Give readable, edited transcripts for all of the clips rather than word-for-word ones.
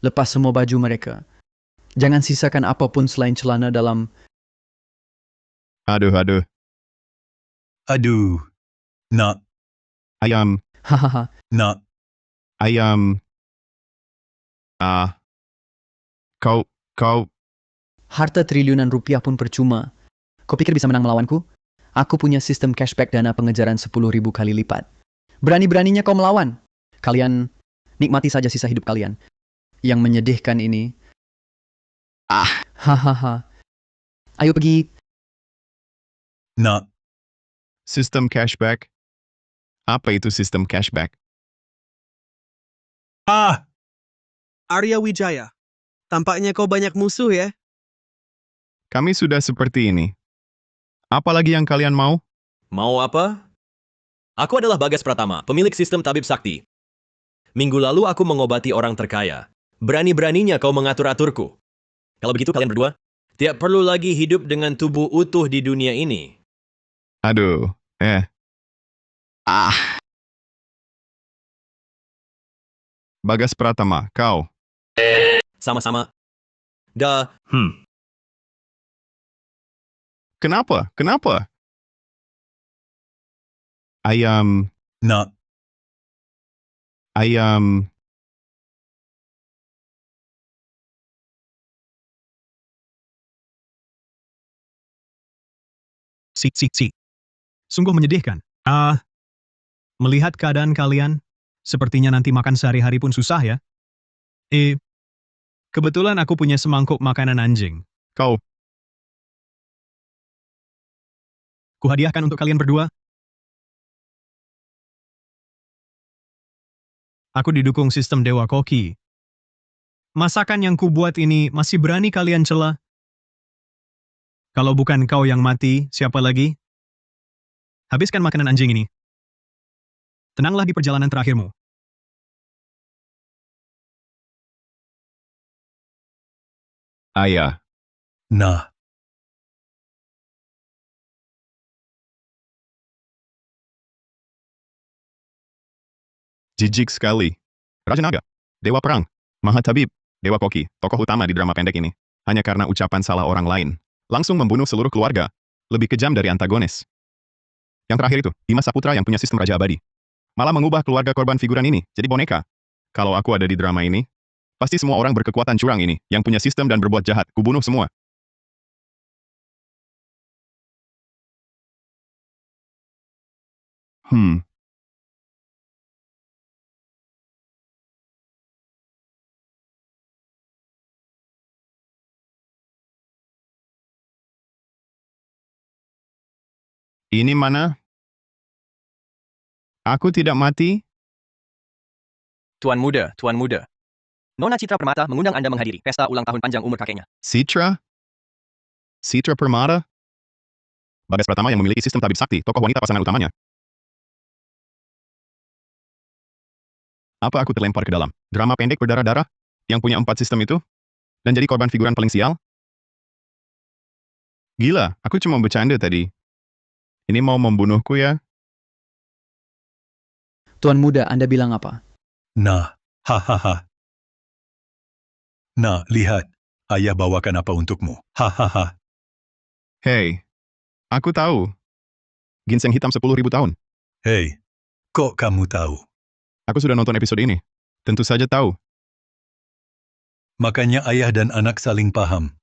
Lepas semua baju mereka. Jangan sisakan apapun selain celana dalam. Aduh, aduh. Aduh. Nak, Ayam, Hahaha. nak. ayam. Kau, Harta triliunan rupiah pun percuma. Kau pikir bisa menang melawanku? Aku punya sistem cashback dana pengejaran 10.000 kali lipat. Berani-beraninya kau melawan. Kalian nikmati saja sisa hidup kalian. Yang menyedihkan ini. Hahaha. Ayo pergi. Nak, sistem cashback. Apa itu sistem cashback? Arya Wijaya, tampaknya kau banyak musuh ya? Kami sudah seperti ini. Apalagi yang kalian mau? Mau apa? Aku adalah Bagas Pratama, pemilik sistem tabib sakti. Minggu lalu aku mengobati orang terkaya. Berani-beraninya kau mengatur-aturku. Kalau begitu kalian berdua, tidak perlu lagi hidup dengan tubuh utuh di dunia ini. Aduh, Bagas Pratama, kau. Sama-sama. Dah, Kenapa? Kenapa? Ayam, nak. ayam. Si. Sungguh menyedihkan. Melihat keadaan kalian, sepertinya nanti makan sehari-hari pun susah ya. Kebetulan aku punya semangkuk makanan anjing. Kau, Kuhadiahkan untuk kalian berdua. Aku didukung sistem Dewa Koki. Masakan yang kubuat ini masih berani kalian cela? Kalau bukan kau yang mati, siapa lagi? Habiskan makanan anjing ini. Tenanglah di perjalanan terakhirmu. ayah. Nah, Jijik sekali. Raja Naga, Dewa Perang, Mahatabib, Dewa Koki, tokoh utama di drama pendek ini. Hanya karena ucapan salah orang lain. Langsung membunuh seluruh keluarga. Lebih kejam dari antagonis. Yang terakhir itu, Dimas Saputra yang punya sistem Raja Abadi. Malah mengubah keluarga korban figuran ini jadi boneka. Kalau aku ada di drama ini, pasti semua orang berkekuatan curang ini, yang punya sistem dan berbuat jahat, kubunuh semua. Ini mana? Aku tidak mati? Tuan muda. Nona Citra Permata mengundang Anda menghadiri pesta ulang tahun panjang umur kakeknya. Citra? Citra Permata? Bagas Pratama yang memiliki sistem tabib sakti, tokoh wanita pasangan utamanya. Apa aku terlempar ke dalam drama pendek berdarah-darah yang punya 4 sistem itu? Dan jadi korban figuran paling sial? Gila, aku cuma bercanda tadi. Ini mau membunuhku ya? Tuan muda, Anda bilang apa? nah. Hahaha. Nah, lihat. Ayah bawakan apa untukmu. Hahaha. Hei, aku tahu. Ginseng hitam 10.000 tahun. Hei, kok kamu tahu? Aku sudah nonton episode ini. Tentu saja tahu. Makanya ayah dan anak saling paham.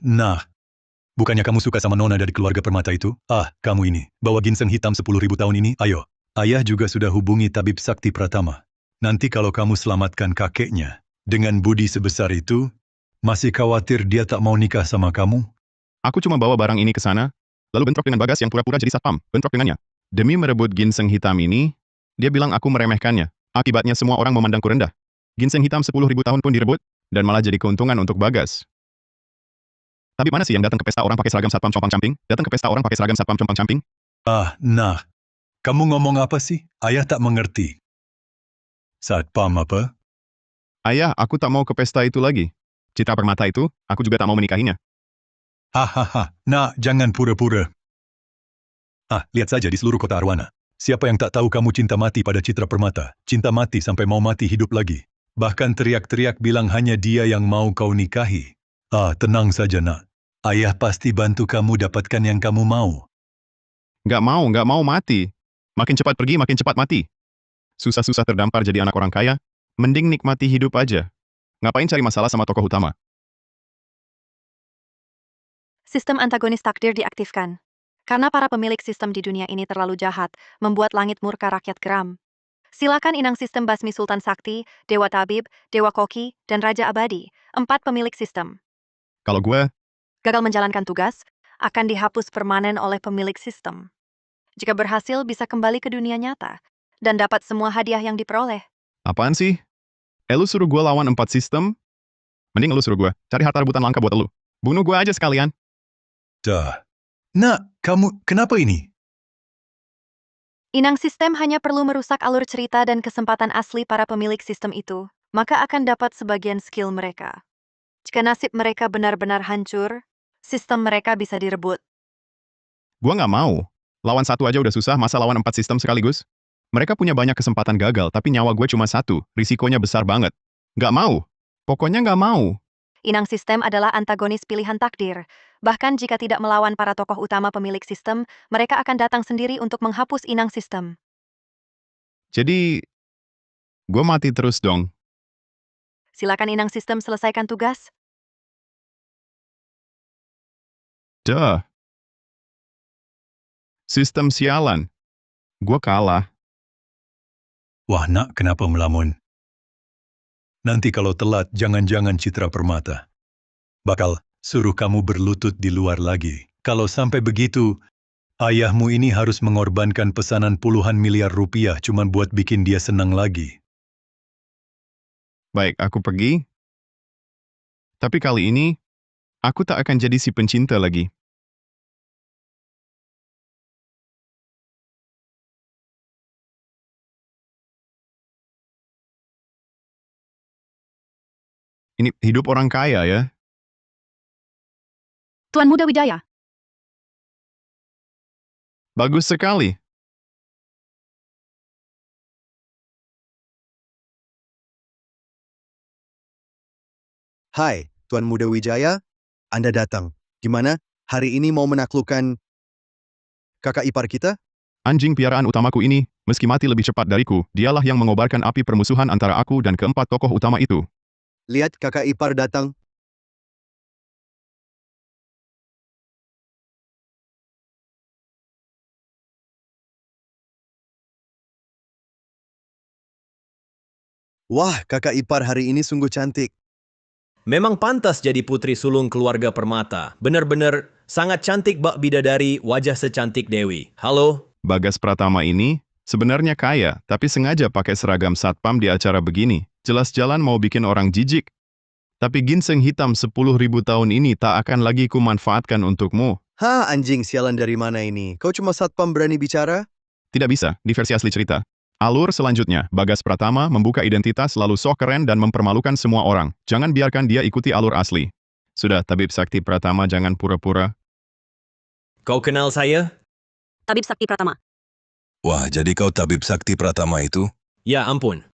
Nah. Bukannya kamu suka sama nona dari keluarga Permata itu? Kamu ini. Bawa ginseng hitam 10.000 tahun ini, ayo. Ayah juga sudah hubungi tabib sakti Pratama. Nanti kalau kamu selamatkan kakeknya, dengan budi sebesar itu, masih khawatir dia tak mau nikah sama kamu? Aku cuma bawa barang ini ke sana, lalu bentrok dengan Bagas yang pura-pura jadi satpam, bentrok dengannya. Demi merebut ginseng hitam ini, dia bilang aku meremehkannya. Akibatnya semua orang memandangku rendah. Ginseng hitam 10.000 tahun pun direbut, dan malah jadi keuntungan untuk Bagas. Tapi mana sih yang datang ke pesta orang pakai seragam satpam compang-camping? Datang ke pesta orang pakai seragam satpam compang-camping? Nah. Kamu ngomong apa sih? Ayah tak mengerti. Satpam apa? Ayah, aku tak mau ke pesta itu lagi. Citra Permata itu, aku juga tak mau menikahinya. Hahaha. Nah, jangan pura-pura. Lihat saja di seluruh kota Arwana. Siapa yang tak tahu kamu cinta mati pada Citra Permata? Cinta mati sampai mau mati hidup lagi. Bahkan teriak-teriak bilang hanya dia yang mau kau nikahi. Tenang saja nak. Ayah pasti bantu kamu dapatkan yang kamu mau. Nggak mau mati. Makin cepat pergi, makin cepat mati. Susah-susah terdampar jadi anak orang kaya, mending nikmati hidup aja. Ngapain cari masalah sama tokoh utama? Sistem antagonis takdir diaktifkan. Karena para pemilik sistem di dunia ini terlalu jahat, membuat langit murka rakyat geram. Silakan inang sistem Basmi Sultan Sakti, Dewa Tabib, Dewa Koki, dan Raja Abadi, 4 pemilik sistem. Kalau gue, Gagal menjalankan tugas, akan dihapus permanen oleh pemilik sistem. Jika berhasil, bisa kembali ke dunia nyata, dan dapat semua hadiah yang diperoleh. apaan sih? Lu suruh gue lawan 4 sistem? Mending lu suruh gue cari harta rebutan langka buat lu. Bunuh gue aja sekalian. Dah. Nak, kamu kenapa ini? Inang sistem hanya perlu merusak alur cerita dan kesempatan asli para pemilik sistem itu, maka akan dapat sebagian skill mereka. Jika nasib mereka benar-benar hancur, sistem mereka bisa direbut. Gue nggak mau. Lawan satu aja udah susah, masa lawan 4 sistem sekaligus? Mereka punya banyak kesempatan gagal, tapi nyawa gue cuma 1, risikonya besar banget. Nggak mau. Pokoknya nggak mau. Inang sistem adalah antagonis pilihan takdir. Bahkan jika tidak melawan para tokoh utama pemilik sistem, mereka akan datang sendiri untuk menghapus inang sistem. Jadi, gue mati terus dong. Silakan inang sistem selesaikan tugas. Duh. Sistem sialan. Gue kalah. Wah nak, kenapa melamun? Nanti kalau telat, jangan-jangan Citra Permata bakal suruh kamu berlutut di luar lagi. Kalau sampai begitu, ayahmu ini harus mengorbankan pesanan puluhan miliar rupiah cuma buat bikin dia senang lagi. Baik, aku pergi. Tapi kali ini, aku tak akan jadi si pencinta lagi. Ini hidup orang kaya ya. Tuan Muda Wijaya. Bagus sekali. Hai, Tuan Muda Wijaya. Anda datang. Gimana? Hari ini mau menaklukkan kakak ipar kita? Anjing piaraan utamaku ini, meski mati lebih cepat dariku, dialah yang mengobarkan api permusuhan antara aku dan keempat tokoh utama itu. Lihat kakak ipar datang. Wah, kakak ipar hari ini sungguh cantik. Memang pantas jadi putri sulung keluarga Permata. Bener-bener sangat cantik bak bidadari, wajah secantik Dewi. Halo? Bagas Pratama ini sebenarnya kaya, tapi sengaja pakai seragam satpam di acara begini. Jelas jalan mau bikin orang jijik. Tapi ginseng hitam 10.000 tahun ini tak akan lagi kumanfaatkan untukmu. Anjing sialan dari mana ini? Kau cuma satpam berani bicara? Tidak bisa, di versi asli cerita. Alur selanjutnya, Bagas Pratama membuka identitas lalu sok keren dan mempermalukan semua orang. Jangan biarkan dia ikuti alur asli. Sudah, Tabib Sakti Pratama jangan pura-pura. Kau kenal saya? Tabib Sakti Pratama. Wah, jadi kau Tabib Sakti Pratama itu? Ya ampun.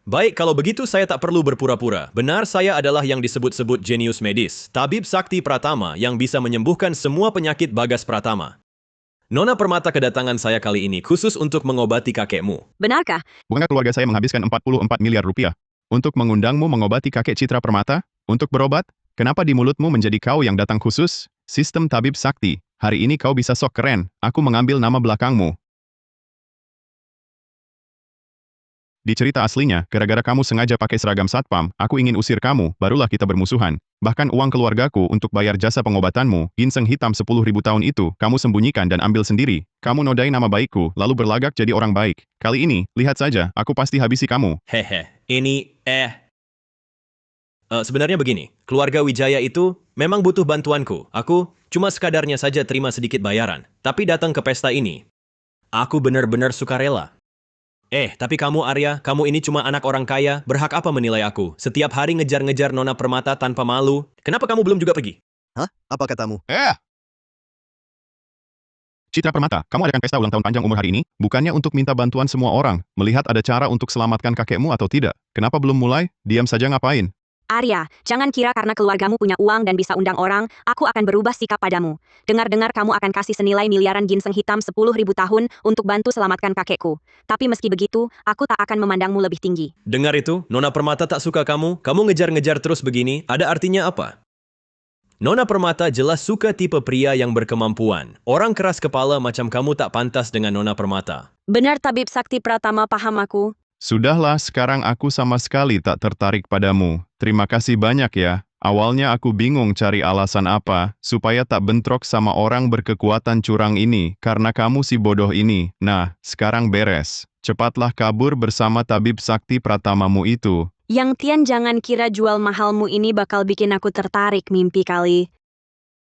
Baik, kalau begitu saya tak perlu berpura-pura. Benar, saya adalah yang disebut-sebut jenius medis. Tabib Sakti Pratama yang bisa menyembuhkan semua penyakit Bagas Pratama. Nona Permata kedatangan saya kali ini khusus untuk mengobati kakekmu. Benarkah? Bukankah keluarga saya menghabiskan 44 miliar rupiah untuk mengundangmu mengobati kakek Citra Permata? Untuk berobat? Kenapa di mulutmu menjadi kau yang datang khusus? Sistem Tabib Sakti. Hari ini kau bisa sok keren. Aku mengambil nama belakangmu. Di cerita aslinya, gara-gara kamu sengaja pakai seragam satpam, aku ingin usir kamu, barulah kita bermusuhan. Bahkan uang keluargaku untuk bayar jasa pengobatanmu, ginseng hitam 10.000 tahun itu, kamu sembunyikan dan ambil sendiri. Kamu nodai nama baikku, lalu berlagak jadi orang baik. Kali ini, lihat saja, aku pasti habisi kamu. Hehe, ini sebenarnya begini, keluarga Wijaya itu memang butuh bantuanku. Aku cuma sekadarnya saja terima sedikit bayaran. Tapi datang ke pesta ini, aku benar-benar sukarela. Tapi kamu Arya, kamu ini cuma anak orang kaya, berhak apa menilai aku? Setiap hari ngejar-ngejar Nona Permata tanpa malu. Kenapa kamu belum juga pergi? Hah? Apa katamu? Citra Permata, kamu adakan pesta ulang tahun panjang umur hari ini, bukannya untuk minta bantuan semua orang, melihat ada cara untuk selamatkan kakekmu atau tidak. Kenapa belum mulai? Diam saja ngapain? Arya, jangan kira karena keluargamu punya uang dan bisa undang orang, aku akan berubah sikap padamu. Dengar-dengar kamu akan kasih senilai miliaran ginseng hitam 10.000 tahun untuk bantu selamatkan kakekku. Tapi meski begitu, aku tak akan memandangmu lebih tinggi. Dengar itu, Nona Permata tak suka kamu ngejar-ngejar terus begini, ada artinya apa? Nona Permata jelas suka tipe pria yang berkemampuan. Orang keras kepala macam kamu tak pantas dengan Nona Permata. Benar Tabib Sakti Pratama, paham aku. Sudahlah, sekarang aku sama sekali tak tertarik padamu. Terima kasih banyak ya. Awalnya aku bingung cari alasan apa, supaya tak bentrok sama orang berkekuatan curang ini, karena kamu si bodoh ini. Nah, sekarang beres. Cepatlah kabur bersama tabib sakti pratamamu itu. Yang Tian, jangan kira jual mahalmu ini bakal bikin aku tertarik mimpi kali.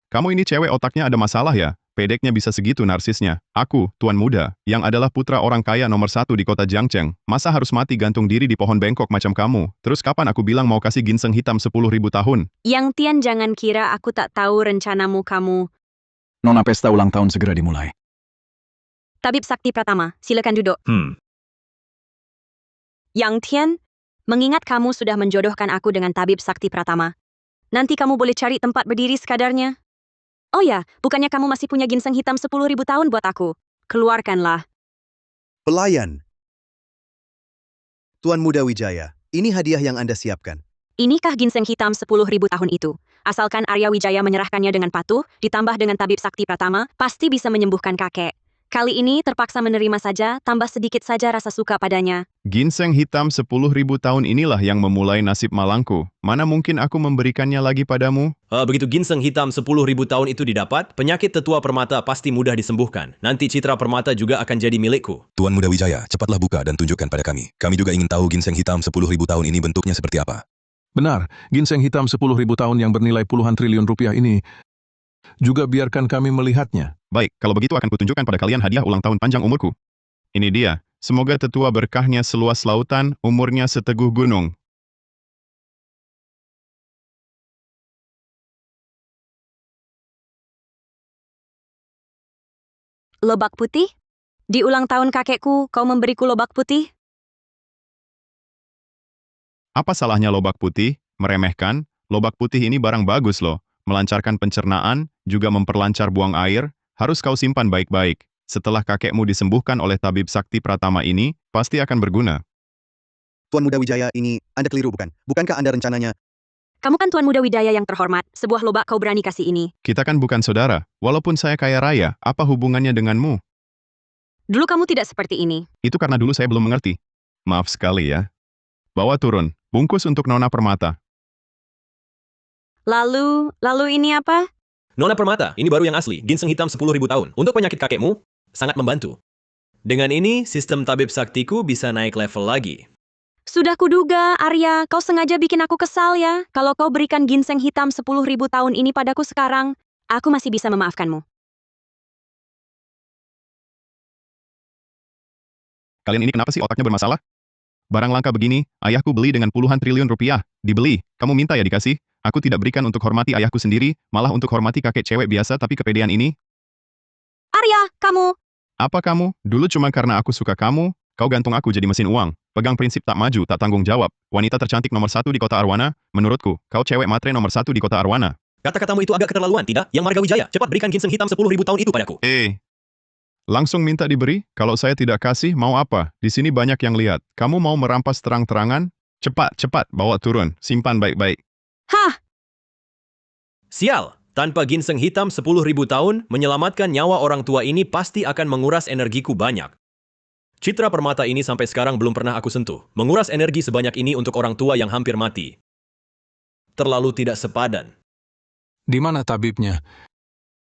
Kamu ini cewek otaknya ada masalah ya? Pedeknya bisa segitu narsisnya. Aku, tuan muda, yang adalah putra orang kaya nomor 1 di kota Jiangcheng, masa harus mati gantung diri di pohon bengkok macam kamu? Terus kapan aku bilang mau kasih ginseng hitam 10.000 tahun? Yang Tian, jangan kira aku tak tahu rencanamu kamu. Nona, pesta ulang tahun segera dimulai. Tabib Sakti Pratama, silakan duduk. Yang Tian, mengingat kamu sudah menjodohkan aku dengan Tabib Sakti Pratama, nanti kamu boleh cari tempat berdiri sekadarnya. Oh ya, bukannya kamu masih punya ginseng hitam 10.000 tahun buat aku? Keluarkanlah. Pelayan. Tuan Muda Wijaya, ini hadiah yang Anda siapkan. Inikah ginseng hitam 10.000 tahun itu? Asalkan Arya Wijaya menyerahkannya dengan patuh, ditambah dengan Tabib Sakti Pratama, pasti bisa menyembuhkan kakek. Kali ini terpaksa menerima saja, tambah sedikit saja rasa suka padanya. Ginseng hitam 10.000 tahun inilah yang memulai nasib malangku. Mana mungkin aku memberikannya lagi padamu? Begitu ginseng hitam 10.000 tahun itu didapat, penyakit tetua permata pasti mudah disembuhkan. Nanti Citra Permata juga akan jadi milikku. Tuan Muda Wijaya, cepatlah buka dan tunjukkan pada kami. Kami juga ingin tahu ginseng hitam 10.000 tahun ini bentuknya seperti apa. Benar, ginseng hitam 10.000 tahun yang bernilai puluhan triliun rupiah ini juga biarkan kami melihatnya. Baik, kalau begitu akan kutunjukkan pada kalian hadiah ulang tahun panjang umurku. Ini dia. Semoga tetua berkahnya seluas lautan, umurnya seteguh gunung. Lobak putih? Di ulang tahun kakekku, kau memberiku lobak putih? Apa salahnya lobak putih? Meremehkan? Lobak putih ini barang bagus loh. Melancarkan pencernaan, juga memperlancar buang air. Harus kau simpan baik-baik. Setelah kakekmu disembuhkan oleh tabib sakti pratama ini, pasti akan berguna. Tuan Muda Wijaya, ini Anda keliru bukan? Bukankah Anda rencananya? Kamu kan Tuan Muda Wijaya yang terhormat, sebuah lobak kau berani kasih ini. Kita kan bukan saudara. Walaupun saya kaya raya, apa hubungannya denganmu? Dulu kamu tidak seperti ini. Itu karena dulu saya belum mengerti. Maaf sekali ya. Bawa turun. Bungkus untuk Nona Permata. Lalu ini apa? Nona Permata, ini baru yang asli, ginseng hitam 10.000 tahun. Untuk penyakit kakekmu, sangat membantu. Dengan ini, sistem tabib saktiku bisa naik level lagi. Sudah kuduga, Arya, kau sengaja bikin aku kesal ya. Kalau kau berikan ginseng hitam 10.000 tahun ini padaku sekarang, aku masih bisa memaafkanmu. Kalian ini kenapa sih otaknya bermasalah? Barang langka begini, ayahku beli dengan puluhan triliun rupiah. Dibeli, kamu minta ya dikasih? Aku tidak berikan untuk hormati ayahku sendiri, malah untuk hormati kakek cewek biasa tapi kepedean ini. Arya, kamu! Apa kamu? Dulu cuma karena aku suka kamu, kau gantung aku jadi mesin uang. Pegang prinsip tak maju, tak tanggung jawab. Wanita tercantik nomor 1 di kota Arwana, menurutku, kau cewek matre nomor 1 di kota Arwana. Kata-katamu itu agak keterlaluan, tidak? Yang Marga Wijaya, cepat berikan ginseng hitam 10.000 tahun itu padaku. Langsung minta diberi? Kalau saya tidak kasih, mau apa? Di sini banyak yang lihat. Kamu mau merampas terang-terangan? Cepat, bawa turun. Simpan baik-baik. Hah! Sial, tanpa ginseng hitam 10.000 tahun, menyelamatkan nyawa orang tua ini pasti akan menguras energiku banyak. Citra Permata ini sampai sekarang belum pernah aku sentuh. Menguras energi sebanyak ini untuk orang tua yang hampir mati. Terlalu tidak sepadan. Di mana tabibnya?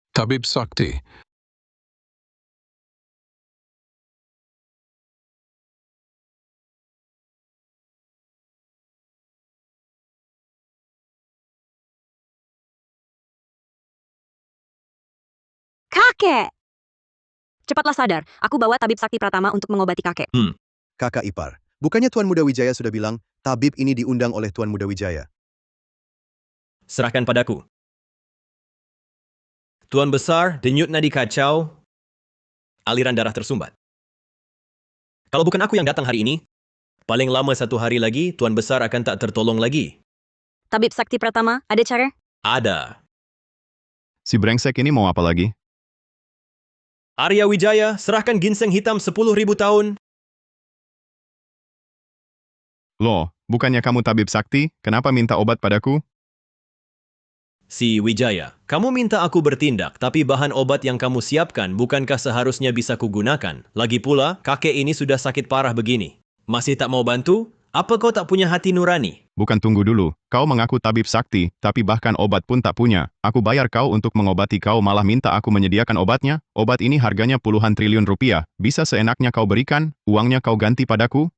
Tabib Sakti. Kakek! Cepatlah sadar, aku bawa tabib sakti pratama untuk mengobati kakek. Kakak ipar, bukannya Tuan Muda Wijaya sudah bilang, tabib ini diundang oleh Tuan Muda Wijaya? Serahkan padaku. Tuan Besar, denyut nadi kacau, aliran darah tersumbat. Kalau bukan aku yang datang hari ini, paling lama 1 hari lagi, Tuan Besar akan tak tertolong lagi. Tabib Sakti Pratama, ada cara? Ada. Si brengsek ini mau apa lagi? Arya Wijaya, serahkan ginseng hitam 10.000 tahun. Loh, bukannya kamu tabib sakti, kenapa minta obat padaku? Si Wijaya, kamu minta aku bertindak, tapi bahan obat yang kamu siapkan bukankah seharusnya bisa kugunakan? Lagi pula, kakek ini sudah sakit parah begini. Masih tak mau bantu? Apa kau tak punya hati nurani? Bukan, tunggu dulu. Kau mengaku tabib sakti, tapi bahkan obat pun tak punya. Aku bayar kau untuk mengobati kau, malah minta aku menyediakan obatnya. Obat ini harganya puluhan triliun rupiah. Bisa seenaknya kau berikan, uangnya kau ganti padaku?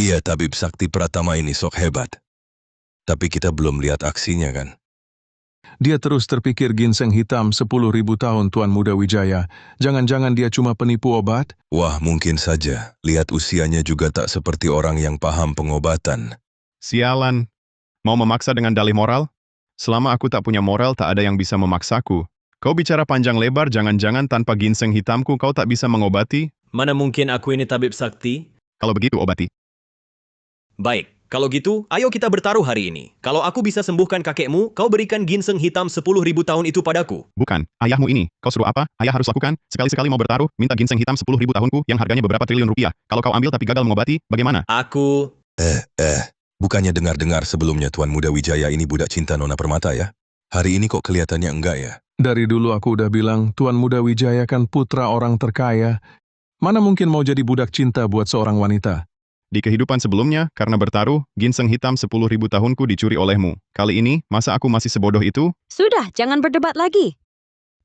Iya, tabib sakti Pratama ini sok hebat. Tapi kita belum lihat aksinya kan? Dia terus terpikir ginseng hitam 10.000 tahun Tuan Muda Wijaya. Jangan-jangan dia cuma penipu obat? Wah, mungkin saja. Lihat usianya juga tak seperti orang yang paham pengobatan. Sialan. Mau memaksa dengan dalih moral? Selama aku tak punya moral, tak ada yang bisa memaksaku. Kau bicara panjang lebar, jangan-jangan tanpa ginseng hitamku kau tak bisa mengobati? Mana mungkin aku ini tabib sakti? Kalau begitu, obati. Baik, kalau gitu, ayo kita bertaruh hari ini. Kalau aku bisa sembuhkan kakekmu, kau berikan ginseng hitam 10.000 tahun itu padaku. Bukan, ayahmu ini. Kau suruh apa? Ayah harus lakukan. Sekali-sekali mau bertaruh, minta ginseng hitam 10.000 tahunku yang harganya beberapa triliun rupiah. Kalau kau ambil tapi gagal mengobati, bagaimana? Aku... Bukannya dengar-dengar sebelumnya Tuan Muda Wijaya ini budak cinta Nona Permata ya? Hari ini kok kelihatannya enggak ya? Dari dulu aku udah bilang, Tuan Muda Wijaya kan putra orang terkaya. Mana mungkin mau jadi budak cinta buat seorang wanita? Di kehidupan sebelumnya, karena bertaruh, ginseng hitam 10.000 tahunku dicuri olehmu. Kali ini, masa aku masih sebodoh itu? Sudah, jangan berdebat lagi.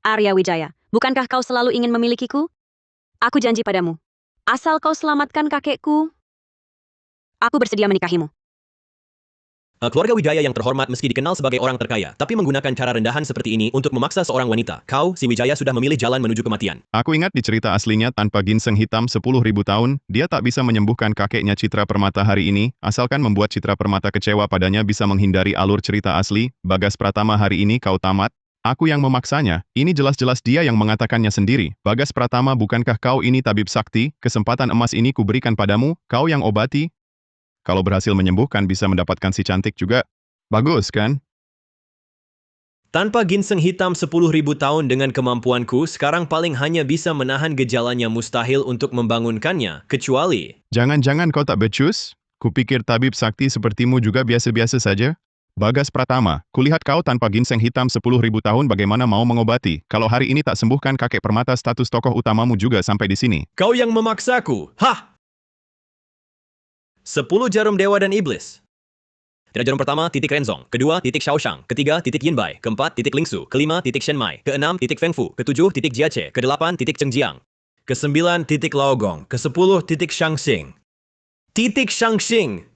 Arya Wijaya, bukankah kau selalu ingin memilikiku? Aku janji padamu. Asal kau selamatkan kakekku, aku bersedia menikahimu. Keluarga Wijaya yang terhormat meski dikenal sebagai orang terkaya, tapi menggunakan cara rendahan seperti ini untuk memaksa seorang wanita. Kau, si Wijaya sudah memilih jalan menuju kematian. Aku ingat di cerita aslinya tanpa ginseng hitam 10.000 tahun, dia tak bisa menyembuhkan kakeknya Citra Permata hari ini, asalkan membuat Citra Permata kecewa padanya bisa menghindari alur cerita asli. Bagas Pratama, hari ini kau tamat. Aku yang memaksanya, ini jelas-jelas dia yang mengatakannya sendiri. Bagas Pratama, bukankah kau ini tabib sakti? Kesempatan emas ini kuberikan padamu, kau yang obati. Kalau berhasil menyembuhkan bisa mendapatkan si cantik juga. Bagus kan? Tanpa ginseng hitam 10.000 tahun dengan kemampuanku, sekarang paling hanya bisa menahan gejalanya, mustahil untuk membangunkannya, kecuali... Jangan-jangan kau tak becus? Kupikir tabib sakti sepertimu juga biasa-biasa saja. Bagas Pratama, kulihat kau tanpa ginseng hitam 10.000 tahun bagaimana mau mengobati. Kalau hari ini tak sembuhkan kakek Permata, status tokoh utamamu juga sampai di sini. Kau yang memaksaku. Hah! 10 jarum dewa dan iblis. Tidak, jarum pertama, titik Renzong. Kedua, titik Shaoshang. Ketiga, titik Yinbai. Keempat, titik Lingsu. Kelima, titik Shenmai. Keenam, titik Fengfu. Ketujuh, titik Jiache. Kedelapan, titik Chengjiang. Kesembilan, titik Laogong. Kesepuluh, titik Shangxing. Titik Shangxing.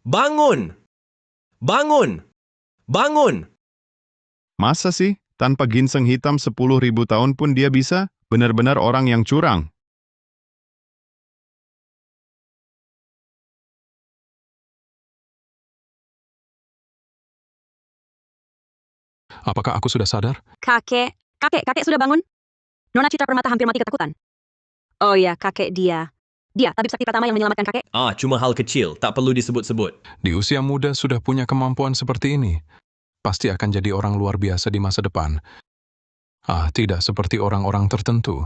Bangun! Bangun! Bangun! Masa sih? Tanpa ginseng hitam 10.000 tahun pun dia bisa? Benar-benar orang yang curang. Apakah aku sudah sadar? Kakek sudah bangun? Nona Citra Permata hampir mati ketakutan. Oh ya, kakek dia. Dia, tabib sakti Pratama yang menyelamatkan kakek. Cuma hal kecil, tak perlu disebut-sebut. Di usia muda sudah punya kemampuan seperti ini. Pasti akan jadi orang luar biasa di masa depan. Tidak seperti orang-orang tertentu.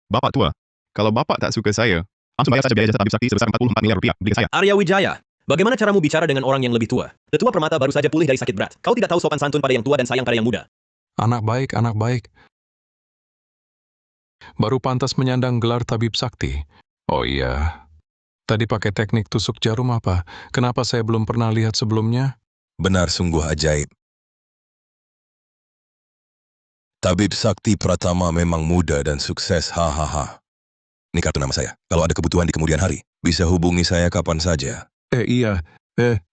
Bapak tua, kalau bapak tak suka saya, langsung bayar saja biaya jasa tabib sakti sebesar 44 miliar rupiah, beli saya. Arya Wijaya, bagaimana caramu bicara dengan orang yang lebih tua? Tetua Permata baru saja pulih dari sakit berat. Kau tidak tahu sopan santun pada yang tua dan sayang pada yang muda. Anak baik, anak baik. Baru pantas menyandang gelar tabib sakti. Oh iya, tadi pakai teknik tusuk jarum apa? Kenapa saya belum pernah lihat sebelumnya? Benar, sungguh ajaib. Tabib Sakti Pratama memang muda dan sukses, hahaha. Ini kartu nama saya. Kalau ada kebutuhan di kemudian hari, bisa hubungi saya kapan saja. Iya.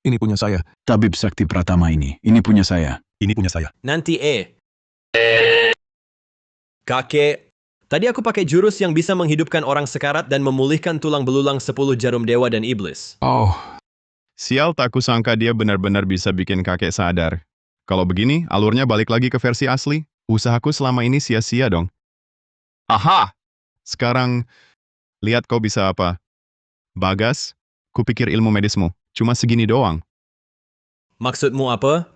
Ini punya saya. Tabib Sakti Pratama ini punya saya. Ini punya saya. Nanti Kakek, tadi aku pakai jurus yang bisa menghidupkan orang sekarat dan memulihkan tulang belulang 10 jarum dewa dan iblis. Oh, Sial, tak kusangka dia benar-benar bisa bikin kakek sadar. Kalau begini, alurnya balik lagi ke versi asli. Usahaku selama ini sia-sia dong. Aha! Sekarang, lihat kau bisa apa. Bagas, kupikir ilmu medismu cuma segini doang. Maksudmu apa?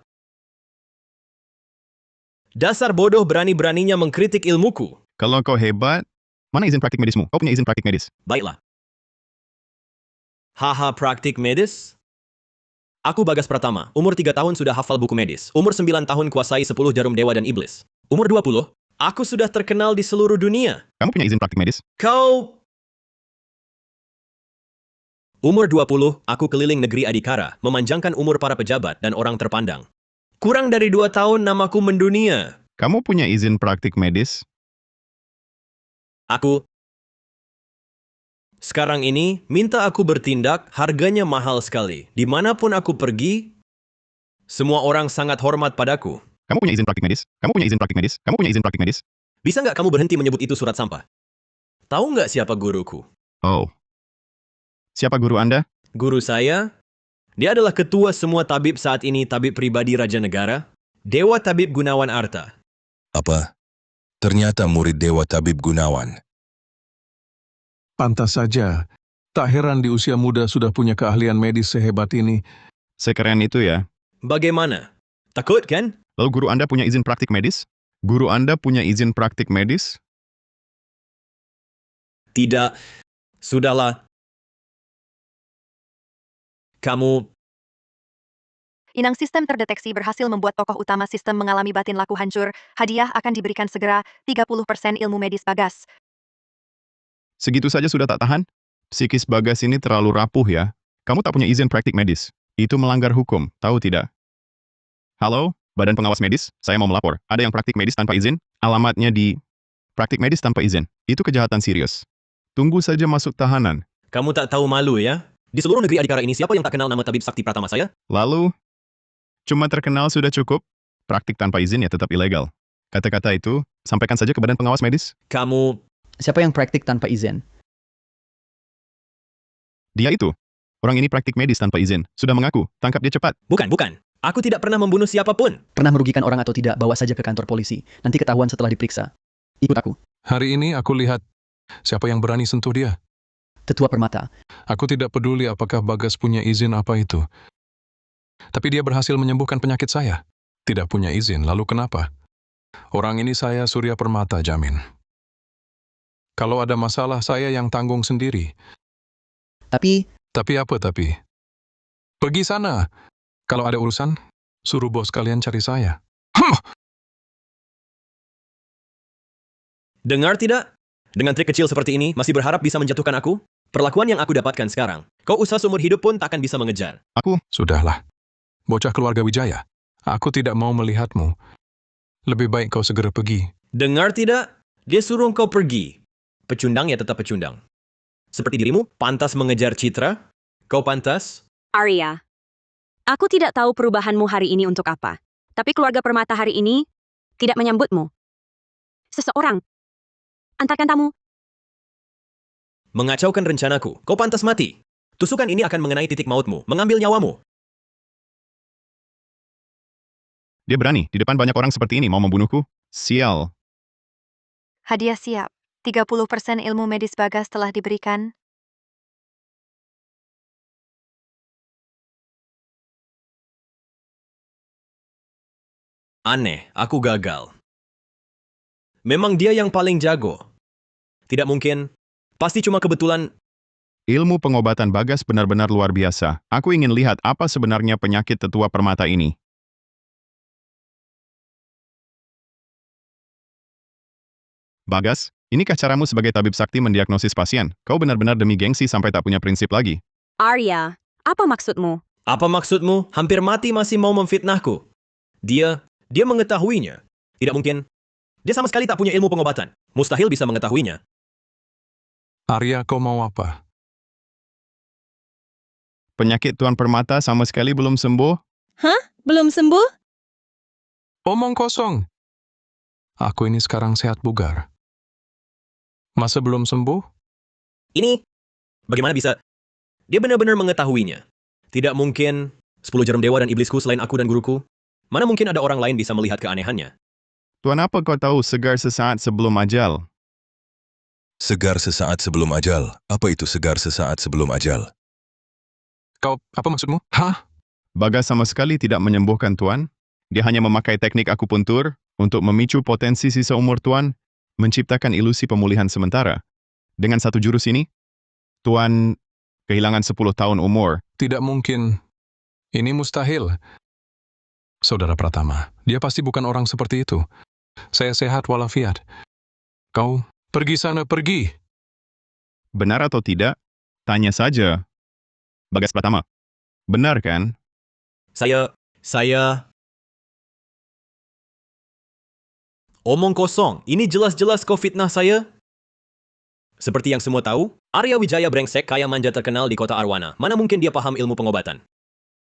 Dasar bodoh berani-beraninya mengkritik ilmuku. Kalau kau hebat, mana izin praktik medismu? Kau punya izin praktik medis. Baiklah. Haha, praktik medis? Aku Bagas Pratama, umur 3 tahun sudah hafal buku medis. Umur 9 tahun kuasai 10 jarum dewa dan iblis. Umur 20, aku sudah terkenal di seluruh dunia. Kamu punya izin praktik medis? Kau... Umur 20, aku keliling negeri adikara, memanjangkan umur para pejabat dan orang terpandang. Kurang dari 2 tahun namaku mendunia. Kamu punya izin praktik medis? Aku... Sekarang ini, minta aku bertindak, harganya mahal sekali. Dimanapun aku pergi, semua orang sangat hormat padaku. Kamu punya izin praktik medis? Kamu punya izin praktik medis? Kamu punya izin praktik medis? Bisa nggak kamu berhenti menyebut itu surat sampah? Tahu nggak siapa guruku? Oh. Siapa guru Anda? Guru saya? Dia adalah ketua semua tabib saat ini, tabib pribadi Raja Negara, Dewa Tabib Gunawan Arta. Apa? Ternyata murid Dewa Tabib Gunawan. Pantas saja. Tak heran di usia muda sudah punya keahlian medis sehebat ini. Sekeren itu ya. Bagaimana? Takut kan? Lalu guru Anda punya izin praktik medis? Guru Anda punya izin praktik medis? Tidak. Sudahlah. Kamu... Inang sistem terdeteksi berhasil membuat tokoh utama sistem mengalami batin laku hancur. Hadiah akan diberikan segera, 30% ilmu medis Bagas. Segitu saja sudah tak tahan? Psikis Bagas ini terlalu rapuh ya. Kamu tak punya izin praktik medis. Itu melanggar hukum, tahu tidak? Halo, Badan Pengawas Medis, saya mau melapor. Ada yang praktik medis tanpa izin? Alamatnya di... Praktik medis tanpa izin. Itu kejahatan serius. Tunggu saja masuk tahanan. Kamu tak tahu malu ya? Di seluruh negeri adikara ini siapa yang tak kenal nama Tabib Sakti Pratama saya? Lalu, cuma terkenal sudah cukup? Praktik tanpa izin ya tetap ilegal. Kata-kata itu, sampaikan saja ke Badan Pengawas Medis. Kamu... Siapa yang praktik tanpa izin? Dia itu. Orang ini praktik medis tanpa izin. Sudah mengaku. Tangkap dia cepat. Bukan. Aku tidak pernah membunuh siapapun. Pernah merugikan orang atau tidak, bawa saja ke kantor polisi. Nanti ketahuan setelah diperiksa. Ikut aku. Hari ini aku lihat siapa yang berani sentuh dia. Tetua Permata. Aku tidak peduli apakah Bagas punya izin apa itu. Tapi dia berhasil menyembuhkan penyakit saya. Tidak punya izin, lalu kenapa? Orang ini saya Surya Permata jamin. Kalau ada masalah, saya yang tanggung sendiri. Tapi apa tapi? Pergi sana. Kalau ada urusan, suruh bos kalian cari saya. Dengar tidak? Dengan trik kecil seperti ini, masih berharap bisa menjatuhkan aku? Perlakuan yang aku dapatkan sekarang, kau usaha seumur hidup pun takkan bisa mengejar. Sudahlah. Bocah keluarga Wijaya. Aku tidak mau melihatmu. Lebih baik kau segera pergi. Dengar tidak? Dia suruh kau pergi. Pecundang ya tetap pecundang. Seperti dirimu, pantas mengejar citra? Kau pantas? Arya, aku tidak tahu perubahanmu hari ini untuk apa. Tapi keluarga Permata hari ini tidak menyambutmu. Seseorang antarkan tamu. Mengacaukan rencanaku. Kau pantas mati. Tusukan ini akan mengenai titik mautmu, mengambil nyawamu. Dia berani, di depan banyak orang seperti ini mau membunuhku? Sial. Hadiah siap. 30% ilmu medis Bagas telah diberikan. Aneh, aku gagal. Memang dia yang paling jago. Tidak mungkin. Pasti cuma kebetulan. Ilmu pengobatan Bagas benar-benar luar biasa. Aku ingin lihat apa sebenarnya penyakit Tetua Permata ini. Bagas, inikah caramu sebagai tabib sakti mendiagnosis pasien? Kau benar-benar demi gengsi sampai tak punya prinsip lagi. Arya, apa maksudmu? Apa maksudmu? Hampir mati masih mau memfitnahku. Dia mengetahuinya. Tidak mungkin. Dia sama sekali tak punya ilmu pengobatan. Mustahil bisa mengetahuinya. Arya, kau mau apa? Penyakit Tuan Permata sama sekali belum sembuh? Hah? Belum sembuh? Omong kosong. Aku ini sekarang sehat bugar. Masa belum sembuh? Ini, bagaimana bisa? Dia benar-benar mengetahuinya. Tidak mungkin 10 jarum dewa dan iblisku selain aku dan guruku. Mana mungkin ada orang lain bisa melihat keanehannya? Tuan apa kau tahu segar sesaat sebelum ajal? Segar sesaat sebelum ajal. Apa itu segar sesaat sebelum ajal? Kau, apa maksudmu? Hah? Bagas sama sekali tidak menyembuhkan Tuan. Dia hanya memakai teknik akupuntur untuk memicu potensi sisa umur Tuan, menciptakan ilusi pemulihan sementara. Dengan satu jurus ini, Tuan kehilangan 10 tahun umur. Tidak mungkin. Ini mustahil. Saudara Pratama, dia pasti bukan orang seperti itu. Saya sehat walafiat. Kau pergi sana, pergi. Benar atau tidak? Tanya saja. Bagas Pratama. Benar kan? Saya... Omong kosong, ini jelas-jelas kau fitnah saya. Seperti yang semua tahu, Arya Wijaya brengsek kaya manja terkenal di kota Arwana. Mana mungkin dia paham ilmu pengobatan?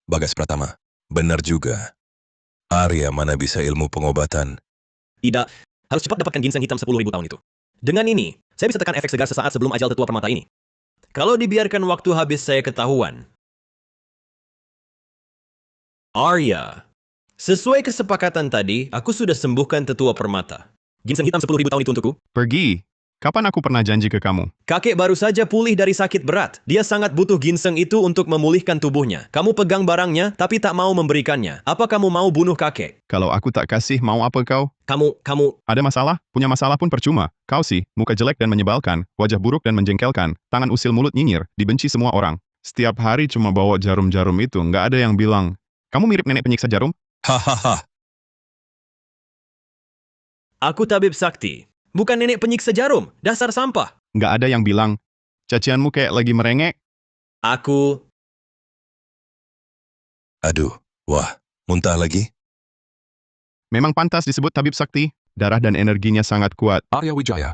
Bagas Pratama, benar juga. Arya mana bisa ilmu pengobatan? Tidak, harus cepat dapatkan ginseng hitam 10.000 tahun itu. Dengan ini, saya bisa tekan efek segar sesaat sebelum ajal tetua permata ini. Kalau dibiarkan waktu habis saya ketahuan. Arya, sesuai kesepakatan tadi, aku sudah sembuhkan tetua permata. Ginseng hitam 10.000 tahun itu untukku. Pergi. Kapan aku pernah janji ke kamu? Kakek baru saja pulih dari sakit berat. Dia sangat butuh ginseng itu untuk memulihkan tubuhnya. Kamu pegang barangnya, tapi tak mau memberikannya. Apa kamu mau bunuh kakek? Kalau aku tak kasih, mau apa kau? Kamu... Ada masalah? Punya masalah pun percuma. Kau sih, muka jelek dan menyebalkan, wajah buruk dan menjengkelkan, tangan usil mulut nyinyir, dibenci semua orang. Setiap hari cuma bawa jarum-jarum itu, nggak ada yang bilang, kamu mirip nenek penyiksa jarum? Hahaha. Aku tabib sakti. Bukan nenek penyiksa jarum, dasar sampah. Nggak ada yang bilang, cacianmu kayak lagi merengek. Aku... Aduh, wah, muntah lagi? Memang pantas disebut tabib sakti, darah dan energinya sangat kuat. Arya Wijaya,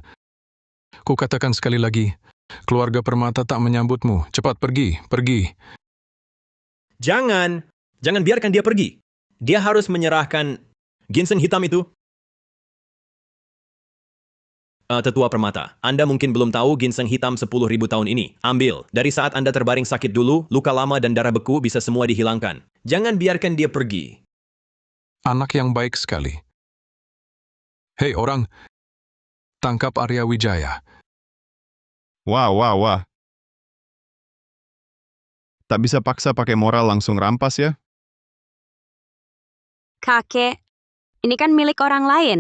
ku katakan sekali lagi, keluarga Permata tak menyambutmu. Cepat pergi, pergi. Jangan biarkan dia pergi. Dia harus menyerahkan ginseng hitam itu. Tetua Permata, Anda mungkin belum tahu ginseng hitam 10.000 tahun ini. Ambil, dari saat Anda terbaring sakit dulu, luka lama dan darah beku bisa semua dihilangkan. Jangan biarkan dia pergi. Anak yang baik sekali. Hei orang, tangkap Arya Wijaya. Wah. Tak bisa paksa pakai moral langsung rampas ya? Kakek, ini kan milik orang lain.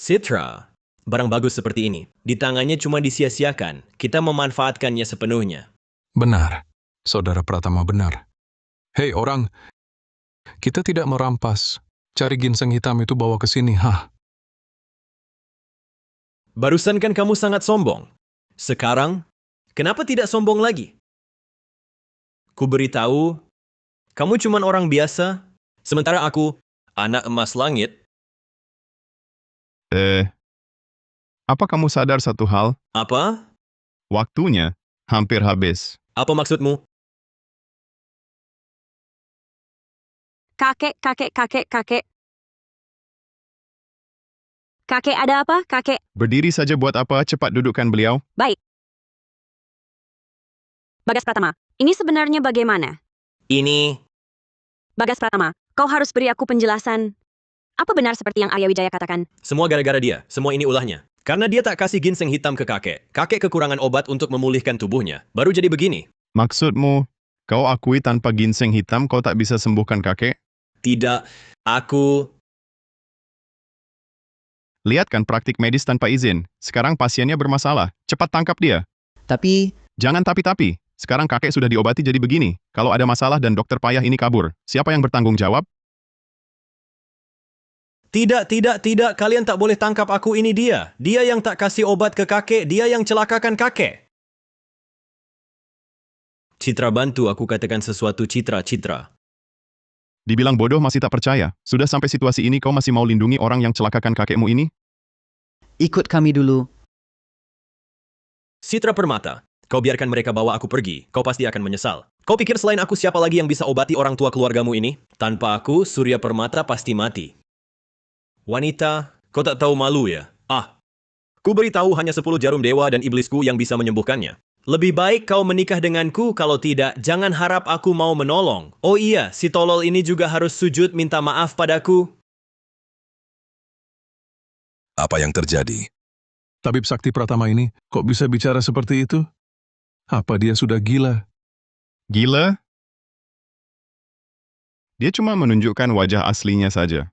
Citra, barang bagus seperti ini, di tangannya cuma disia-siakan. Kita memanfaatkannya sepenuhnya. Benar, Saudara Pratama benar. Hei orang, kita tidak merampas. Cari ginseng hitam itu bawa ke sini, Barusan kan kamu sangat sombong. Sekarang, kenapa tidak sombong lagi? Ku beritahu, kamu cuma orang biasa, sementara aku, anak emas langit. Apa kamu sadar satu hal? Apa? Waktunya hampir habis. Apa maksudmu? Kakek. Kakek ada apa, kakek? Berdiri saja buat apa? Cepat dudukkan beliau. Baik. Bagas Pratama, ini sebenarnya bagaimana? Ini... Bagas Pratama, kau harus beri aku penjelasan. Apa benar seperti yang Arya Wijaya katakan? Semua gara-gara dia. Semua ini ulahnya. Karena dia tak kasih ginseng hitam ke kakek. Kakek kekurangan obat untuk memulihkan tubuhnya. Baru jadi begini. Maksudmu, kau akui tanpa ginseng hitam kau tak bisa sembuhkan kakek? Tidak, aku... Lihat kan praktik medis tanpa izin. Sekarang pasiennya bermasalah. Cepat tangkap dia. Tapi, Jangan tapi-tapi. Sekarang kakek sudah diobati jadi begini. Kalau ada masalah dan dokter payah ini kabur, siapa yang bertanggung jawab? Tidak. Kalian tak boleh tangkap aku, ini dia. Dia yang tak kasih obat ke kakek. Dia yang celakakan kakek. Citra, bantu aku katakan sesuatu, Citra. Dibilang bodoh masih tak percaya. Sudah sampai situasi ini kau masih mau lindungi orang yang celakakan kakekmu ini? ikut kami dulu. Citra Permata, kau biarkan mereka bawa aku pergi. Kau pasti akan menyesal. Kau pikir selain aku siapa lagi yang bisa obati orang tua keluargamu ini? Tanpa aku, Surya Permata pasti mati. Wanita, kau tak tahu malu ya? Ku beritahu hanya 10 jarum dewa dan iblisku yang bisa menyembuhkannya. Lebih baik kau menikah denganku, kalau tidak, jangan harap aku mau menolong. Oh iya, si tolol ini juga harus sujud minta maaf padaku. Apa yang terjadi? Tabib Sakti Pratama ini kok bisa bicara seperti itu? Apa dia sudah gila? Gila? Dia cuma menunjukkan wajah aslinya saja.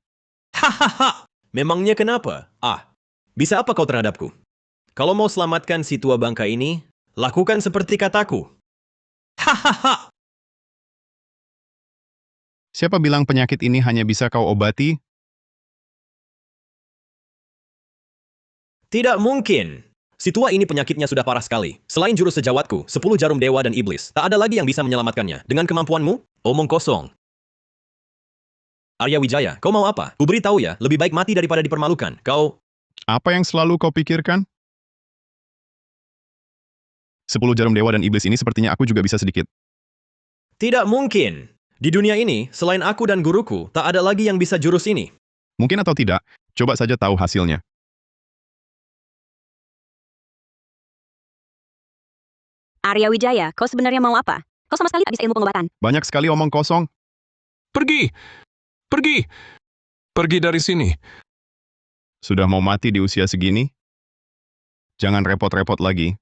Hahaha! Memangnya kenapa? Bisa apa kau terhadapku? Kalau mau selamatkan si tua bangka ini, lakukan seperti kataku. Hahaha! Siapa bilang penyakit ini hanya bisa kau obati? Tidak mungkin. Si tua ini penyakitnya sudah parah sekali. Selain jurus sejawatku, 10 jarum dewa dan iblis, tak ada lagi yang bisa menyelamatkannya. Dengan kemampuanmu, omong kosong. Arya Wijaya, kau mau apa? Ku beritahu ya, lebih baik mati daripada dipermalukan. Kau... Apa yang selalu kau pikirkan? 10 jarum dewa dan iblis ini sepertinya aku juga bisa sedikit. Tidak mungkin. Di dunia ini, selain aku dan guruku, tak ada lagi yang bisa jurus ini. Mungkin atau tidak, coba saja tahu hasilnya. Arya Wijaya, kau sebenarnya mau apa? Kau sama sekali tak bisa ilmu pengobatan. Banyak sekali omong kosong. Pergi! Pergi! Pergi dari sini. Sudah mau mati di usia segini? Jangan repot-repot lagi.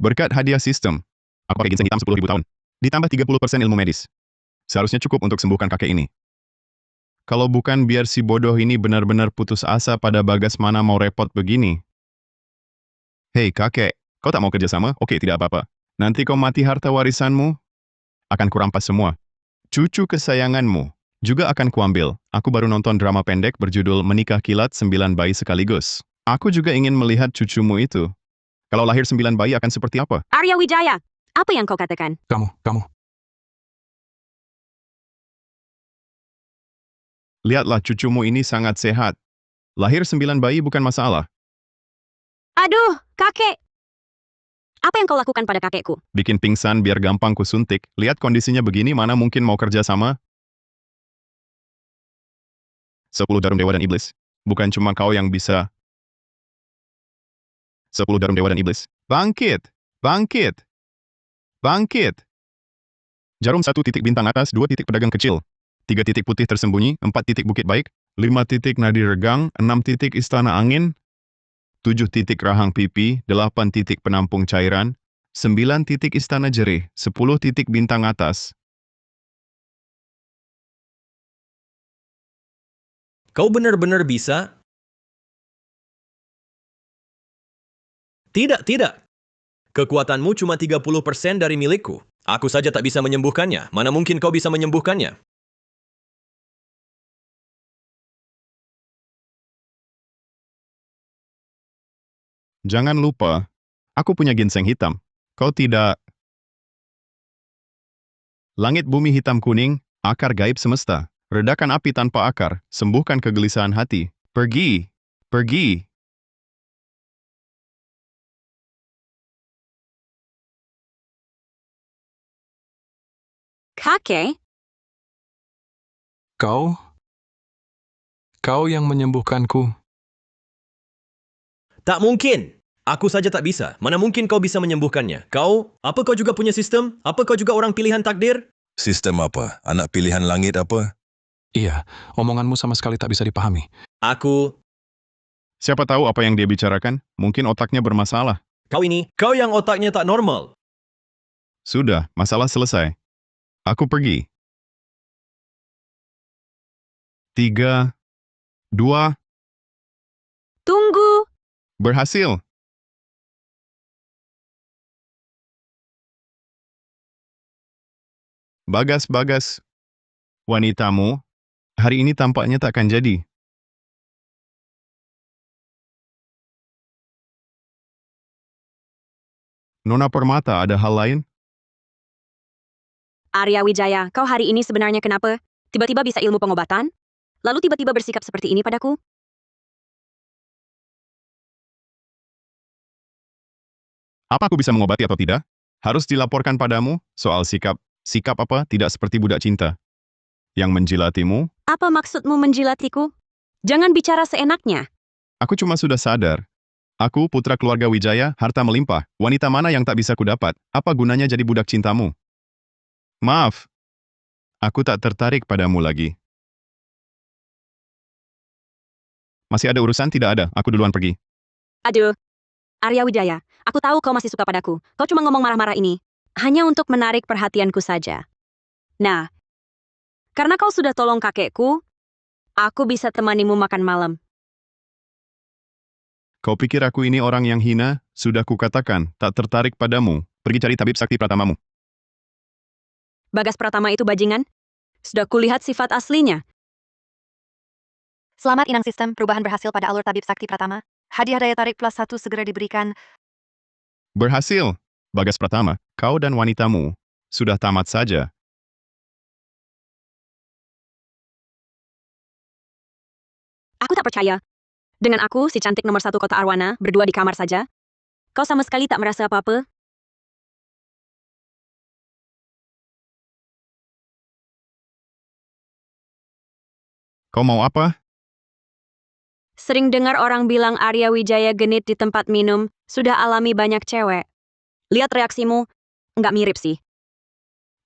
Berkat hadiah sistem, aku pakai ginseng hitam 10.000 tahun. Ditambah 30% ilmu medis. Seharusnya cukup untuk sembuhkan kakek ini. Kalau bukan biar si bodoh ini benar-benar putus asa pada Bagas mana mau repot begini. Hei kakek, kau tak mau kerja sama? Oke, tidak apa-apa. Nanti kau mati harta warisanmu, akan kurampas semua. Cucu kesayanganmu juga akan kuambil. Aku baru nonton drama pendek berjudul Menikah Kilat 9 Bayi Sekaligus. Aku juga ingin melihat cucumu itu. Kalau lahir 9 bayi akan seperti apa? Arya Wijaya, apa yang kau katakan? Kamu. Lihatlah cucumu ini sangat sehat. Lahir 9 bayi bukan masalah. Aduh, kakek! Apa yang kau lakukan pada kakekku? Bikin pingsan biar gampang kusuntik. Lihat kondisinya begini mana mungkin mau kerja sama? 10 jarum dewa dan iblis. Bukan cuma kau yang bisa. 10 jarum dewa dan iblis. Bangkit! Bangkit! Bangkit! Jarum 1 titik bintang atas, 2 titik pedagang kecil. 3 titik putih tersembunyi, 4 titik bukit baik, 5 titik nadi regang, 6 titik istana angin, 7 titik rahang pipi, 8 titik penampung cairan, 9 titik istana jerih, 10 titik bintang atas. Kau benar-benar bisa? Tidak. Kekuatanmu cuma 30% dari milikku. Aku saja tak bisa menyembuhkannya. Mana mungkin kau bisa menyembuhkannya? Jangan lupa, aku punya ginseng hitam. Kau tidak. Langit bumi hitam kuning, akar gaib semesta. Redakan api tanpa akar, sembuhkan kegelisahan hati. Pergi, pergi. Kakek? Kau yang menyembuhkanku. Tak mungkin. Aku saja tak bisa. Mana mungkin kau bisa menyembuhkannya? Apa kau juga punya sistem? Apa kau juga orang pilihan takdir? Sistem apa? Anak pilihan langit apa? Iya, omonganmu sama sekali tak bisa dipahami. Siapa tahu apa yang dia bicarakan? Mungkin otaknya bermasalah. Kau yang otaknya tak normal. Sudah, masalah selesai. Aku pergi. 3, 2, Tunggu! berhasil. Bagas, wanitamu, hari ini tampaknya tak akan jadi. Nona Permata, ada hal lain? Arya Wijaya, kau hari ini sebenarnya kenapa? Tiba-tiba bisa ilmu pengobatan? Lalu tiba-tiba bersikap seperti ini padaku? Apa aku bisa mengobati atau tidak? Harus dilaporkan padamu soal sikap apa tidak seperti budak cinta. Yang menjilatimu, Apa maksudmu menjilatiku? Jangan bicara seenaknya. aku cuma sudah sadar. Aku, putra keluarga Wijaya, harta melimpah. Wanita mana yang tak bisa kudapat? Apa gunanya jadi budak cintamu? Maaf. Aku tak tertarik padamu lagi. Masih ada urusan? Tidak ada. Aku duluan pergi. Aduh, Arya Wijaya, aku tahu kau masih suka padaku. Kau cuma ngomong marah-marah ini. Hanya untuk menarik perhatianku saja. Nah, karena kau sudah tolong kakekku, aku bisa temanimu makan malam. Kau pikir aku ini orang yang hina? Sudah kukatakan, tak tertarik padamu. Pergi cari tabib sakti pratamamu. Bagas Pratama itu bajingan? Sudah kulihat sifat aslinya. Selamat inang sistem, perubahan berhasil pada alur tabib sakti Pratama. Hadiah daya tarik plus 1 segera diberikan. Berhasil. Bagas Pratama, kau dan wanitamu sudah tamat saja. Aku tak percaya. Dengan aku, si cantik nomor 1 kota Arwana, berdua di kamar saja. Kau sama sekali tak merasa apa-apa? Kau mau apa? Sering dengar orang bilang Arya Wijaya genit di tempat minum, sudah alami banyak cewek. Lihat reaksimu, nggak mirip sih.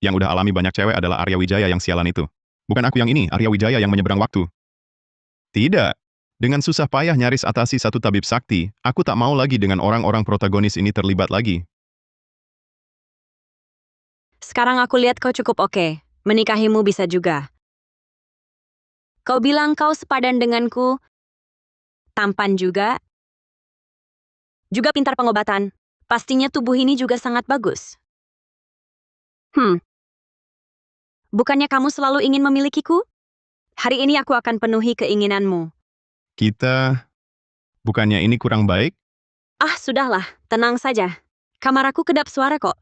Yang udah alami banyak cewek adalah Arya Wijaya yang sialan itu. Bukan aku yang ini, Arya Wijaya yang menyeberang waktu. Tidak. Dengan susah payah nyaris atasi satu tabib sakti, aku tak mau lagi dengan orang-orang protagonis ini terlibat lagi. Sekarang aku lihat kau cukup oke. Menikahimu bisa juga. Kau bilang kau sepadan denganku. Tampan juga. Juga pintar pengobatan. Pastinya tubuh ini juga sangat bagus. Bukannya kamu selalu ingin memilikiku? Hari ini aku akan penuhi keinginanmu. Bukannya ini kurang baik? Ah, sudahlah. Tenang saja. Kamar aku kedap suara kok.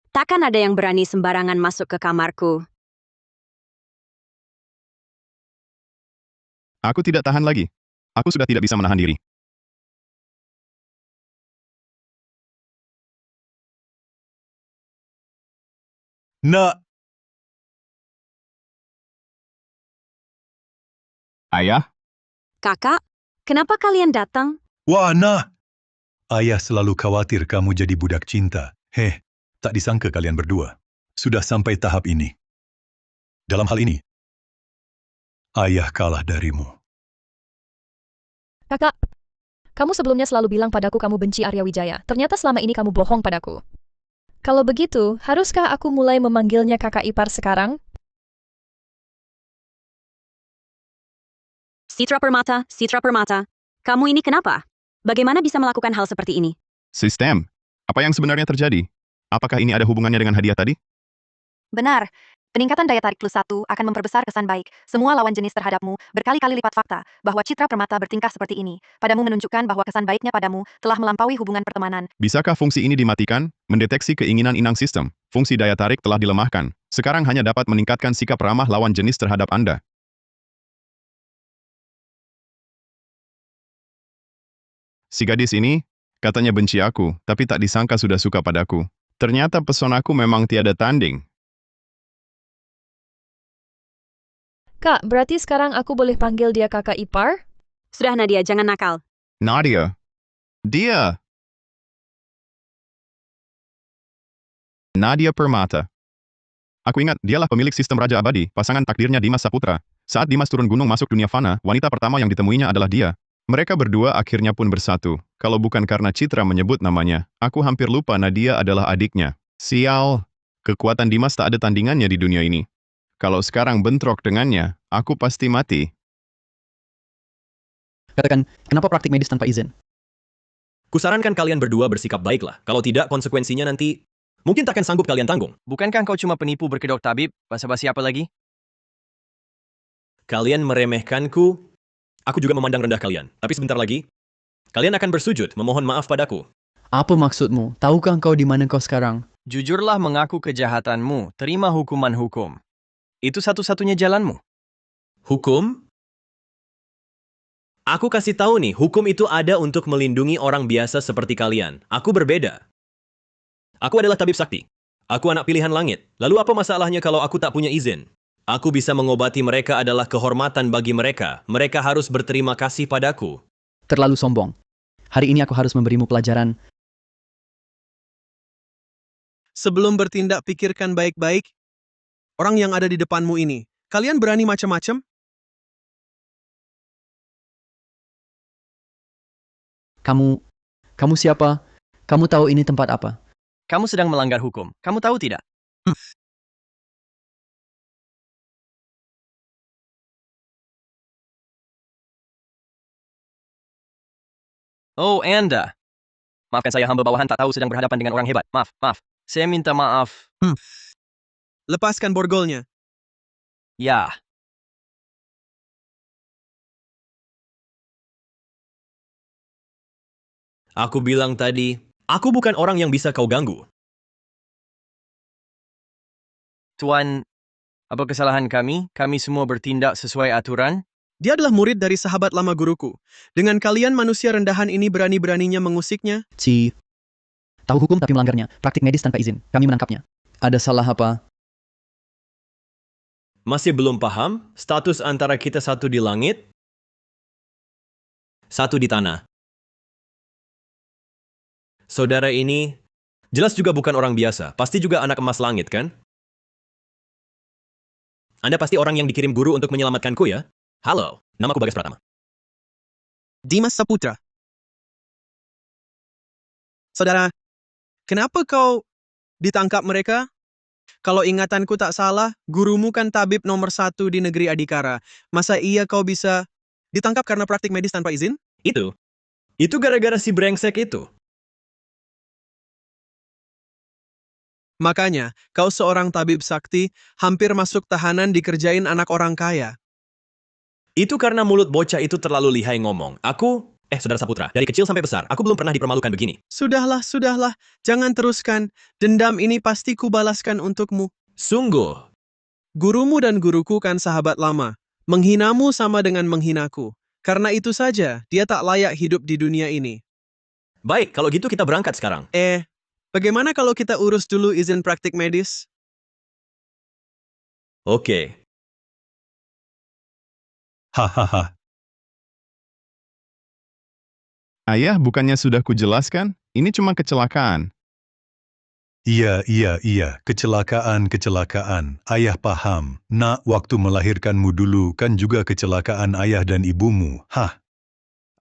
Takkan ada yang berani sembarangan masuk ke kamarku. Aku tidak tahan lagi. Aku sudah tidak bisa menahan diri. Nak, Ayah? Kakak, kenapa kalian datang? wah nah. Ayah selalu khawatir kamu jadi budak cinta. Tak disangka kalian berdua sudah sampai tahap ini. Dalam hal ini, ayah kalah darimu. Kakak, kamu sebelumnya selalu bilang padaku kamu benci Arya Wijaya. Ternyata selama ini kamu bohong padaku. Kalau begitu, haruskah aku mulai memanggilnya kakak ipar sekarang? Citra Permata, kamu ini kenapa? Bagaimana bisa melakukan hal seperti ini? Sistem. Apa yang sebenarnya terjadi? Apakah ini ada hubungannya dengan hadiah tadi? Benar. Peningkatan daya tarik plus 1 akan memperbesar kesan baik semua lawan jenis terhadapmu, berkali-kali lipat fakta bahwa Citra Permata bertingkah seperti ini. Padamu menunjukkan bahwa kesan baiknya padamu telah melampaui hubungan pertemanan. Bisakah fungsi ini dimatikan? Mendeteksi keinginan inang sistem. Fungsi daya tarik telah dilemahkan. Sekarang hanya dapat meningkatkan sikap ramah lawan jenis terhadap Anda. Si gadis ini, katanya benci aku, tapi tak disangka sudah suka padaku. Ternyata pesonaku memang tiada tanding. Kak, berarti sekarang aku boleh panggil dia kakak ipar? Sudah Nadia, jangan nakal. Nadia. Dia. Nadia Permata. Aku ingat, dialah pemilik sistem Raja Abadi, pasangan takdirnya Dimas Saputra. Saat Dimas turun gunung masuk dunia fana, wanita pertama yang ditemuinya adalah dia. Mereka berdua akhirnya pun bersatu. Kalau bukan karena Citra menyebut namanya, aku hampir lupa Nadia adalah adiknya. Sial. Kekuatan Dimas tak ada tandingannya di dunia ini. Kalau sekarang bentrok dengannya, aku pasti mati. Katakan, kenapa praktik medis tanpa izin? Kusarankan kalian berdua bersikap baiklah. Kalau tidak, konsekuensinya nanti mungkin takkan sanggup kalian tanggung. Bukankah kau cuma penipu berkedok tabib? Basa-basi apa lagi? Kalian meremehkanku, aku juga memandang rendah kalian. Tapi sebentar lagi, kalian akan bersujud memohon maaf padaku. Apa maksudmu? Tahukah kau di mana kau sekarang? Jujurlah mengaku kejahatanmu, terima hukuman hukum. Itu satu-satunya jalanmu. Hukum? Aku kasih tahu nih, hukum itu ada untuk melindungi orang biasa seperti kalian. Aku berbeda. Aku adalah tabib sakti. Aku anak pilihan langit. Lalu apa masalahnya kalau aku tak punya izin? Aku bisa mengobati mereka adalah kehormatan bagi mereka. Mereka harus berterima kasih padaku. Terlalu sombong. Hari ini aku harus memberimu pelajaran. Sebelum bertindak, pikirkan baik-baik. Orang yang ada di depanmu ini, kalian berani macam-macam? Kamu siapa? Kamu tahu ini tempat apa? Kamu sedang melanggar hukum. Kamu tahu tidak? Oh, Anda. Maafkan saya, hamba bawahan tak tahu sedang berhadapan dengan orang hebat. Maaf, maaf. Saya minta maaf. Lepaskan borgolnya. Ya. Aku bilang tadi, aku bukan orang yang bisa kau ganggu. Tuan, apa kesalahan kami? Kami semua bertindak sesuai aturan? Dia adalah murid dari sahabat lama guruku. Dengan kalian manusia rendahan ini berani-beraninya mengusiknya? Tahu hukum tapi melanggarnya. Praktik medis tanpa izin. Kami menangkapnya. Ada salah apa? Masih belum paham status antara kita satu di langit, satu di tanah. Saudara ini jelas juga bukan orang biasa. Pasti juga anak emas langit, kan? Anda pasti orang yang dikirim guru untuk menyelamatkanku, ya? Halo, namaku Bagas Pratama. Dimas Saputra. Saudara, kenapa kau ditangkap mereka? Kalau ingatanku tak salah, gurumu kan tabib nomor 1 di negeri Adikara. Masa iya kau bisa ditangkap karena praktik medis tanpa izin? Itu gara-gara si brengsek itu. Makanya, kau seorang tabib sakti, hampir masuk tahanan dikerjain anak orang kaya. Itu karena mulut bocah itu terlalu lihai ngomong. Saudara Saputra, dari kecil sampai besar, aku belum pernah dipermalukan begini. Sudahlah, jangan teruskan. Dendam ini pasti kubalaskan untukmu. Sungguh. Gurumu dan guruku kan sahabat lama. Menghinamu sama dengan menghinaku. Karena itu saja, dia tak layak hidup di dunia ini. Baik, kalau gitu kita berangkat sekarang. Bagaimana kalau kita urus dulu izin praktik medis? Oke. Hahaha. Ayah, bukannya sudah kujelaskan? Ini cuma kecelakaan. Iya, kecelakaan. Ayah paham. Nak, waktu melahirkanmu dulu kan juga kecelakaan ayah dan ibumu.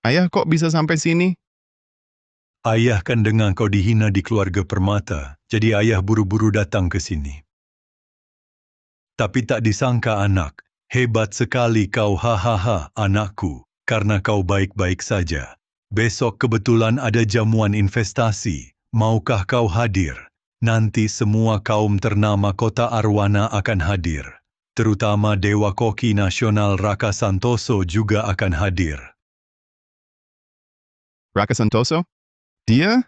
Ayah, kok bisa sampai sini? Ayah kan dengar kau dihina di keluarga Permata, jadi ayah buru-buru datang ke sini. Tapi tak disangka anak, hebat sekali kau, anakku, karena kau baik-baik saja. Besok kebetulan ada jamuan investasi, maukah kau hadir? Nanti semua kaum ternama kota Arwana akan hadir. Terutama Dewa Koki Nasional Raka Santoso juga akan hadir. Raka Santoso? Dia?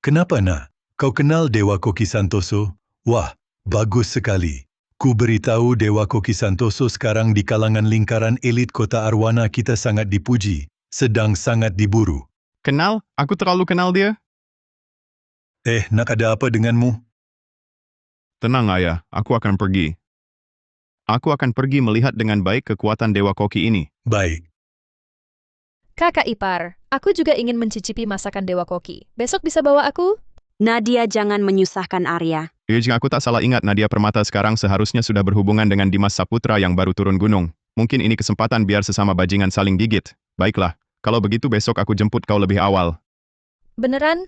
Kenapa, nak? Kau kenal Dewa Koki Santoso? Wah, bagus sekali. Ku beritahu Dewa Koki Santoso sekarang di kalangan lingkaran elit kota Arwana kita sangat dipuji, sedang sangat diburu. Kenal? Aku terlalu kenal dia? Nak ada apa denganmu? Tenang, Ayah. Aku akan pergi. Aku akan pergi melihat dengan baik kekuatan Dewa Koki ini. Baik. Kakak ipar, aku juga ingin mencicipi masakan Dewa Koki. Besok bisa bawa aku? Nadia, jangan menyusahkan Arya. Jika aku tak salah ingat, Nadia Permata sekarang seharusnya sudah berhubungan dengan Dimas Saputra yang baru turun gunung. Mungkin ini kesempatan biar sesama bajingan saling gigit. Baiklah, kalau begitu besok aku jemput kau lebih awal. Beneran?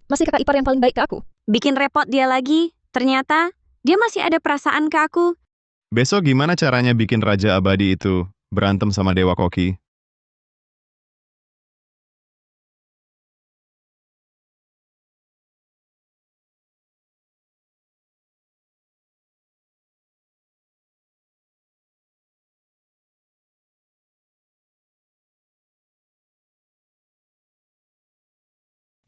Masih kakak ipar yang paling baik ke aku? Bikin repot dia lagi. Ternyata, dia masih ada perasaan ke aku. Besok gimana caranya bikin Raja Abadi itu berantem sama Dewa Koki?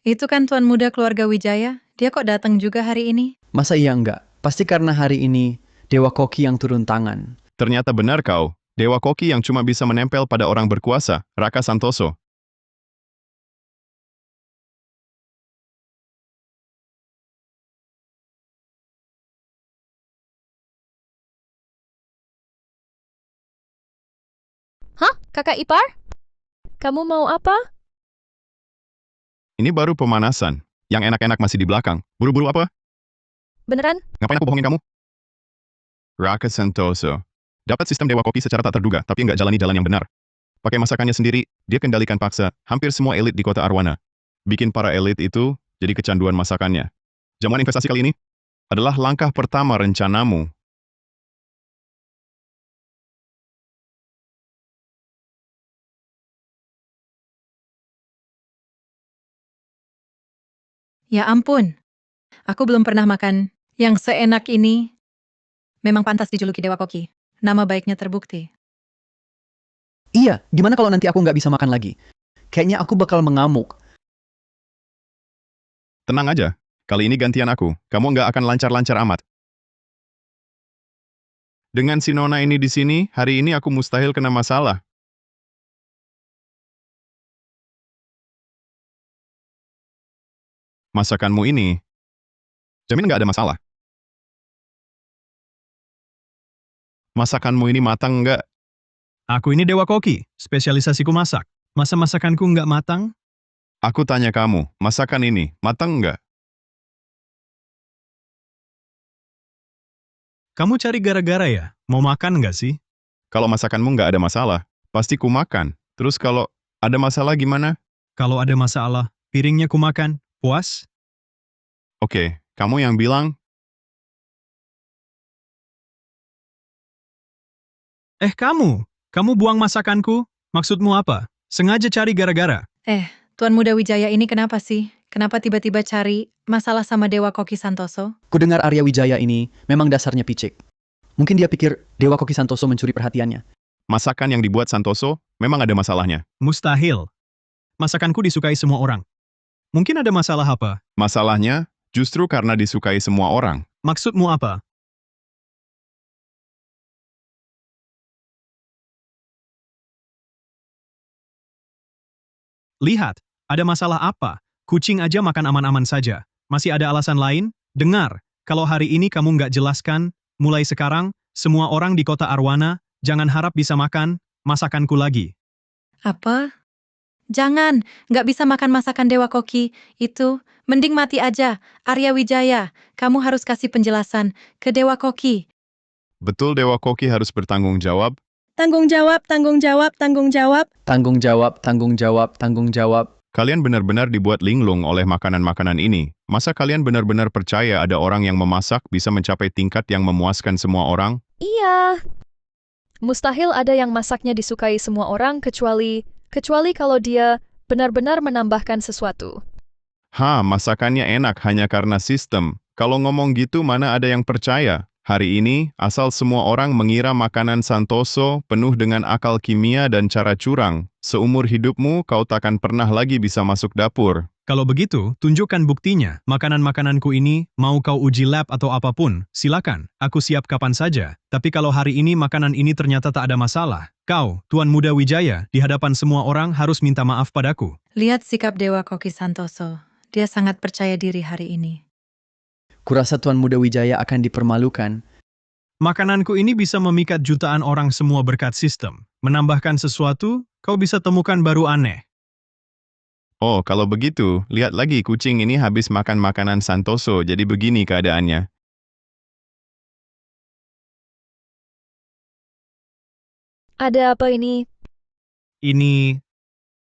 Itu kan tuan muda keluarga Wijaya. Dia kok datang juga hari ini? Masa iya enggak? Pasti karena hari ini Dewa Koki yang turun tangan. Ternyata benar kau. Dewa Koki yang cuma bisa menempel pada orang berkuasa, Raka Santoso. Hah? Kakak ipar? Kamu mau apa? Ini baru pemanasan. Yang enak-enak masih di belakang. Buru-buru apa? Beneran? Ngapain aku bohongin kamu? Raka Santoso. Dapat sistem Dewa Koki secara tak terduga, tapi nggak jalani jalan yang benar. Pakai masakannya sendiri, dia kendalikan paksa hampir semua elit di kota Arwana. Bikin para elit itu jadi kecanduan masakannya. Jamuan investasi kali ini adalah langkah pertama rencanamu. Ya ampun, aku belum pernah makan yang seenak ini. Memang pantas dijuluki Dewa Koki. Nama baiknya terbukti. Iya, gimana kalau nanti aku nggak bisa makan lagi? Kayaknya aku bakal mengamuk. Tenang aja, kali ini gantian aku. Kamu nggak akan lancar-lancar amat. Dengan si Nona ini di sini, hari ini aku mustahil kena masalah. Masakanmu ini, jamin nggak ada masalah. Masakanmu ini matang nggak? Aku ini Dewa Koki, spesialisasiku masak. Masa masakanku nggak matang? Aku tanya kamu, masakan ini matang nggak? Kamu cari gara-gara ya? Mau makan nggak sih? Kalau masakanmu nggak ada masalah, pasti ku makan. Terus kalau ada masalah gimana? Kalau ada masalah, piringnya ku makan. Puas? Oke, kamu yang bilang, Kamu buang masakanku? Maksudmu apa? Sengaja cari gara-gara? Tuan Muda Wijaya ini kenapa sih? Kenapa tiba-tiba cari masalah sama Dewa Koki Santoso? Kudengar Arya Wijaya ini memang dasarnya picik. Mungkin dia pikir Dewa Koki Santoso mencuri perhatiannya. masakan yang dibuat Santoso memang ada masalahnya. Mustahil. Masakanku disukai semua orang. Mungkin ada masalah apa? Masalahnya, justru karena disukai semua orang. Maksudmu apa? Lihat, ada masalah apa? Kucing aja makan aman-aman saja. Masih ada alasan lain? Dengar, kalau hari ini kamu nggak jelaskan, mulai sekarang, semua orang di kota Arwana, jangan harap bisa makan masakanku lagi. Apa? Jangan, nggak bisa makan masakan Dewa Koki. Itu, mending mati aja. Arya Wijaya, kamu harus kasih penjelasan ke Dewa Koki. Betul Dewa Koki harus bertanggung jawab? Tanggung jawab, tanggung jawab, tanggung jawab. Tanggung jawab, tanggung jawab, tanggung jawab. Kalian benar-benar dibuat linglung oleh makanan-makanan ini. Masa kalian benar-benar percaya ada orang yang memasak bisa mencapai tingkat yang memuaskan semua orang? Iya. Mustahil ada yang masaknya disukai semua orang kecuali kalau dia benar-benar menambahkan sesuatu. Masakannya enak hanya karena sistem. Kalau ngomong gitu mana ada yang percaya? Hari ini, asal semua orang mengira makanan Santoso penuh dengan akal kimia dan cara curang, seumur hidupmu kau takkan pernah lagi bisa masuk dapur. Kalau begitu, tunjukkan buktinya. Makanan-makananku ini, mau kau uji lab atau apapun, silakan. Aku siap kapan saja. Tapi kalau hari ini makanan ini ternyata tak ada masalah, kau, Tuan Muda Wijaya, di hadapan semua orang harus minta maaf padaku. Lihat sikap Dewa Koki Santoso. Dia sangat percaya diri hari ini. Kurasa Tuan Muda Wijaya akan dipermalukan. Makananku ini bisa memikat jutaan orang semua berkat sistem. Menambahkan sesuatu, kau bisa temukan baru aneh. Oh, kalau begitu, lihat lagi kucing ini habis makan makanan Santoso, jadi begini keadaannya. Ada apa ini? Ini...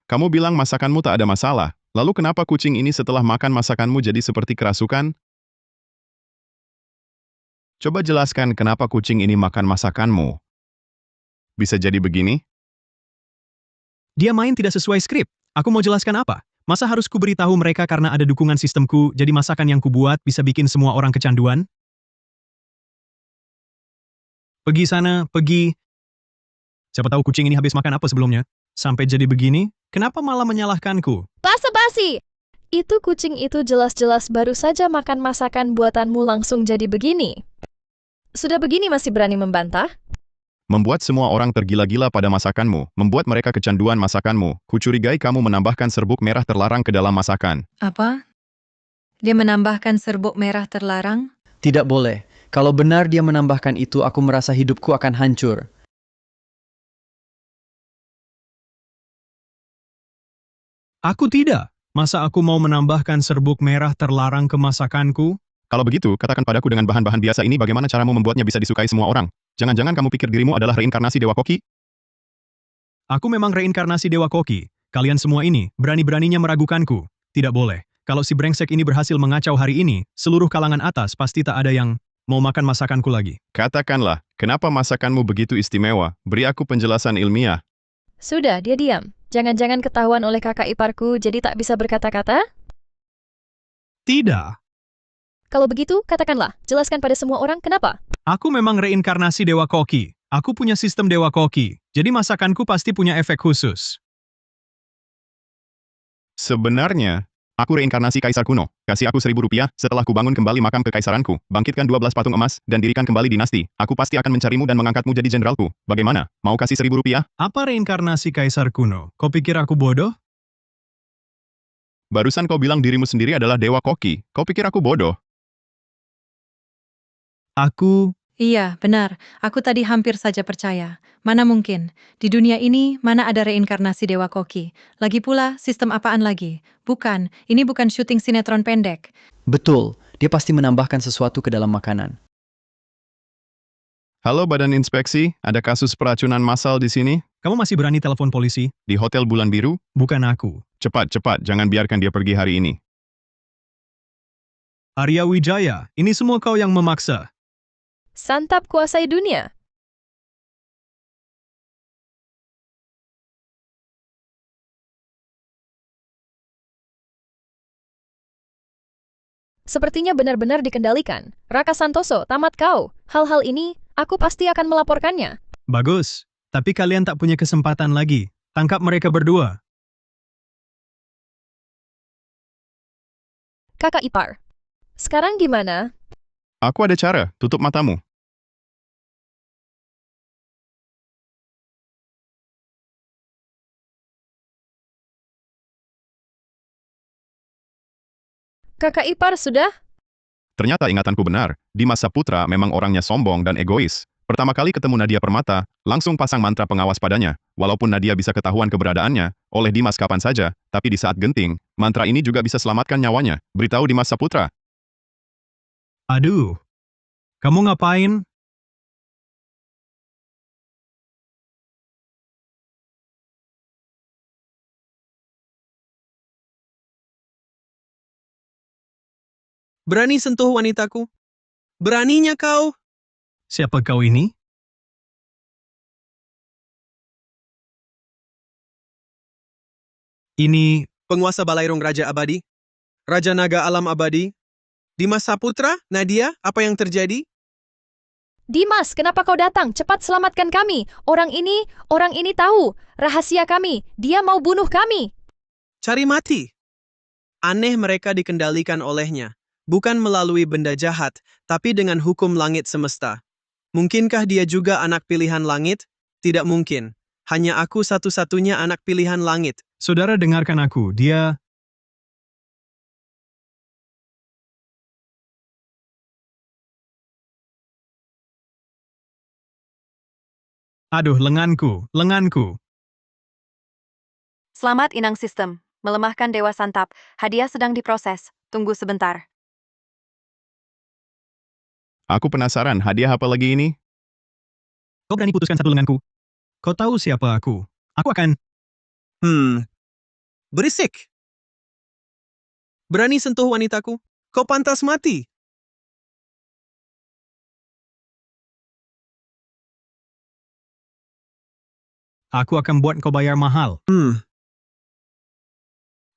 Kamu bilang masakanmu tak ada masalah. Lalu kenapa kucing ini setelah makan masakanmu jadi seperti kerasukan? Coba jelaskan kenapa kucing ini makan masakanmu. Bisa jadi begini? Dia main tidak sesuai skrip. Aku mau jelaskan apa? Masa harus kuberitahu mereka karena ada dukungan sistemku, jadi masakan yang kubuat bisa bikin semua orang kecanduan? Pergi sana, pergi. Siapa tahu kucing ini habis makan apa sebelumnya? Sampai jadi begini, kenapa malah menyalahkanku? Basa-basi! Itu kucing itu jelas-jelas baru saja makan masakan buatanmu langsung jadi begini. Sudah begini masih berani membantah? Membuat semua orang tergila-gila pada masakanmu, membuat mereka kecanduan masakanmu. Kucurigai kamu menambahkan serbuk merah terlarang ke dalam masakan. Apa? Dia menambahkan serbuk merah terlarang? Tidak boleh. Kalau benar dia menambahkan itu, aku merasa hidupku akan hancur. Aku tidak. Masa aku mau menambahkan serbuk merah terlarang ke masakanku? Kalau begitu, katakan padaku dengan bahan-bahan biasa ini bagaimana caramu membuatnya bisa disukai semua orang. Jangan-jangan kamu pikir dirimu adalah reinkarnasi Dewa Koki? Aku memang reinkarnasi Dewa Koki. Kalian semua ini berani-beraninya meragukanku. Tidak boleh. Kalau si brengsek ini berhasil mengacau hari ini, seluruh kalangan atas pasti tak ada yang mau makan masakanku lagi. Katakanlah, kenapa masakanmu begitu istimewa? Beri aku penjelasan ilmiah. Sudah, dia diam. Jangan-jangan ketahuan oleh kakak iparku jadi tak bisa berkata-kata? Tidak. Kalau begitu, katakanlah. Jelaskan pada semua orang kenapa. Aku memang reinkarnasi Dewa Koki. Aku punya sistem Dewa Koki. Jadi masakanku pasti punya efek khusus. Sebenarnya, aku reinkarnasi kaisar kuno. Kasih aku Rp1.000 setelah kubangun kembali makam kekaisaranku, bangkitkan 12 patung emas, dan dirikan kembali dinasti. Aku pasti akan mencarimu dan mengangkatmu jadi jenderalku. Bagaimana? Mau kasih Rp1.000? Apa reinkarnasi kaisar kuno? Kau pikir aku bodoh? Barusan kau bilang dirimu sendiri adalah Dewa Koki. Kau pikir aku bodoh? Aku... Iya, benar. Aku tadi hampir saja percaya. Mana mungkin? Di dunia ini, mana ada reinkarnasi Dewa Koki? Lagi pula, sistem apaan lagi? Bukan, ini bukan syuting sinetron pendek. Betul, dia pasti menambahkan sesuatu ke dalam makanan. Halo Badan Inspeksi, ada kasus peracunan massal di sini? Kamu masih berani telepon polisi? Di Hotel Bulan Biru? Bukan aku. Cepat, jangan biarkan dia pergi hari ini. Arya Wijaya, ini semua kau yang memaksa. Santap kuasai dunia. Sepertinya benar-benar dikendalikan. Raka Santoso, tamat kau. Hal-hal ini, aku pasti akan melaporkannya. Bagus, tapi kalian tak punya kesempatan lagi. Tangkap mereka berdua. Kakak ipar. Sekarang gimana? Aku ada cara, tutup matamu. Kakak ipar sudah? Ternyata ingatanku benar, Dimas Saputra memang orangnya sombong dan egois. Pertama kali ketemu Nadia Permata, langsung pasang mantra pengawas padanya. Walaupun Nadia bisa ketahuan keberadaannya oleh Dimas kapan saja, tapi di saat genting, mantra ini juga bisa selamatkan nyawanya. Beritahu Dimas Saputra. Aduh, kamu ngapain? Berani sentuh wanitaku? Beraninya kau? Siapa kau ini? Ini... Penguasa Balairung Raja Abadi? Raja Naga Alam Abadi? Dimas Saputra? Nadia? Apa yang terjadi? Dimas, kenapa kau datang? Cepat selamatkan kami. Orang ini tahu rahasia kami. Dia mau bunuh kami. Cari mati. Aneh mereka dikendalikan olehnya. Bukan melalui benda jahat, tapi dengan hukum langit semesta. Mungkinkah dia juga anak pilihan langit? Tidak mungkin. Hanya aku satu-satunya anak pilihan langit. Saudara dengarkan aku, dia... Aduh, lenganku. Selamat Inang Sistem, melemahkan Dewa Santap. Hadiah sedang diproses. Tunggu sebentar. Aku penasaran, hadiah apa lagi ini? Kau berani putuskan satu lenganku? Kau tahu siapa aku? Aku akan... Berisik. Berani sentuh wanitaku? Kau pantas mati. Aku akan buat kau bayar mahal.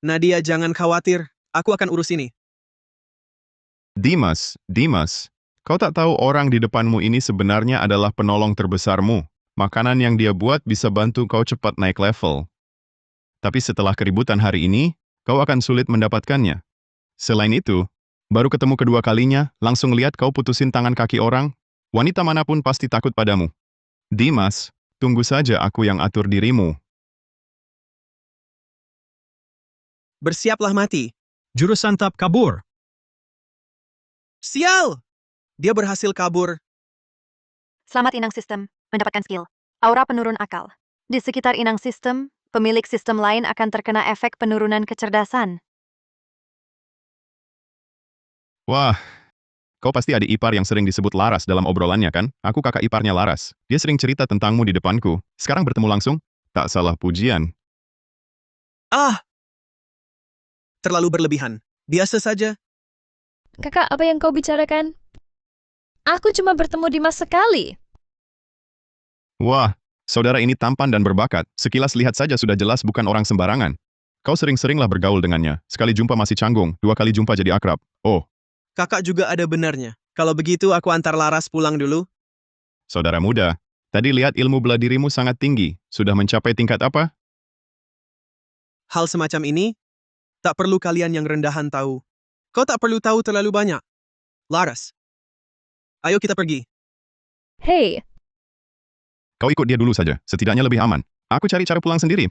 Nadia, jangan khawatir. Aku akan urus ini. Dimas, kau tak tahu orang di depanmu ini sebenarnya adalah penolong terbesarmu. Makanan yang dia buat bisa bantu kau cepat naik level. Tapi setelah keributan hari ini, kau akan sulit mendapatkannya. Selain itu, baru ketemu kedua kalinya, langsung lihat kau putusin tangan kaki orang, wanita manapun pasti takut padamu. Dimas, tunggu saja aku yang atur dirimu. Bersiaplah mati. Jurus Santap kabur. Sial! Dia berhasil kabur. Selamat Inang Sistem, mendapatkan skill. Aura penurun akal. Di sekitar Inang Sistem, pemilik sistem lain akan terkena efek penurunan kecerdasan. Wah, kau pasti adik ipar yang sering disebut Laras dalam obrolannya kan? Aku kakak iparnya Laras. Dia sering cerita tentangmu di depanku. Sekarang bertemu langsung, Tak salah pujian. Ah! Terlalu berlebihan. Biasa saja. Kakak, apa yang kau bicarakan? Aku cuma bertemu Dimas sekali. Wah, saudara ini tampan dan berbakat. Sekilas lihat saja sudah jelas bukan orang sembarangan. Kau sering-seringlah bergaul dengannya. Sekali jumpa masih canggung, 2 kali jumpa jadi akrab. Oh, Kakak juga ada benarnya. Kalau begitu aku antar Laras pulang dulu. saudara muda, tadi lihat ilmu bela dirimu sangat tinggi. Sudah mencapai tingkat apa? Hal semacam ini, tak perlu kalian yang rendahan tahu. Kau tak perlu tahu terlalu banyak. Laras, ayo kita pergi. Hei, Kau ikut dia dulu saja, setidaknya lebih aman. Aku cari cara pulang sendiri.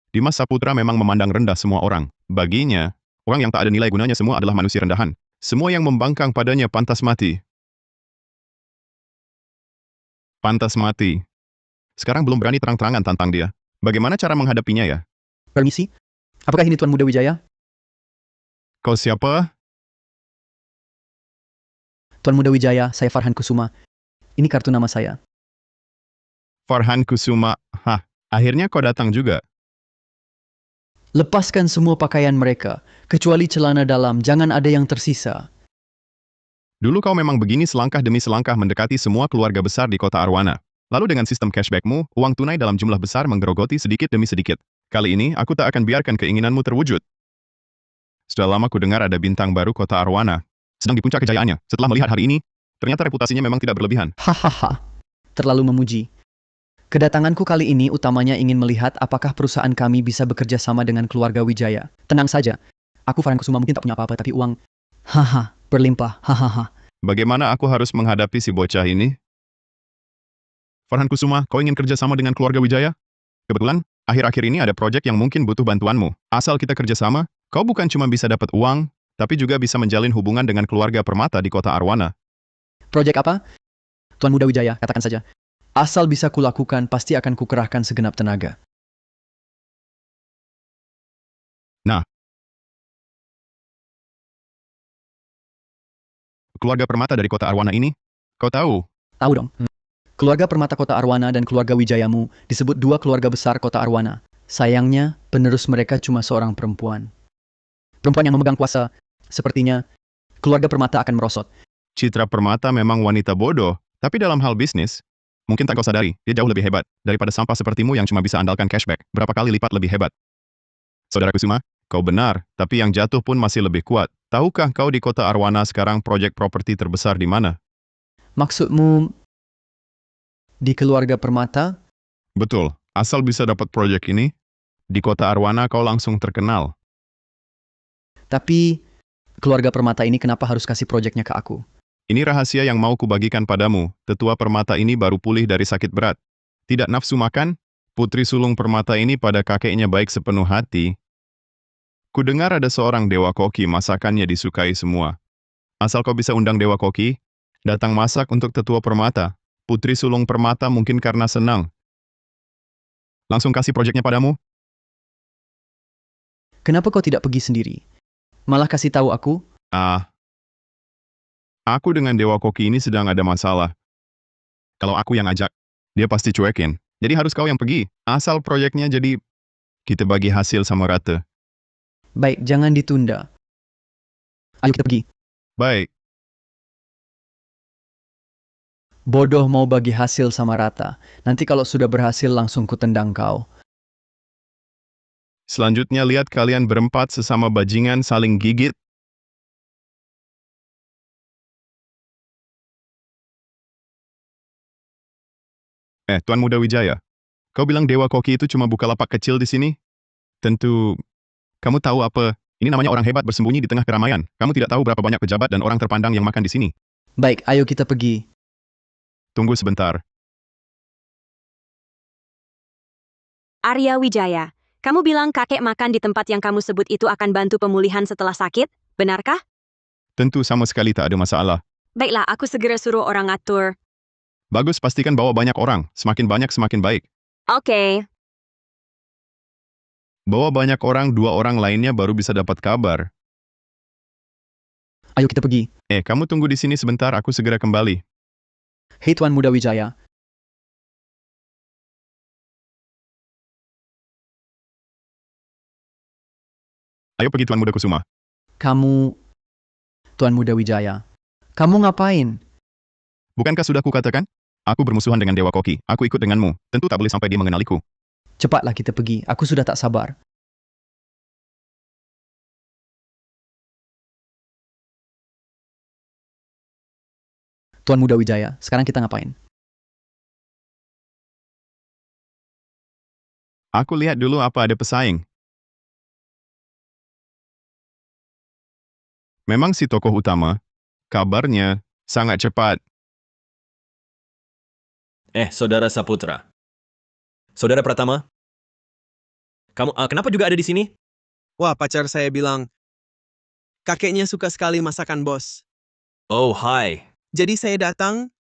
Dimas Saputra memang memandang rendah semua orang. Baginya, orang yang tak ada nilai gunanya semua adalah manusia rendahan. Semua yang membangkang padanya pantas mati. Pantas mati. Sekarang belum berani terang-terangan tantang dia. Bagaimana cara menghadapinya ya? Permisi, apakah ini Tuan Muda Wijaya? Kau siapa? Tuan Muda Wijaya, saya Farhan Kusuma. Ini kartu nama saya. Farhan Kusuma. Hah, akhirnya kau datang juga. Lepaskan semua pakaian mereka, kecuali celana dalam, jangan ada yang tersisa. Dulu kau memang begini selangkah demi selangkah mendekati semua keluarga besar di kota Arwana. Lalu dengan sistem cashbackmu, uang tunai dalam jumlah besar menggerogoti sedikit demi sedikit. Kali ini, aku tak akan biarkan keinginanmu terwujud. Sudah lama ku dengar ada bintang baru kota Arwana. Sedang di puncak kejayaannya. Setelah melihat hari ini, ternyata reputasinya memang tidak berlebihan. Hahaha, terlalu memuji. Kedatanganku kali ini utamanya ingin melihat apakah perusahaan kami bisa bekerja sama dengan keluarga Wijaya. Tenang saja, aku Farhan Kusuma mungkin tak punya apa-apa, tapi uang, haha, berlimpah, hahaha. Bagaimana aku harus menghadapi si bocah ini? Farhan Kusuma, kau ingin kerja sama dengan keluarga Wijaya? Kebetulan, akhir-akhir ini ada proyek yang mungkin butuh bantuanmu. Asal kita kerja sama, kau bukan cuma bisa dapat uang, tapi juga bisa menjalin hubungan dengan keluarga Permata di kota Arwana. Proyek apa? Tuan Muda Wijaya, katakan saja. Asal bisa kulakukan, pasti akan kukerahkan segenap tenaga. Nah, keluarga Permata dari kota Arwana ini, kau tahu? Tahu dong. Keluarga Permata Kota Arwana dan keluarga Wijayamu disebut 2 keluarga besar kota Arwana. Sayangnya, penerus mereka cuma seorang perempuan. Perempuan yang memegang kuasa, sepertinya keluarga Permata akan merosot. Citra Permata memang wanita bodoh, tapi dalam hal bisnis, mungkin tak kau sadari, dia jauh lebih hebat daripada sampah sepertimu yang cuma bisa andalkan cashback, berapa kali lipat lebih hebat. Saudara Kusuma, kau benar, tapi yang jatuh pun masih lebih kuat. Tahukah kau di kota Arwana sekarang proyek properti terbesar di mana? Maksudmu di keluarga Permata? Betul, asal bisa dapat proyek ini, di kota Arwana kau langsung terkenal. Tapi keluarga Permata ini kenapa harus kasih proyeknya ke aku? Ini rahasia yang mau kubagikan padamu. Tetua Permata ini baru pulih dari sakit berat. Tidak nafsu makan, putri sulung Permata ini pada kakeknya baik sepenuh hati. Kudengar ada seorang dewa koki, masakannya disukai semua. Asal kau bisa undang dewa koki, datang masak untuk tetua Permata. Putri sulung Permata mungkin karena senang. Langsung kasih proyeknya padamu. Kenapa kau tidak pergi sendiri? Malah kasih tahu aku? Aku dengan dewa koki ini sedang ada masalah. Kalau aku yang ajak, dia pasti cuekin. Jadi harus kau yang pergi. Asal proyeknya jadi kita bagi hasil sama rata. Baik, jangan ditunda. Ayo kita pergi. Baik. Bodoh mau bagi hasil sama rata. Nanti kalau sudah berhasil langsung kutendang kau. Selanjutnya lihat kalian berempat sesama bajingan saling gigit. Tuan Muda Wijaya, kau bilang Dewa Koki itu cuma buka lapak kecil di sini? Tentu, kamu tahu apa? Ini namanya orang hebat bersembunyi di tengah keramaian. Kamu tidak tahu berapa banyak pejabat dan orang terpandang yang makan di sini. Baik, ayo kita pergi. Tunggu sebentar. Arya Wijaya, kamu bilang kakek makan di tempat yang kamu sebut itu akan bantu pemulihan setelah sakit, benarkah? Tentu sama sekali tak ada masalah. Baiklah, aku segera suruh orang atur. Bagus, pastikan bawa banyak orang. Semakin banyak semakin baik. Oke. Bawa banyak orang, 2 orang lainnya baru bisa dapat kabar. Ayo kita pergi. Kamu tunggu di sini sebentar, aku segera kembali. Hei Tuan Muda Wijaya, Ayo pergi Tuan Muda Kusuma. kamu... Tuan Muda Wijaya, kamu ngapain? Bukankah sudah kukatakan? Aku bermusuhan dengan Dewa Koki. Aku ikut denganmu. Tentu tak boleh sampai dia mengenaliku. Cepatlah kita pergi, aku sudah tak sabar. Tuan Muda Wijaya, sekarang kita ngapain? Aku lihat dulu apa ada pesaing. Memang si tokoh utama, kabarnya sangat cepat. Saudara Saputra. Saudara Pratama? Kamu kenapa juga ada di sini? Wah, pacar saya bilang, kakeknya suka sekali masakan bos. Oh, hai. Jadi saya datang,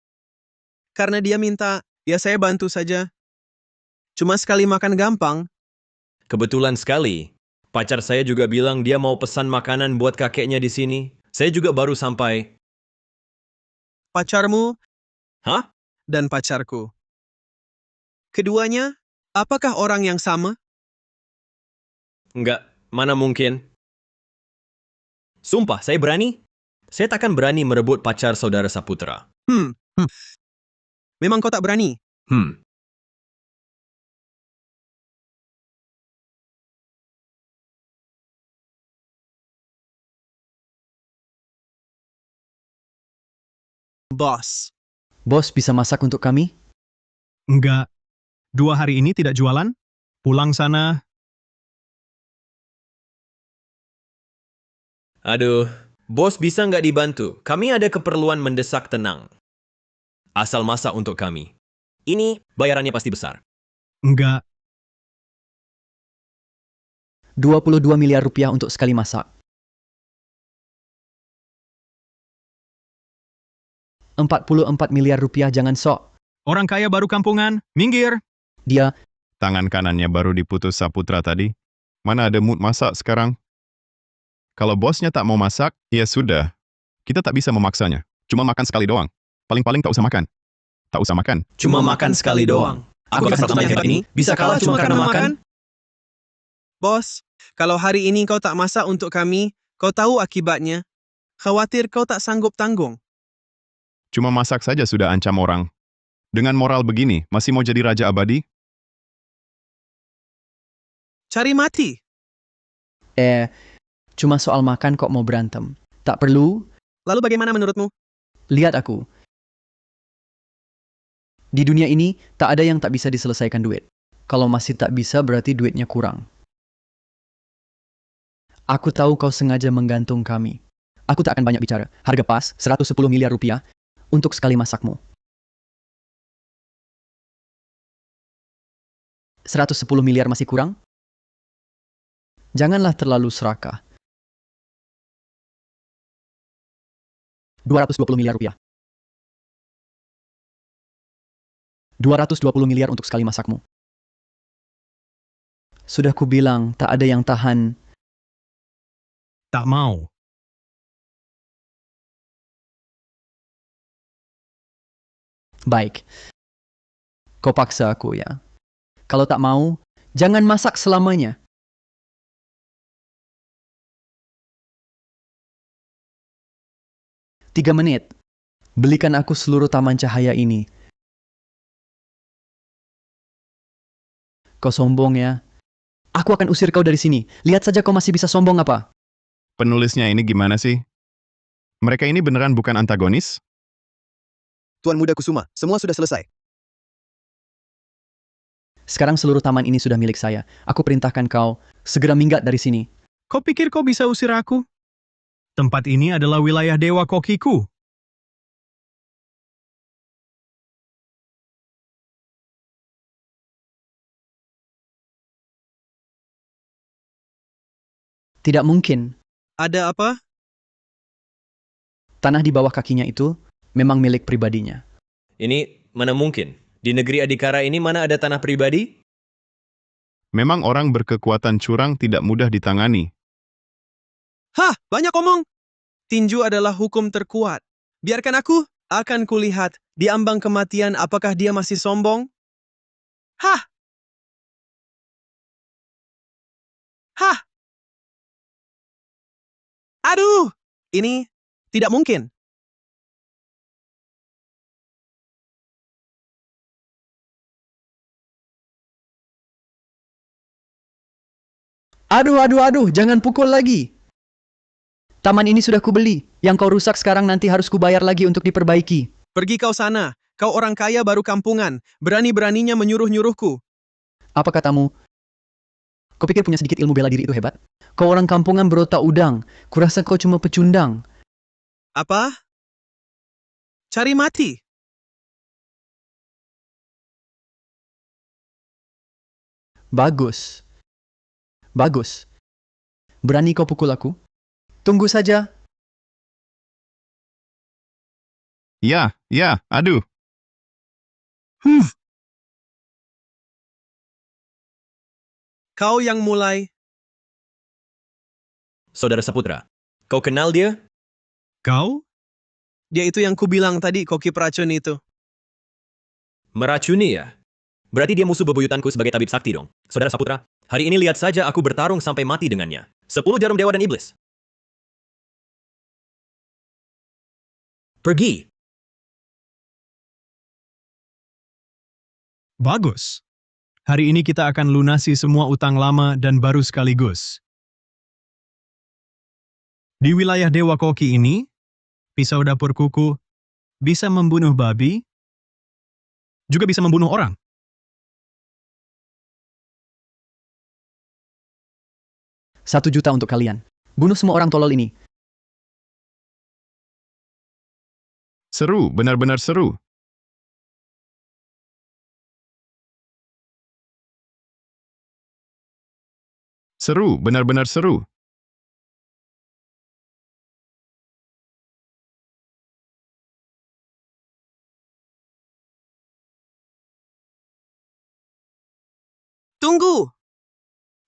karena dia minta, ya saya bantu saja. Cuma sekali makan gampang. Kebetulan sekali. Pacar saya juga bilang dia mau pesan makanan buat kakeknya di sini. Saya juga baru sampai. Pacarmu Hah? dan pacarku. Keduanya, apakah orang yang sama? Enggak, mana mungkin. Sumpah, saya berani. Saya takkan berani merebut pacar saudara Saputra. Memang kau tak berani? Bos. Bos bisa masak untuk kami? Enggak. 2 hari ini tidak jualan? Pulang sana. Aduh, bos bisa nggak dibantu? Kami ada keperluan mendesak, tenang. Asal masak untuk kami. Ini bayarannya pasti besar. Enggak. 22 miliar rupiah untuk sekali masak. 44 miliar rupiah, jangan sok. Orang kaya baru kampungan, minggir. Dia... Tangan kanannya baru diputus Saputra tadi. Mana ada mood masak sekarang? Kalau bosnya tak mau masak, ya sudah. Kita tak bisa memaksanya. Cuma makan sekali doang. Paling-paling tak usah makan. Tak usah makan. Cuma makan sekali doang. Aku pertama yang hebat ini bisa kalah cuma karena makan? Bos, kalau hari ini kau tak masak untuk kami, kau tahu akibatnya. Khawatir kau tak sanggup tanggung. Cuma masak saja sudah ancam orang. Dengan moral begini, masih mau jadi raja abadi? Cari mati. Cuma soal makan kok mau berantem. Tak perlu. Lalu bagaimana menurutmu? Lihat aku. Di dunia ini, tak ada yang tak bisa diselesaikan duit. Kalau masih tak bisa, berarti duitnya kurang. Aku tahu kau sengaja menggantung kami. Aku tak akan banyak bicara. Harga pas, 110 miliar rupiah, untuk sekali masakmu. 110 miliar masih kurang? Janganlah terlalu serakah. 220 miliar rupiah. 220 miliar untuk sekali masakmu. Sudah kubilang, tak ada yang tahan. Tak mau. Baik. Kau paksa aku ya. Kalau tak mau, jangan masak selamanya. Tiga menit. Belikan aku seluruh taman cahaya ini. Kau sombong ya. Aku akan usir kau dari sini. Lihat saja kau masih bisa sombong apa. Penulisnya ini gimana sih? Mereka ini beneran bukan antagonis? Tuan Muda Kusuma, semua sudah selesai. Sekarang seluruh taman ini sudah milik saya. Aku perintahkan kau segera minggat dari sini. Kau pikir kau bisa usir aku? Tempat ini adalah wilayah Dewa Kokiku. Tidak mungkin. Ada apa? Tanah di bawah kakinya itu memang milik pribadinya. Ini mana mungkin? Di negeri Adikara ini mana ada tanah pribadi? Memang orang berkekuatan curang tidak mudah ditangani. Hah, banyak omong. Tinju adalah hukum terkuat. Biarkan aku, akan kulihat Di ambang kematian, apakah dia masih sombong? Hah! Hah! Aduh! Ini tidak mungkin. Aduh, jangan pukul lagi. Taman ini sudah kubeli. Yang kau rusak sekarang nanti harus kubayar lagi untuk diperbaiki. Pergi kau sana. Kau orang kaya baru kampungan. Berani-beraninya menyuruh-nyuruhku. Apa katamu? Kau pikir punya sedikit ilmu bela diri itu hebat? Kau orang kampungan berotak udang. Kurasa kau cuma pecundang. Apa? Cari mati. Bagus. Bagus. Berani kau pukul aku? Tunggu saja. Ya, aduh. Kau yang mulai. Saudara Saputra, kau kenal dia? Kau? Dia itu yang kubilang tadi, koki peracun itu. Meracuni ya? Berarti dia musuh bebuyutanku sebagai tabib sakti dong. Saudara Saputra, hari ini lihat saja aku bertarung sampai mati dengannya. 10 jarum dewa dan iblis. Pergi. Bagus. Hari ini kita akan lunasi semua utang lama dan baru sekaligus. Di wilayah Dewa Koki ini, pisau dapur kuku bisa membunuh babi, juga bisa membunuh orang. $1 juta untuk kalian. Bunuh semua orang tolol ini. Seru, benar-benar seru. Seru, benar-benar seru. Tunggu!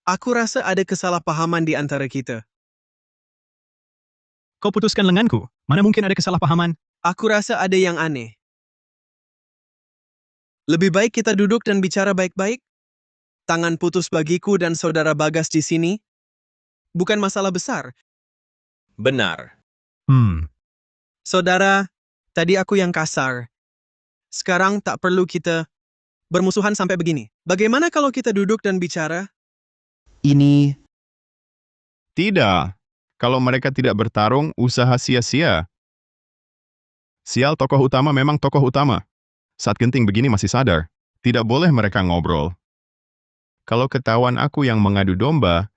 Aku rasa ada kesalahpahaman di antara kita. Kau putuskan lenganku. Mana mungkin ada kesalahpahaman? Aku rasa ada yang aneh. Lebih baik kita duduk dan bicara baik-baik. Tangan putus bagiku dan saudara Bagas di sini. Bukan masalah besar. Benar. Saudara, tadi aku yang kasar. Sekarang tak perlu kita bermusuhan sampai begini. Bagaimana kalau kita duduk dan bicara? Ini... Tidak. Kalau mereka tidak bertarung, usaha sia-sia. Sial, tokoh utama memang tokoh utama. Saat genting begini masih sadar. Tidak boleh mereka ngobrol. Kalau ketahuan aku yang mengadu domba,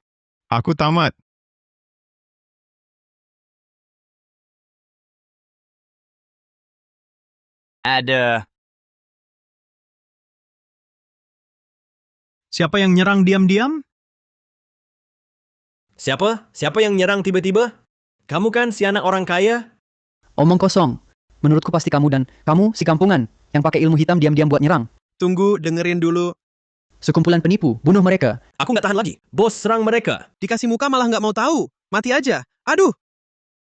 aku tamat. Ada. Siapa yang nyerang diam-diam? Siapa? Siapa yang nyerang tiba-tiba? Kamu kan si anak orang kaya? Omong kosong. Menurutku pasti kamu dan kamu si kampungan yang pakai ilmu hitam diam-diam buat nyerang. Tunggu, dengerin dulu. Sekumpulan penipu, bunuh mereka. Aku nggak tahan lagi. Bos, serang mereka. Dikasih muka malah nggak mau tahu. Mati aja. Aduh!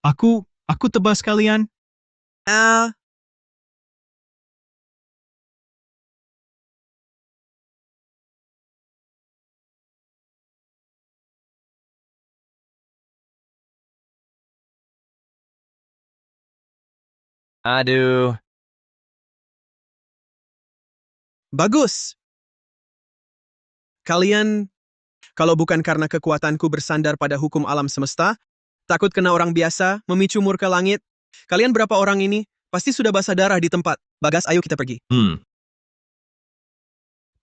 Aku tebas kalian. Aduh. Bagus. Kalian, kalau bukan karena kekuatanku bersandar pada hukum alam semesta, takut kena orang biasa, memicu murka langit, kalian berapa orang ini pasti sudah basah darah di tempat. Bagas, ayo kita pergi.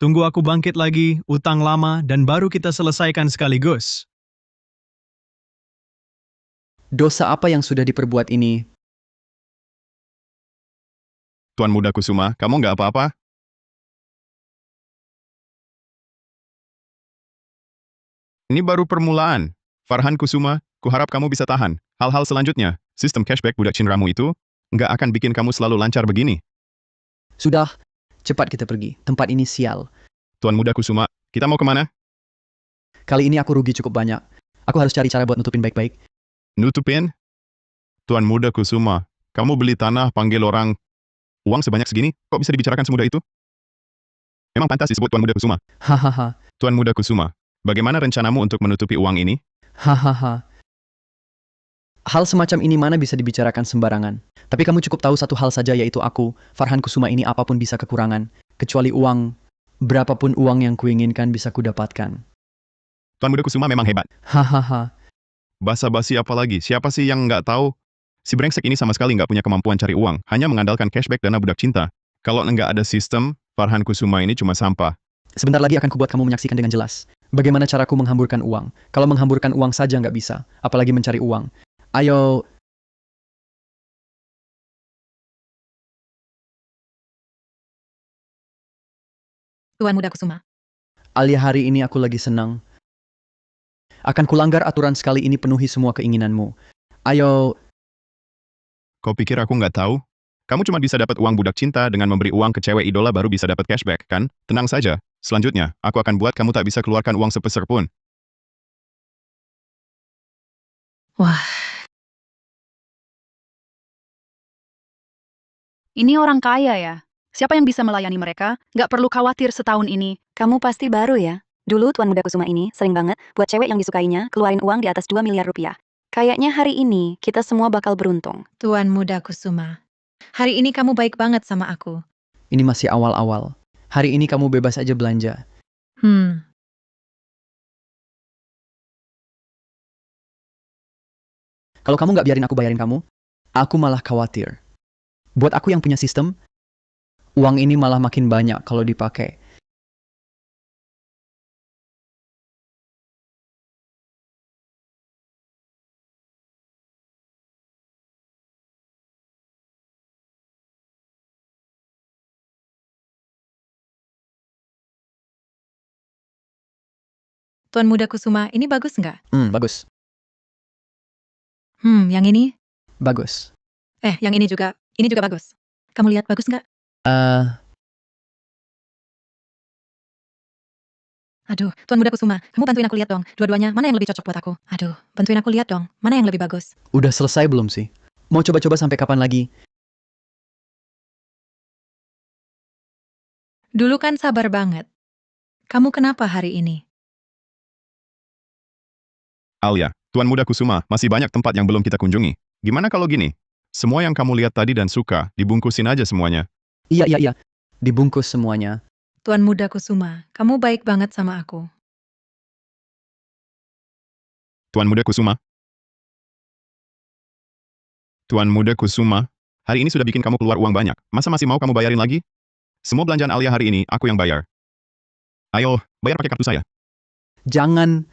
Tunggu aku bangkit lagi, utang lama, dan baru kita selesaikan sekaligus. Dosa apa yang sudah diperbuat ini? Tuan Muda Kusuma, kamu nggak apa-apa? Ini baru permulaan. Farhan Kusuma, kuharap kamu bisa tahan. Hal-hal selanjutnya, sistem cashback budak cinramu itu, nggak akan bikin kamu selalu lancar begini. Sudah, cepat kita pergi. Tempat ini sial. Tuan Muda Kusuma, kita mau kemana? Kali ini aku rugi cukup banyak. Aku harus cari cara buat nutupin baik-baik. Nutupin? Tuan Muda Kusuma, kamu beli tanah panggil orang Uang sebanyak segini, kok bisa dibicarakan semudah itu? Memang pantas disebut Tuan Muda Kusuma. Hahaha. Tuan Muda Kusuma, bagaimana rencanamu untuk menutupi uang ini? Hahaha. Hal semacam ini mana bisa dibicarakan sembarangan. Tapi kamu cukup tahu satu hal saja yaitu aku, Farhan Kusuma ini apapun bisa kekurangan. Kecuali uang. Berapapun uang yang kuinginkan bisa kudapatkan. Tuan Muda Kusuma memang hebat. Hahaha. Basa-basi apa lagi? Siapa sih yang nggak tahu? Si brengsek ini sama sekali nggak punya kemampuan cari uang, hanya mengandalkan cashback dana budak cinta. Kalau nggak ada sistem, Farhan Kusuma ini cuma sampah. Sebentar lagi akan kubuat kamu menyaksikan dengan jelas. Bagaimana caraku menghamburkan uang. Kalau menghamburkan uang saja nggak bisa, apalagi mencari uang. Ayo, Tuan Muda Kusuma. Alia, hari ini aku lagi senang. Akan kulanggar aturan sekali ini, penuhi semua keinginanmu. Ayo, Kau pikir aku nggak tahu? Kamu cuma bisa dapat uang budak cinta dengan memberi uang ke cewek idola baru bisa dapat cashback, kan? Tenang saja. Selanjutnya, aku akan buat kamu tak bisa keluarkan uang sepeser pun. Wah, Ini orang kaya ya. Siapa yang bisa melayani mereka? Nggak perlu khawatir setahun ini. Kamu pasti baru ya? Dulu Tuan Muda Kusuma ini sering banget buat cewek yang disukainya keluarin uang di atas 2 miliar rupiah. Kayaknya hari ini kita semua bakal beruntung. Tuan Muda Kusuma. Hari ini kamu baik banget sama aku. ini masih awal-awal. Hari ini kamu bebas aja belanja. Kalau kamu nggak biarin aku bayarin kamu, aku malah khawatir. Buat aku yang punya sistem, uang ini malah makin banyak kalau dipakai. Tuan Muda Kusuma, ini bagus nggak? Bagus. Yang ini? Bagus. Yang ini juga bagus. Kamu lihat bagus nggak? Aduh, Tuan Muda Kusuma, kamu bantuin aku lihat dong. Dua-duanya, mana yang lebih cocok buat aku? Aduh, bantuin aku lihat dong. Mana yang lebih bagus? Udah selesai belum sih? Mau coba-coba sampai kapan lagi? Dulu kan sabar banget. Kamu kenapa hari ini? Alia, Tuan Muda Kusuma, masih banyak tempat yang belum kita kunjungi. Gimana kalau gini? Semua yang kamu lihat tadi dan suka, dibungkusin aja semuanya. Iya. Dibungkus semuanya. Tuan Muda Kusuma, kamu baik banget sama aku. Tuan Muda Kusuma. Tuan Muda Kusuma, hari ini sudah bikin kamu keluar uang banyak. Masa masih mau kamu bayarin lagi? Semua belanjaan Alia hari ini, aku yang bayar. Ayo, bayar pakai kartu saya. Jangan.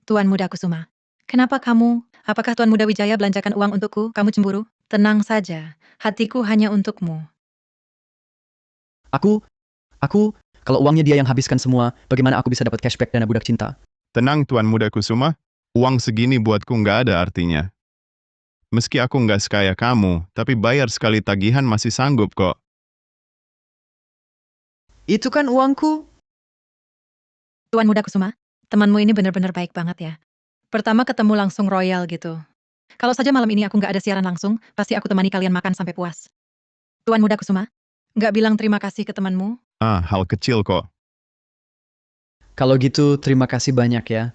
Tuan Muda Kusuma, kenapa kamu? Apakah Tuan Muda Wijaya belanjakan uang untukku? Kamu cemburu? Tenang saja, hatiku hanya untukmu. Aku, kalau uangnya dia yang habiskan semua, bagaimana aku bisa dapat cashback dana budak cinta? Tenang Tuan Muda Kusuma, uang segini buatku nggak ada artinya. Meski aku nggak sekaya kamu, tapi bayar sekali tagihan masih sanggup kok. Itu kan uangku. Tuan Muda Kusuma, temanmu ini benar-benar baik banget ya. Pertama ketemu langsung royal gitu. Kalau saja malam ini aku nggak ada siaran langsung, pasti aku temani kalian makan sampai puas. Tuan Muda Kusuma, nggak bilang terima kasih ke temanmu? Hal kecil kok. Kalau gitu, terima kasih banyak ya.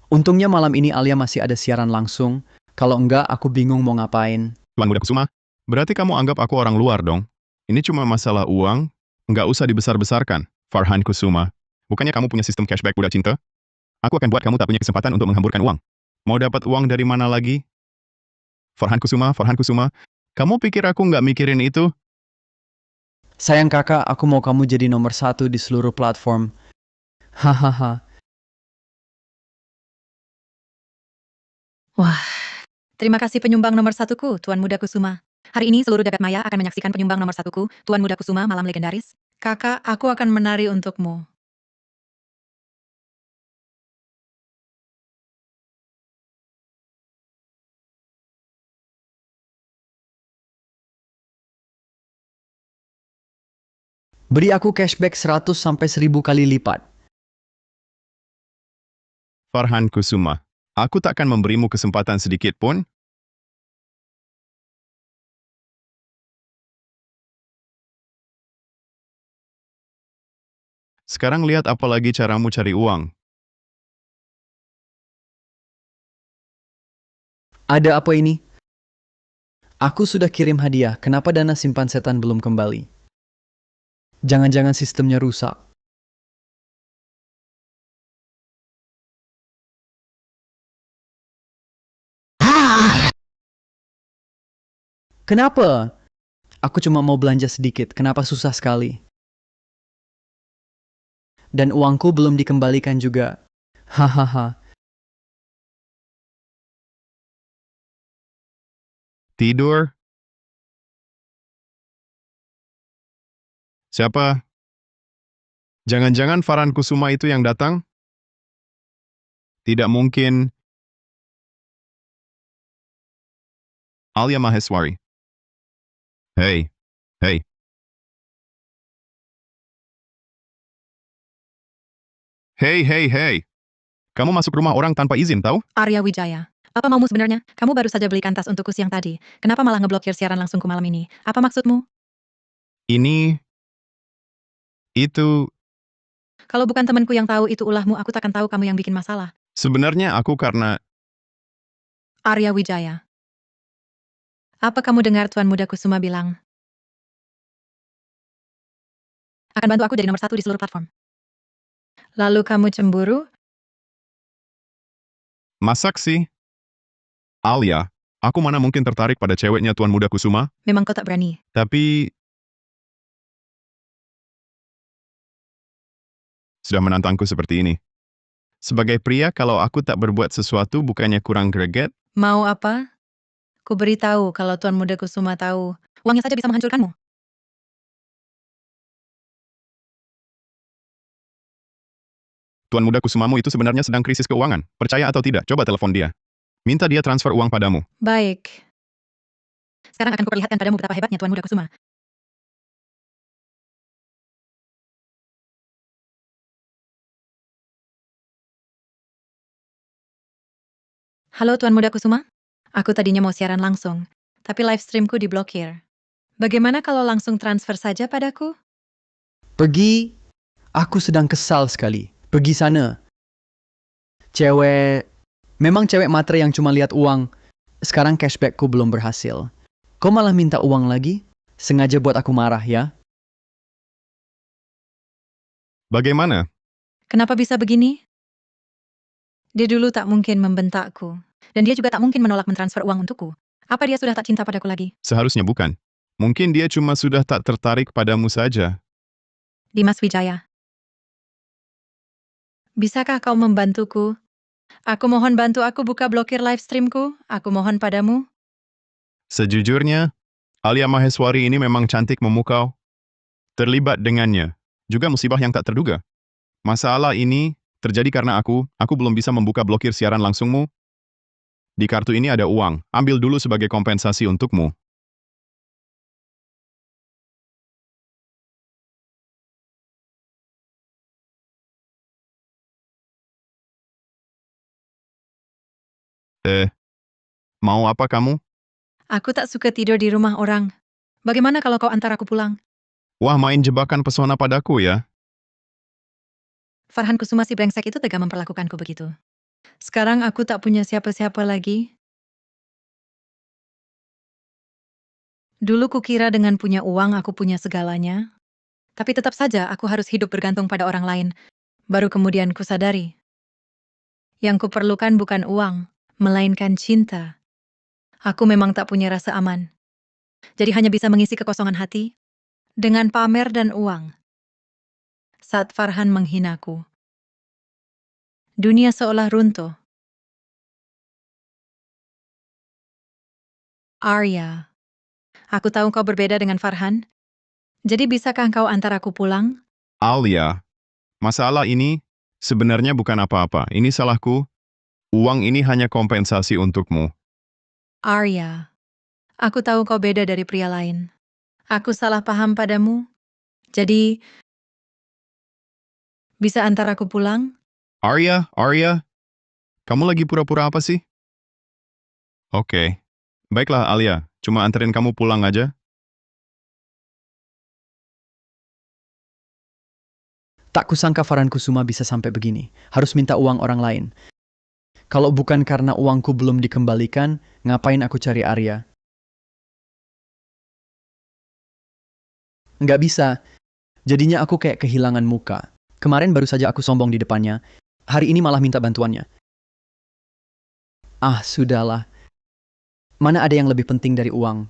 Untungnya malam ini Alia masih ada siaran langsung. Kalau enggak, aku bingung mau ngapain. Tuan Muda Kusuma, berarti kamu anggap aku orang luar dong? Ini cuma masalah uang, nggak usah dibesar-besarkan, Farhan Kusuma. Bukannya kamu punya sistem cashback budak cinta? Aku akan buat kamu tak punya kesempatan untuk menghamburkan uang. Mau dapat uang dari mana lagi? Farhan Kusuma, kamu pikir aku nggak mikirin itu? Sayang kakak, aku mau kamu jadi nomor 1 di seluruh platform. Hahaha. Wah, terima kasih penyumbang nomor 1ku, Tuan Muda Kusuma. Hari ini seluruh jagat maya akan menyaksikan penyumbang nomor 1ku, Tuan Muda Kusuma Malam Legendaris. Kakak, aku akan menari untukmu. Beri aku cashback 100 sampai 1000 kali lipat. Farhan Kusuma, aku takkan memberimu kesempatan sedikit pun. Sekarang lihat apa lagi caramu cari uang. Ada apa ini? Aku sudah kirim hadiah, kenapa dana simpan setan belum kembali? Jangan-jangan sistemnya rusak. Kenapa? Aku cuma mau belanja sedikit, kenapa susah sekali? Dan uangku belum dikembalikan juga. Hahaha. Tidur? Siapa? Jangan-jangan Farhan Kusuma itu yang datang? Tidak mungkin. Alia Maheswari. Hei, hei. Hei. Kamu masuk rumah orang tanpa izin, tahu? Arya Wijaya, apa maumu sebenarnya? Kamu baru saja belikan tas untukku siang tadi. Kenapa malah ngeblokir siaran langsungku malam ini? Apa maksudmu? Ini... Itu... Kalau bukan temanku yang tahu itu ulahmu, aku takkan tahu kamu yang bikin masalah. Sebenarnya aku karena... Arya Wijaya. Apa kamu dengar Tuan Muda Kusuma bilang? Akan bantu aku jadi nomor 1 di seluruh platform. Lalu kamu cemburu? Masak sih. Alia, aku mana mungkin tertarik pada ceweknya Tuan Muda Kusuma? Memang kau tak berani. Tapi... Sudah menantangku seperti ini. Sebagai pria, kalau aku tak berbuat sesuatu bukannya kurang greget? Mau apa? Ku beritahu kalau Tuan Muda Kusuma tahu, uangnya saja bisa menghancurkanmu. Tuan Muda Kusumamu itu sebenarnya sedang krisis keuangan. Percaya atau tidak, coba telepon dia. Minta dia transfer uang padamu. Baik. Sekarang akan kuperlihatkan padamu betapa hebatnya Tuan Muda Kusuma. Halo Tuan Muda Kusuma. Aku tadinya mau siaran langsung, tapi live streamku diblokir. Bagaimana kalau langsung transfer saja padaku? Pergi. Aku sedang kesal sekali. Pergi sana. Memang cewek matre yang cuma lihat uang. Sekarang cashbackku belum berhasil. Kau malah minta uang lagi? Sengaja buat aku marah ya? Bagaimana? Kenapa bisa begini? Dia dulu tak mungkin membentakku. Dan dia juga tak mungkin menolak mentransfer uang untukku. Apa dia sudah tak cinta padaku lagi? Seharusnya bukan. Mungkin dia cuma sudah tak tertarik padamu saja. Dimas Wijaya. Bisakah kau membantuku? Aku mohon bantu aku buka blokir live streamku. Aku mohon padamu. Sejujurnya, Alia Maheswari ini memang cantik memukau. Terlibat dengannya. Juga musibah yang tak terduga. Masalah ini terjadi karena aku belum bisa membuka blokir siaran langsungmu. Di kartu ini ada uang, ambil dulu sebagai kompensasi untukmu. Mau apa kamu? Aku tak suka tidur di rumah orang. Bagaimana kalau kau antar aku pulang? Wah, main jebakan pesona padaku ya. Farhan Kusuma si brengsek itu tega memperlakukanku begitu. Sekarang aku tak punya siapa-siapa lagi. Dulu kukira dengan punya uang aku punya segalanya. Tapi tetap saja aku harus hidup bergantung pada orang lain. Baru kemudian kusadari. Yang kuperlukan bukan uang, melainkan cinta. Aku memang tak punya rasa aman. Jadi hanya bisa mengisi kekosongan hati dengan pamer dan uang. Saat Farhan menghinaku, dunia seolah runtuh. Arya, aku tahu kau berbeda dengan Farhan. Jadi bisakah kau antar aku pulang? Alia, masalah ini sebenarnya bukan apa-apa. Ini salahku. Uang ini hanya kompensasi untukmu. Arya, aku tahu kau beda dari pria lain. Aku salah paham padamu. Jadi, bisa antar aku pulang? Arya, kamu lagi pura-pura apa sih? Oke. Baiklah, Alia. Cuma anterin kamu pulang aja. Tak kusangka Farhan Kusuma bisa sampai begini. Harus minta uang orang lain. Kalau bukan karena uangku belum dikembalikan, ngapain aku cari Arya? Nggak bisa. Jadinya aku kayak kehilangan muka. Kemarin baru saja aku sombong di depannya. Hari ini malah minta bantuannya. Ah, sudahlah. Mana ada yang lebih penting dari uang?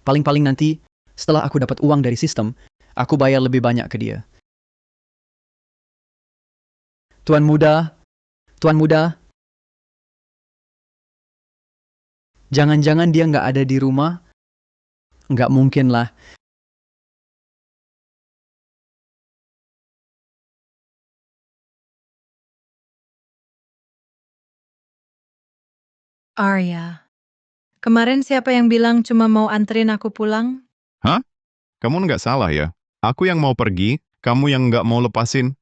Paling-paling nanti, setelah aku dapat uang dari sistem, aku bayar lebih banyak ke dia. Tuan muda, jangan-jangan dia nggak ada di rumah? Nggak mungkin lah. Arya. Kemarin siapa yang bilang cuma mau anterin aku pulang? Hah? Kamu nggak salah ya? Aku yang mau pergi, kamu yang nggak mau lepasin.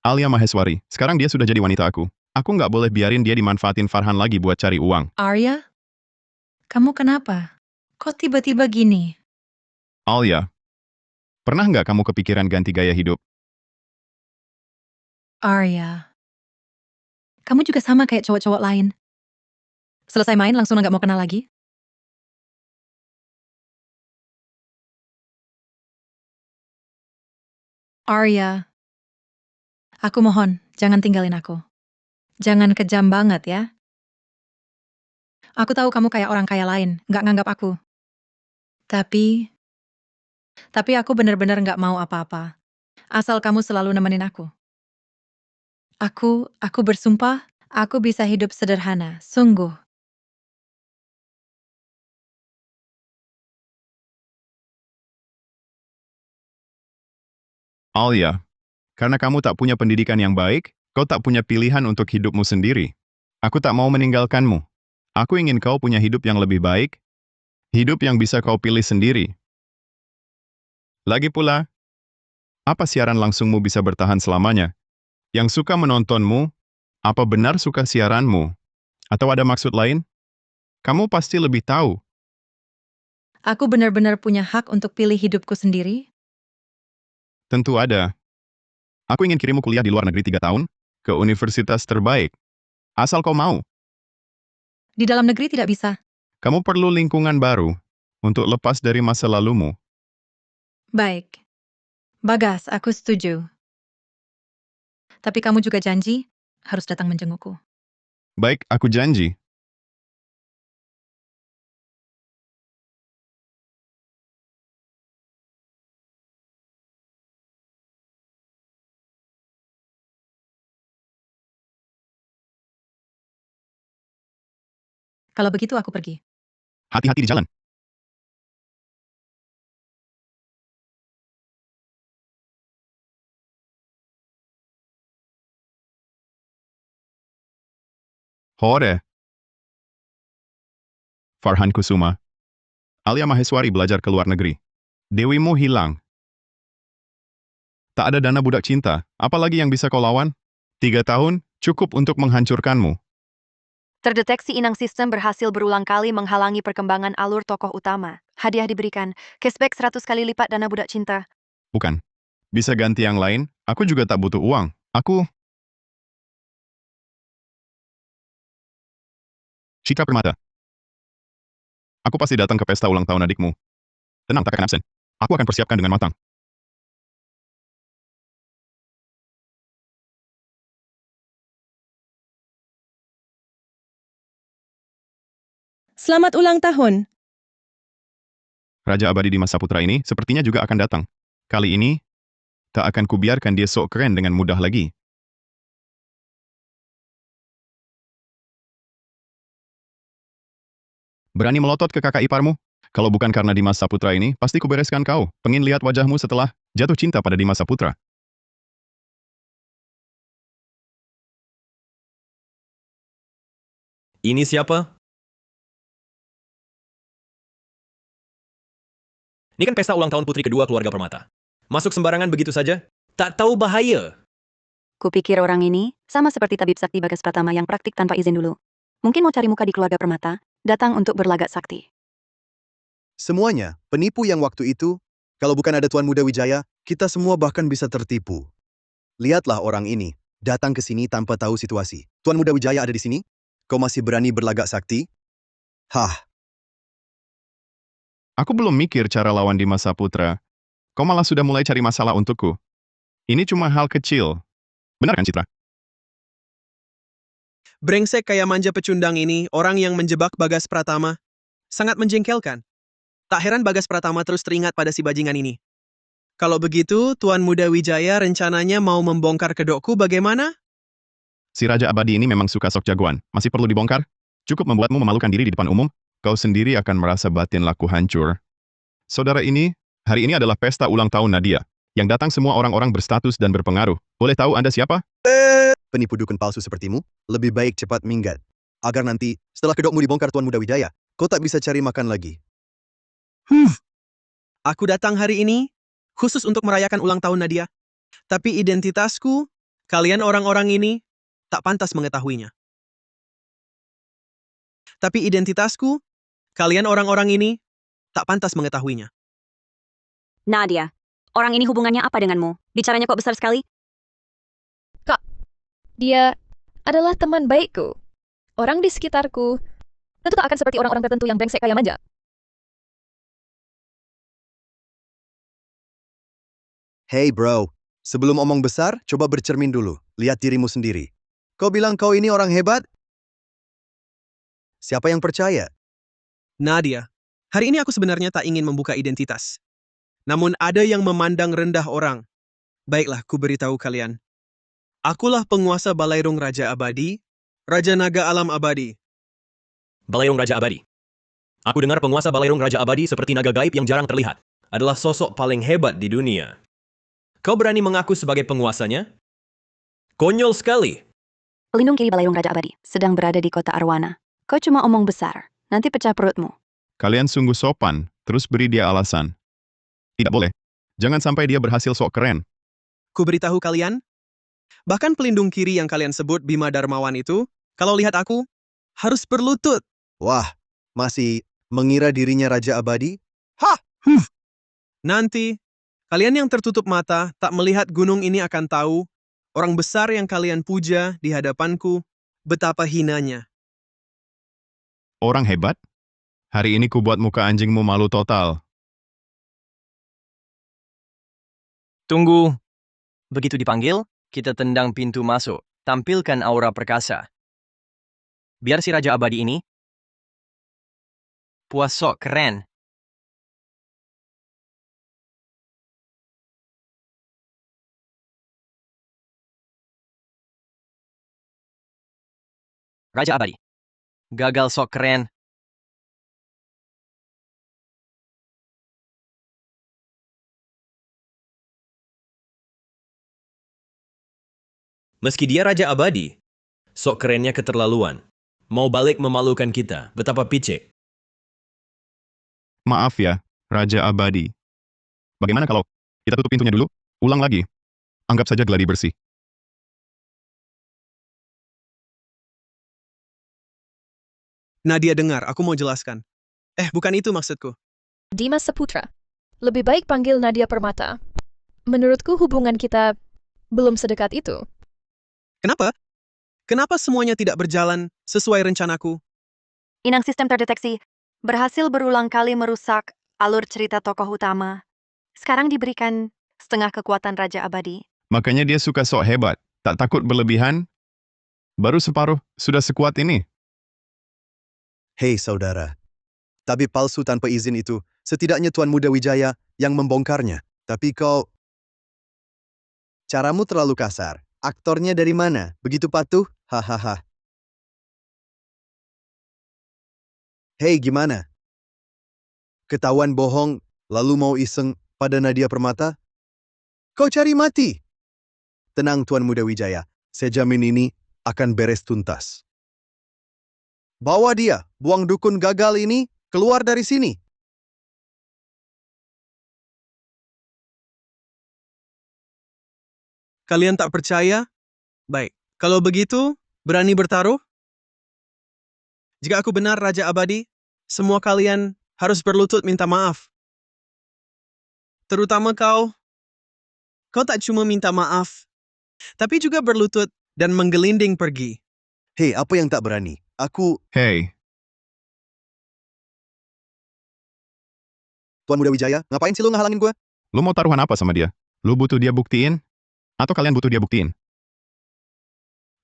Alia Maheswari, sekarang dia sudah jadi wanita aku. Aku nggak boleh biarin dia dimanfaatin Farhan lagi buat cari uang. Arya? Kamu kenapa? Kok tiba-tiba gini? Alia, pernah nggak kamu kepikiran ganti gaya hidup? Arya. Kamu juga sama kayak cowok-cowok lain. Selesai main langsung nggak mau kenal lagi? Arya. Aku mohon, jangan tinggalin aku. Jangan kejam banget ya. Aku tahu kamu kayak orang kaya lain, nggak nganggap aku. Tapi aku benar-benar nggak mau apa-apa. Asal kamu selalu nemenin aku. Aku bersumpah, aku bisa hidup sederhana, sungguh. Alia, karena kamu tak punya pendidikan yang baik, kau tak punya pilihan untuk hidupmu sendiri. Aku tak mau meninggalkanmu. Aku ingin kau punya hidup yang lebih baik, hidup yang bisa kau pilih sendiri. Lagi pula, apa siaran langsungmu bisa bertahan selamanya? Yang suka menontonmu, apa benar suka siaranmu? Atau ada maksud lain? Kamu pasti lebih tahu. Aku benar-benar punya hak untuk pilih hidupku sendiri. Tentu ada. Aku ingin kirimmu kuliah di luar negeri 3 tahun, ke universitas terbaik. Asal kau mau. Di dalam negeri tidak bisa. Kamu perlu lingkungan baru, untuk lepas dari masa lalumu. Baik. Bagas, aku setuju. Tapi kamu juga janji, harus datang menjengukku. Baik, aku janji. Kalau begitu aku pergi. Hati-hati di jalan. Hore. Farhan Kusuma. Alia Maheswari belajar ke luar negeri. Dewimu hilang. Tak ada dana budak cinta, apalagi yang bisa kau lawan? 3 tahun, cukup untuk menghancurkanmu. Terdeteksi inang sistem berhasil berulang kali menghalangi perkembangan alur tokoh utama. Hadiah diberikan, cashback 100 kali lipat dana budak cinta. Bukan. Bisa ganti yang lain, aku juga tak butuh uang. Citra Permata. Aku pasti datang ke pesta ulang tahun adikmu. Tenang, tak akan absen. Aku akan persiapkan dengan matang. Selamat ulang tahun. Raja abadi Dimas Saputra ini sepertinya juga akan datang. Kali ini, tak akan kubiarkan dia sok keren dengan mudah lagi. Berani melotot ke kakak iparmu? Kalau bukan karena Dimas Saputra ini, pasti kubereskan kau. Pengin lihat wajahmu setelah jatuh cinta pada Dimas Saputra. Ini siapa? Ini kan pesta ulang tahun putri kedua keluarga Permata. Masuk sembarangan begitu saja? Tak tahu bahaya. Kupikir orang ini sama seperti tabib sakti Bagas Pratama yang praktik tanpa izin dulu. Mungkin mau cari muka di keluarga Permata, datang untuk berlagak sakti. Semuanya, penipu yang waktu itu, kalau bukan ada Tuan Muda Wijaya, kita semua bahkan bisa tertipu. Lihatlah orang ini, datang ke sini tanpa tahu situasi. Tuan Muda Wijaya ada di sini? Kau masih berani berlagak sakti? Hah, Aku belum mikir cara lawan di masa putra. Kau malah sudah mulai cari masalah untukku. Ini cuma hal kecil. Benar kan, Citra? Brengsek kayak manja pecundang ini, orang yang menjebak Bagas Pratama. Sangat menjengkelkan. Tak heran Bagas Pratama terus teringat pada si bajingan ini. Kalau begitu, Tuan Muda Wijaya rencananya mau membongkar kedokku bagaimana? Si Raja Abadi ini memang suka sok jagoan. Masih perlu dibongkar? Cukup membuatmu memalukan diri di depan umum, kau sendiri akan merasa batin laku hancur. Saudara ini, hari ini adalah pesta ulang tahun Nadia. Yang datang semua orang-orang berstatus dan berpengaruh. Boleh tahu Anda siapa? penipu dukun palsu sepertimu, lebih baik cepat minggat. Agar nanti, setelah kedokmu dibongkar Tuan Muda Wijaya, kau tak bisa cari makan lagi. Aku datang hari ini khusus untuk merayakan ulang tahun Nadia. Tapi identitasku, kalian orang-orang ini, tak pantas mengetahuinya. Tapi identitasku, kalian orang-orang ini, tak pantas mengetahuinya. Nadia, orang ini hubungannya apa denganmu? Bicaranya kok besar sekali? Kak, dia adalah teman baikku. Orang di sekitarku tentu tak akan seperti orang-orang tertentu yang brengsek kayak manja. Hey bro, sebelum omong besar, coba bercermin dulu. Lihat dirimu sendiri. Kau bilang kau ini orang hebat? Siapa yang percaya? Nadia, hari ini aku sebenarnya tak ingin membuka identitas. Namun ada yang memandang rendah orang. Baiklah, ku beritahu kalian. Akulah penguasa Balairung Raja Abadi, Raja Naga Alam Abadi. Balairung Raja Abadi. Aku dengar penguasa Balairung Raja Abadi seperti naga gaib yang jarang terlihat. Adalah sosok paling hebat di dunia. Kau berani mengaku sebagai penguasanya? Konyol sekali. Pelindung kiri Balairung Raja Abadi sedang berada di kota Arwana. Kau cuma omong besar, nanti pecah perutmu. Kalian sungguh sopan, terus beri dia alasan. Tidak boleh. Jangan sampai dia berhasil sok keren. Ku beritahu kalian, bahkan pelindung kiri yang kalian sebut Bima Darmawan itu, kalau lihat aku, harus berlutut. Wah, masih mengira dirinya Raja Abadi? Hah! Nanti, kalian yang tertutup mata tak melihat gunung ini akan tahu, orang besar yang kalian puja di hadapanku, betapa hinanya. Orang hebat? Hari ini ku buat muka anjingmu malu total. Tunggu. Begitu dipanggil, kita tendang pintu masuk. Tampilkan aura perkasa. Biar si Raja Abadi ini puas sok keren. Raja Abadi. Gagal sok keren. Meski dia Raja Abadi, sok kerennya keterlaluan. Mau balik memalukan kita, betapa picek. Maaf ya, Raja Abadi. Bagaimana kalau kita tutup pintunya dulu? Ulang lagi. Anggap saja geladi bersih. Nadia dengar, aku mau jelaskan. Bukan itu maksudku. Dimas Saputra, lebih baik panggil Nadia Permata. Menurutku hubungan kita belum sedekat itu. Kenapa? Kenapa semuanya tidak berjalan sesuai rencanaku? Inang sistem terdeteksi berhasil berulang kali merusak alur cerita tokoh utama. Sekarang diberikan setengah kekuatan Raja Abadi. Makanya dia suka sok hebat. Tak takut berlebihan? Baru separuh, sudah sekuat ini. Hei saudara, tabib palsu tanpa izin itu, setidaknya Tuan Muda Wijaya yang membongkarnya. Tapi kau... Caramu terlalu kasar. Aktornya dari mana? Begitu patuh? Hahaha. Hei, gimana? Ketahuan bohong, lalu mau iseng pada Nadia Permata? Kau cari mati! Tenang Tuan Muda Wijaya, saya jamin ini akan beres tuntas. Bawa dia, buang dukun gagal ini, keluar dari sini. Kalian tak percaya? Baik, kalau begitu, berani bertaruh? Jika aku benar, Raja Abadi, semua kalian harus berlutut minta maaf. Terutama kau. Kau tak cuma minta maaf, tapi juga berlutut dan menggelinding pergi. Hei, apa yang tak berani? Hei, Tuan Muda Wijaya, ngapain sih lu ngehalangin gue? lu mau taruhan apa sama dia? Lu butuh dia buktiin? Atau kalian butuh dia buktiin?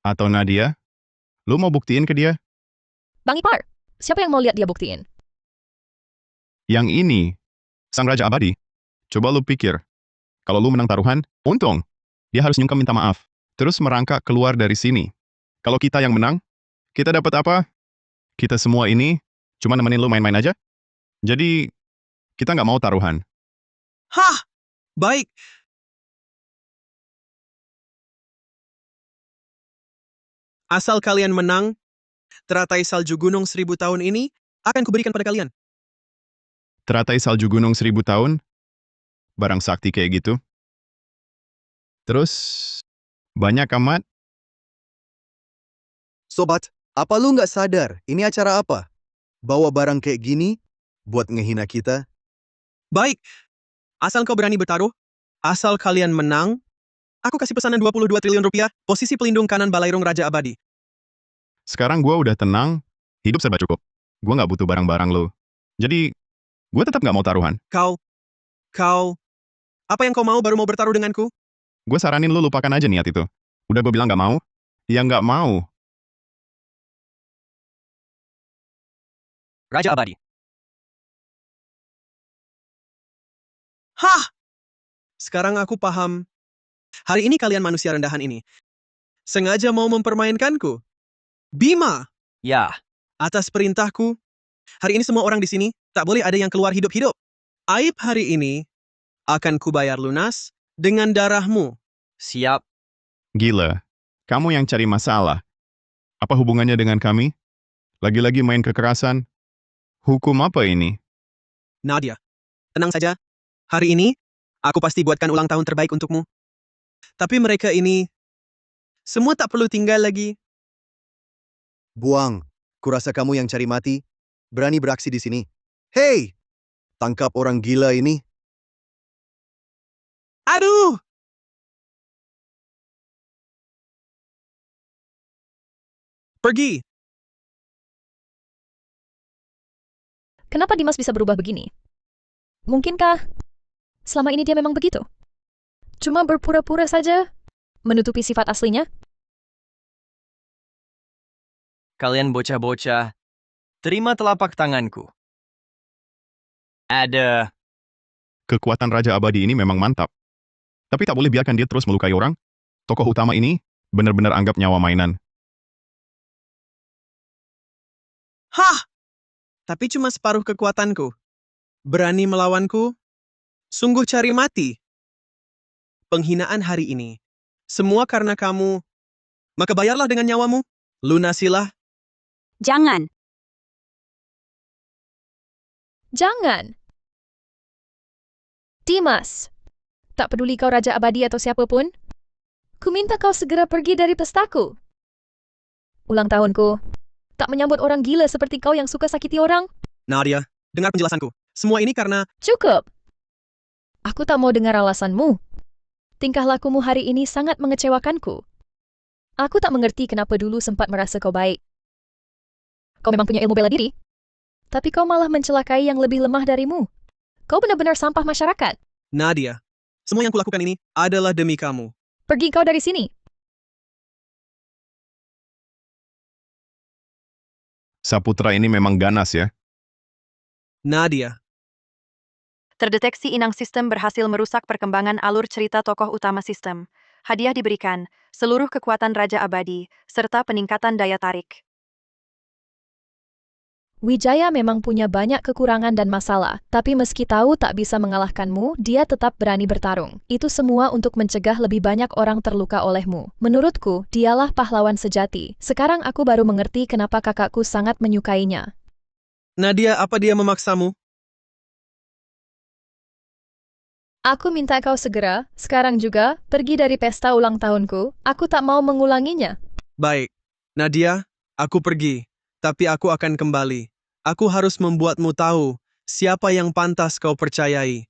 Atau Nadia? Lu mau buktiin ke dia? Bang Ipar, siapa yang mau lihat dia buktiin? Yang ini, Sang Raja Abadi. Coba lu pikir. Kalau lu menang taruhan, untung. Dia harus nyungkem minta maaf. Terus merangkak keluar dari sini. Kalau kita yang menang, kita dapat apa? Kita semua ini cuma nemenin lu main-main aja. Jadi, kita nggak mau taruhan. Hah! Baik. Asal kalian menang, teratai salju gunung 1000 tahun ini akan kuberikan pada kalian. Teratai salju gunung 1000 tahun? Barang sakti kayak gitu? Terus, banyak amat? Sobat, apa lu nggak sadar ini acara apa? Bawa barang kayak gini buat ngehina kita? Baik. Asal kau berani bertaruh, asal kalian menang, aku kasih pesanan 22 triliun rupiah, posisi pelindung kanan Balairung Raja Abadi. Sekarang gua udah tenang, hidup serba cukup. Gua nggak butuh barang-barang lo. Jadi, gua tetap nggak mau taruhan. Kau, apa yang kau mau baru mau bertaruh denganku? Gue saranin lu lupakan aja niat itu. Udah gue bilang nggak mau, ya nggak mau. Raja Abadi. Hah! Sekarang aku paham. Hari ini kalian manusia rendahan ini sengaja mau mempermainkanku. Bima! Ya. Atas perintahku, hari ini semua orang di sini tak boleh ada yang keluar hidup-hidup. Aib hari ini akan kubayar lunas dengan darahmu. Siap. Gila, kamu yang cari masalah. Apa hubungannya dengan kami? Lagi-lagi main kekerasan? Hukum apa ini? Nadia, tenang saja. Hari ini, aku pasti buatkan ulang tahun terbaik untukmu. Tapi mereka ini, semua tak perlu tinggal lagi. Buang. Kurasa kamu yang cari mati, berani beraksi di sini. Hei! Tangkap orang gila ini. Aduh! Pergi! Kenapa Dimas bisa berubah begini? Mungkinkah selama ini dia memang begitu? Cuma berpura-pura saja, menutupi sifat aslinya? Kalian bocah-bocah, terima telapak tanganku. Ada. Kekuatan Raja Abadi ini memang mantap. Tapi tak boleh biarkan dia terus melukai orang. Tokoh utama ini benar-benar anggap nyawa mainan. Hah! Tapi cuma separuh kekuatanku. Berani melawanku? Sungguh cari mati. Penghinaan hari ini. Semua karena kamu. Maka bayarlah dengan nyawamu. Lunasilah. Jangan. Jangan. Dimas, tak peduli kau Raja Abadi atau siapapun, ku minta kau segera pergi dari pestaku. Ulang tahunku, tak menyambut orang gila seperti kau yang suka sakiti orang. Nadia, dengar penjelasanku. Semua ini karena... Cukup. Aku tak mau dengar alasanmu. Tingkah lakumu hari ini sangat mengecewakanku. Aku tak mengerti kenapa dulu sempat merasa kau baik. Kau memang punya ilmu bela diri, tapi kau malah mencelakai yang lebih lemah darimu. Kau benar-benar sampah masyarakat. Nadia, semua yang kulakukan ini adalah demi kamu. Pergi kau dari sini. Saputra ini memang ganas ya. Nadia. Terdeteksi inang sistem berhasil merusak perkembangan alur cerita tokoh utama sistem. Hadiah diberikan, seluruh kekuatan Raja Abadi, serta peningkatan daya tarik. Wijaya memang punya banyak kekurangan dan masalah, tapi meski tahu tak bisa mengalahkanmu, dia tetap berani bertarung. Itu semua untuk mencegah lebih banyak orang terluka olehmu. Menurutku, dialah pahlawan sejati. Sekarang aku baru mengerti kenapa kakakku sangat menyukainya. Nadia, apa dia memaksamu? Aku minta kau segera, sekarang juga, pergi dari pesta ulang tahunku. Aku tak mau mengulanginya. Baik. Nadia, aku pergi. tapi aku akan kembali. Aku harus membuatmu tahu siapa yang pantas kau percayai.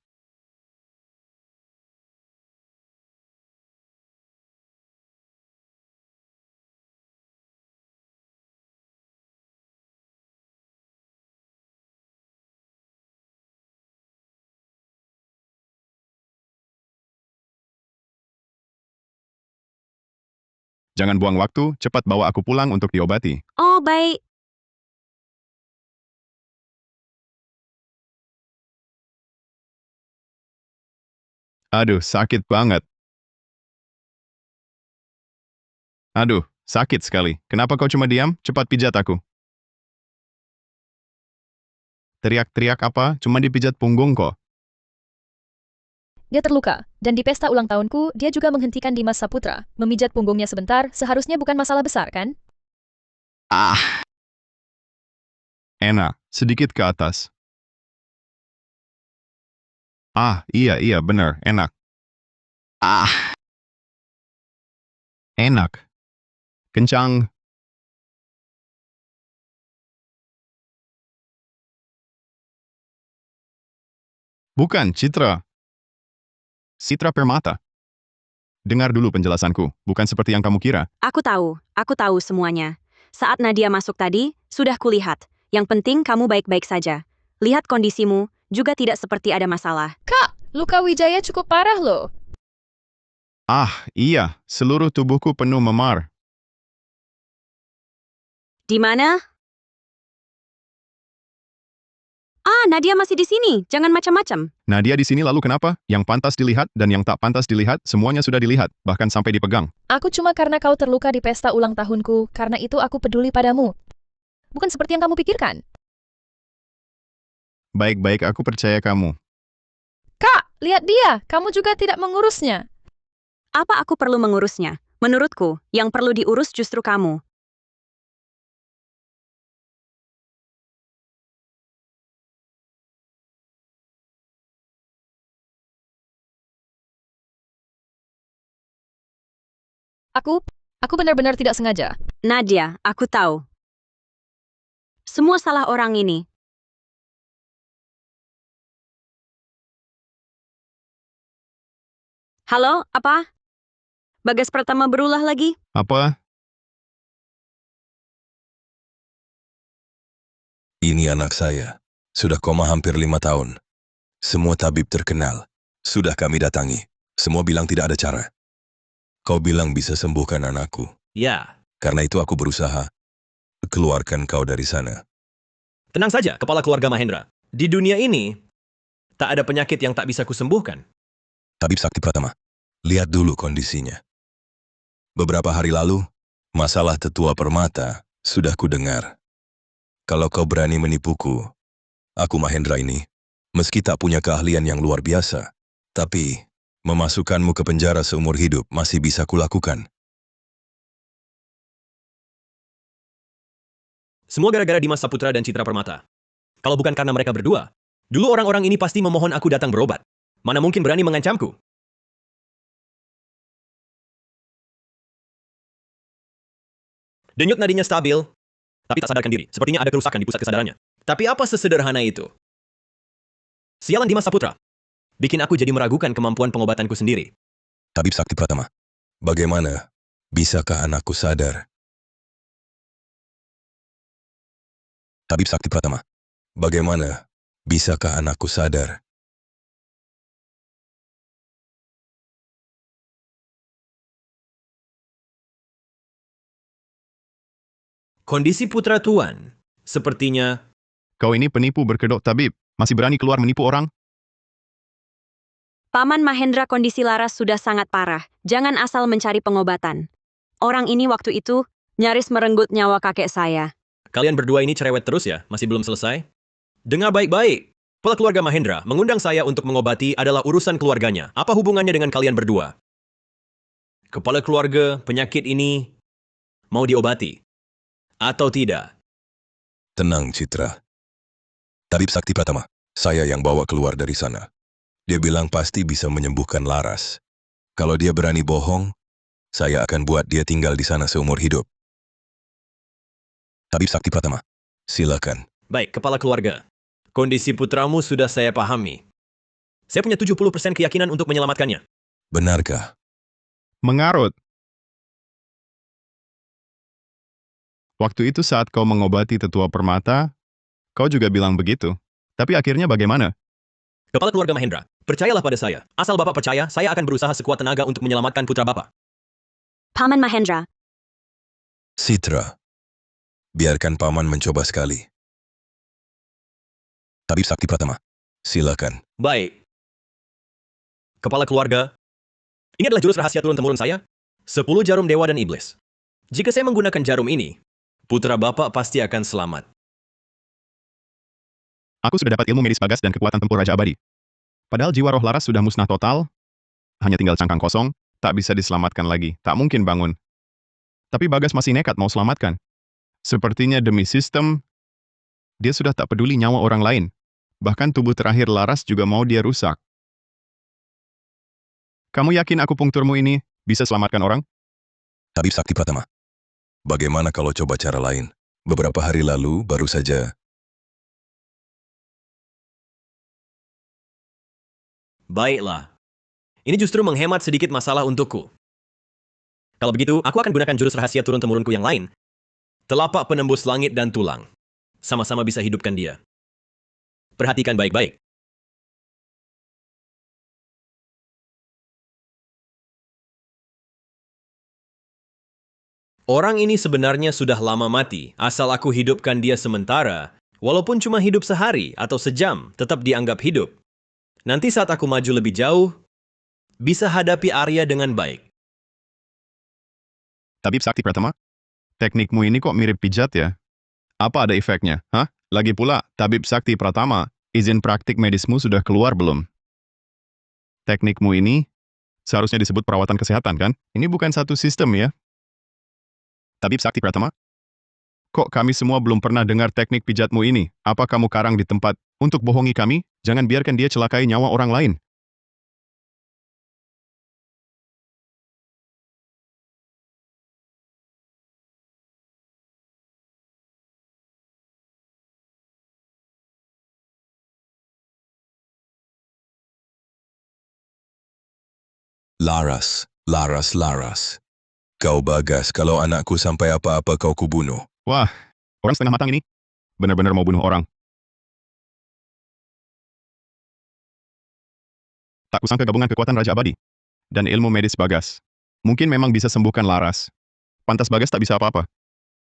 Jangan buang waktu, cepat bawa aku pulang untuk diobati. Oh, baik. Aduh, sakit banget. Aduh, sakit sekali. Kenapa kau cuma diam? Cepat pijat aku. Teriak-teriak apa? Cuma dipijat punggung kok. Dia terluka, dan di pesta ulang tahunku, dia juga menghentikan Dimas Saputra. Memijat punggungnya sebentar, seharusnya bukan masalah besar, kan? Ah. Enak, sedikit ke atas. Ah, iya, benar, enak. Ah. Enak. Kencang. Bukan, Citra. Citra Permata. Dengar dulu penjelasanku, bukan seperti yang kamu kira. Aku tahu semuanya. Saat Nadia masuk tadi, sudah kulihat. Yang penting kamu baik-baik saja. Lihat kondisimu, juga tidak seperti ada masalah. Kak, luka Wijaya cukup parah loh. Ah, iya, seluruh tubuhku penuh memar. Di mana? Ah, Nadia masih di sini. Jangan macam-macam. Nadia di sini lalu kenapa? Yang pantas dilihat dan yang tak pantas dilihat, semuanya sudah dilihat, bahkan sampai dipegang. Aku cuma karena kau terluka di pesta ulang tahunku, karena itu aku peduli padamu. Bukan seperti yang kamu pikirkan. Baik-baik, aku percaya kamu. Kak, lihat dia. Kamu juga tidak mengurusnya. Apa aku perlu mengurusnya? Menurutku, yang perlu diurus justru kamu. Aku benar-benar tidak sengaja. Nadia, aku tahu. Semua salah orang ini. Halo, apa? Bagas Pratama berulah lagi? Apa? Ini anak saya. Sudah koma hampir 5 tahun. Semua tabib terkenal. Sudah kami datangi. Semua bilang tidak ada cara. Kau bilang bisa sembuhkan anakku. Ya. Karena itu aku berusaha. Keluarkan kau dari sana. Tenang saja, kepala keluarga Mahendra. Di dunia ini, tak ada penyakit yang tak bisa kusembuhkan. Tabib Sakti Pratama, lihat dulu kondisinya. Beberapa hari lalu, masalah tetua permata sudah kudengar. Kalau kau berani menipuku, aku Mahendra ini, meski tak punya keahlian yang luar biasa, tapi memasukkanmu ke penjara seumur hidup masih bisa kulakukan. Semua gara-gara Dimas Saputra dan Citra Permata. Kalau bukan karena mereka berdua, dulu orang-orang ini pasti memohon aku datang berobat. Mana mungkin berani mengancamku? Denyut nadinya stabil, tapi tak sadarkan diri. Sepertinya ada kerusakan di pusat kesadarannya. Tapi apa sesederhana itu? Sialan Dimas Saputra. Bikin aku jadi meragukan kemampuan pengobatanku sendiri. Tabib Sakti Pratama, bagaimana? Bisakah anakku sadar? Tabib Sakti Pratama, bagaimana? Bisakah anakku sadar? Kondisi putra tuan, sepertinya... Kau ini penipu berkedok tabib, masih berani keluar menipu orang? Paman Mahendra, kondisi Laras sudah sangat parah. Jangan asal mencari pengobatan. Orang ini waktu itu nyaris merenggut nyawa kakek saya. Kalian berdua ini cerewet terus ya, masih belum selesai? Dengar baik-baik. Kepala keluarga Mahendra mengundang saya untuk mengobati adalah urusan keluarganya. Apa hubungannya dengan kalian berdua? Kepala keluarga, penyakit ini mau diobati? Atau tidak? Tenang, Citra. Tabib Sakti Pratama, saya yang bawa keluar dari sana. Dia bilang pasti bisa menyembuhkan Laras. Kalau dia berani bohong, saya akan buat dia tinggal di sana seumur hidup. Tabib Sakti Pratama, silakan. Baik, kepala keluarga. Kondisi putramu sudah saya pahami. Saya punya 70% keyakinan untuk menyelamatkannya. Benarkah? Mengarut. Waktu itu saat kau mengobati tetua permata, kau juga bilang begitu. Tapi akhirnya bagaimana? Kepala keluarga Mahendra, percayalah pada saya. Asal Bapak percaya, saya akan berusaha sekuat tenaga untuk menyelamatkan putra Bapak. Paman Mahendra, Citra, biarkan Paman mencoba sekali. Tabib Sakti Pratama, silakan. Baik. Kepala keluarga, ini adalah jurus rahasia turun-temurun saya. 10 jarum dewa dan iblis. Jika saya menggunakan jarum ini, putra Bapak pasti akan selamat. Aku sudah dapat ilmu medis bagas dan kekuatan tempur Raja Abadi. Padahal jiwa roh Laras sudah musnah total, hanya tinggal cangkang kosong, tak bisa diselamatkan lagi, tak mungkin bangun. Tapi Bagas masih nekat mau selamatkan. Sepertinya demi sistem, dia sudah tak peduli nyawa orang lain. Bahkan tubuh terakhir Laras juga mau dia rusak. Kamu yakin akupunkturmu ini bisa selamatkan orang? Tabib Sakti Pratama, bagaimana kalau coba cara lain? Beberapa hari lalu baru saja. Baiklah. Ini justru menghemat sedikit masalah untukku. Kalau begitu, aku akan gunakan jurus rahasia turun-temurunku yang lain. Telapak penembus langit dan tulang. Sama-sama bisa hidupkan dia. Perhatikan baik-baik. Orang ini sebenarnya sudah lama mati, asal aku hidupkan dia sementara, walaupun cuma hidup sehari atau sejam, tetap dianggap hidup. Nanti saat aku maju lebih jauh, bisa hadapi Arya dengan baik. Tabib Sakti Pratama, teknikmu ini kok mirip pijat ya? Apa ada efeknya? Hah? Lagi pula, Tabib Sakti Pratama, izin praktik medismu sudah keluar belum? Teknikmu ini seharusnya disebut perawatan kesehatan kan? Ini bukan satu sistem ya? Tabib Sakti Pratama, kok kami semua belum pernah dengar teknik pijatmu ini? Apa kamu karang di tempat untuk bohongi kami? Jangan biarkan dia celakai nyawa orang lain. Laras, Laras, Laras. Kau Bagas, kalau anakku sampai apa-apa kau kubunuh. Wah, orang setengah matang ini. Benar-benar mau bunuh orang. Tak kusangka gabungan kekuatan Raja Abadi dan ilmu medis Bagas. Mungkin memang bisa sembuhkan Laras. Pantas Bagas tak bisa apa-apa.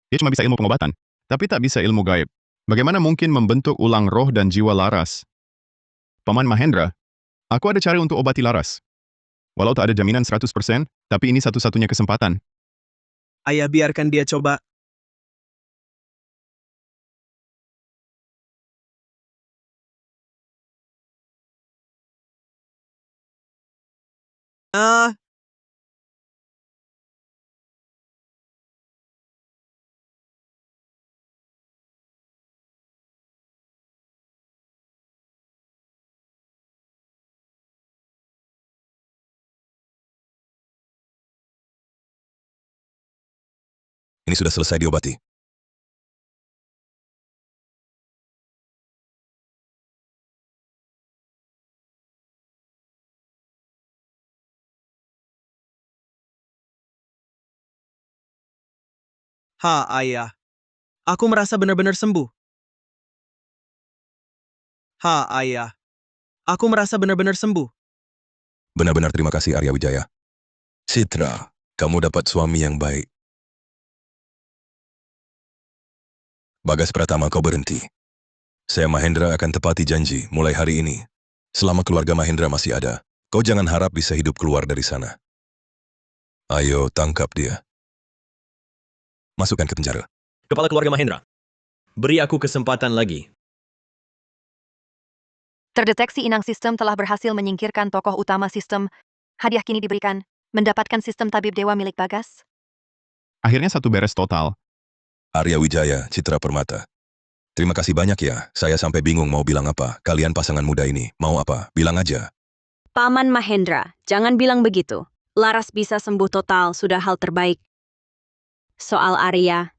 Dia cuma bisa ilmu pengobatan, tapi tak bisa ilmu gaib. Bagaimana mungkin membentuk ulang roh dan jiwa Laras? Paman Mahendra, aku ada cara untuk obati Laras. Walau tak ada jaminan 100%, tapi ini satu-satunya kesempatan. Ayah biarkan dia coba. Ah, Ini sudah selesai diobati. ayah. Aku merasa benar-benar sembuh. Ayah. Aku merasa benar-benar sembuh. Benar-benar terima kasih Arya Wijaya. Citra, kamu dapat suami yang baik. Bagas Pratama, kau berhenti. Saya Mahendra akan tepati janji mulai hari ini. Selama keluarga Mahendra masih ada, kau jangan harap bisa hidup keluar dari sana. Ayo, tangkap dia. Masukkan ke penjara. Kepala keluarga Mahendra, beri aku kesempatan lagi. Terdeteksi inang sistem telah berhasil menyingkirkan tokoh utama sistem. Hadiah kini diberikan. Mendapatkan sistem tabib dewa milik Bagas. Akhirnya satu beres total. Arya Wijaya, Citra Permata. Terima kasih banyak ya, saya sampai bingung mau bilang apa. Kalian pasangan muda ini, mau apa? Bilang aja. Paman Mahendra, jangan bilang begitu. Laras bisa sembuh total, sudah hal terbaik. Soal Arya,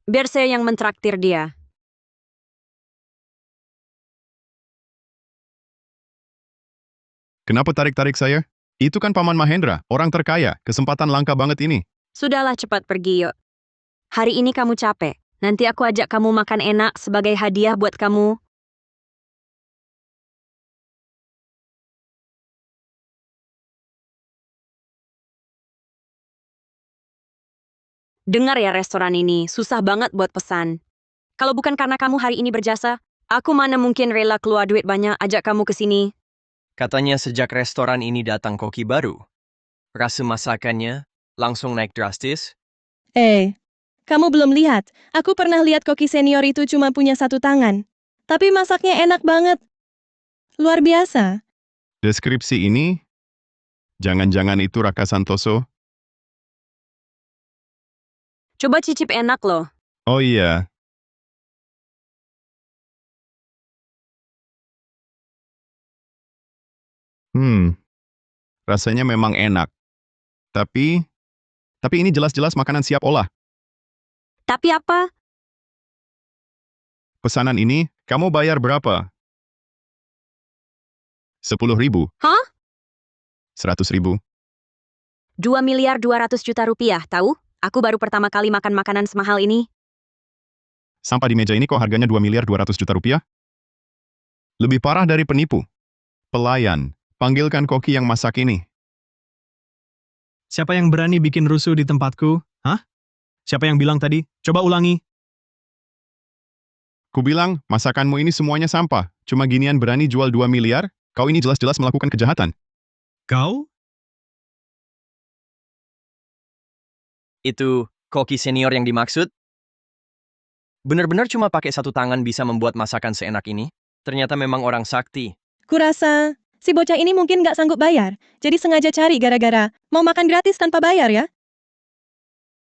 Biar saya yang mentraktir dia. Kenapa tarik-tarik saya? Itu kan Paman Mahendra, orang terkaya. Kesempatan langka banget ini. Sudahlah cepat pergi yuk. Hari ini kamu capek. Nanti aku ajak kamu makan enak sebagai hadiah buat kamu. Dengar ya restoran ini, susah banget buat pesan. Kalau bukan karena kamu hari ini berjasa, aku mana mungkin rela keluar duit banyak ajak kamu ke sini. Katanya sejak restoran ini datang koki baru. Rasa masakannya langsung naik drastis. Kamu belum lihat. Aku pernah lihat koki senior itu cuma punya satu tangan. Tapi masaknya enak banget. Luar biasa. Deskripsi ini, jangan-jangan itu Raka Santoso? Coba cicip enak loh. Oh iya. Rasanya memang enak. Tapi ini jelas-jelas makanan siap olah. Tapi apa? Pesanan ini, kamu bayar berapa? 10.000? Hah? 100.000? 2.200.000.000 rupiah, tahu? Aku baru pertama kali makan makanan semahal ini. Sampah di meja ini kok harganya 2.200.000.000 rupiah? Lebih parah dari penipu. Pelayan, panggilkan koki yang masak ini. Siapa yang berani bikin rusuh di tempatku? Hah? Siapa yang bilang tadi? Coba ulangi. Ku bilang, masakanmu ini semuanya sampah. Cuma ginian berani jual 2 miliar? Kau ini jelas-jelas melakukan kejahatan. Kau? Itu koki senior yang dimaksud? Benar-benar cuma pakai satu tangan bisa membuat masakan seenak ini? Ternyata memang orang sakti. Kurasa, si bocah ini mungkin nggak sanggup bayar. Jadi sengaja cari gara-gara mau makan gratis tanpa bayar ya?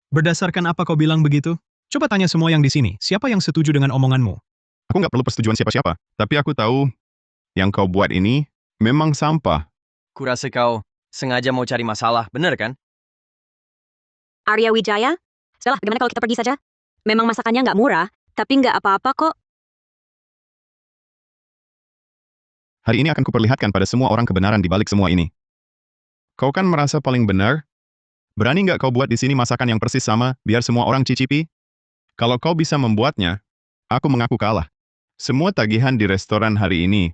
Berdasarkan apa kau bilang begitu? Coba tanya semua yang di sini, siapa yang setuju dengan omonganmu? Aku nggak perlu persetujuan siapa-siapa. Tapi aku tahu, yang kau buat ini memang sampah. Kurasa kau sengaja mau cari masalah, bener kan? Arya Wijaya? Sudahlah, bagaimana kalau kita pergi saja? Memang masakannya nggak murah, tapi nggak apa-apa kok. Hari ini akan kuperlihatkan pada semua orang kebenaran di balik semua ini. Kau kan merasa paling benar? Berani nggak kau buat di sini masakan yang persis sama, biar semua orang cicipi? Kalau kau bisa membuatnya, aku mengaku kalah. Semua tagihan di restoran hari ini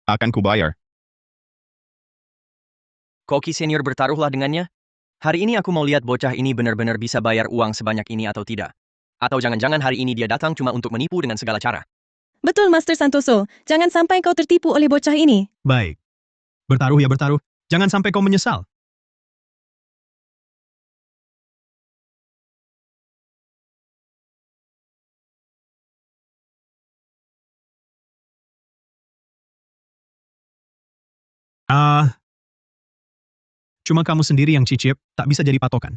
akan kubayar. Koki senior bertaruhlah dengannya. Hari ini aku mau lihat bocah ini benar-benar bisa bayar uang sebanyak ini atau tidak. Atau jangan-jangan hari ini dia datang cuma untuk menipu dengan segala cara. Betul, Master Santoso. Jangan sampai kau tertipu oleh bocah ini. Baik. Bertaruh ya bertaruh. Jangan sampai kau menyesal. Cuma kamu sendiri yang cicip, tak bisa jadi patokan.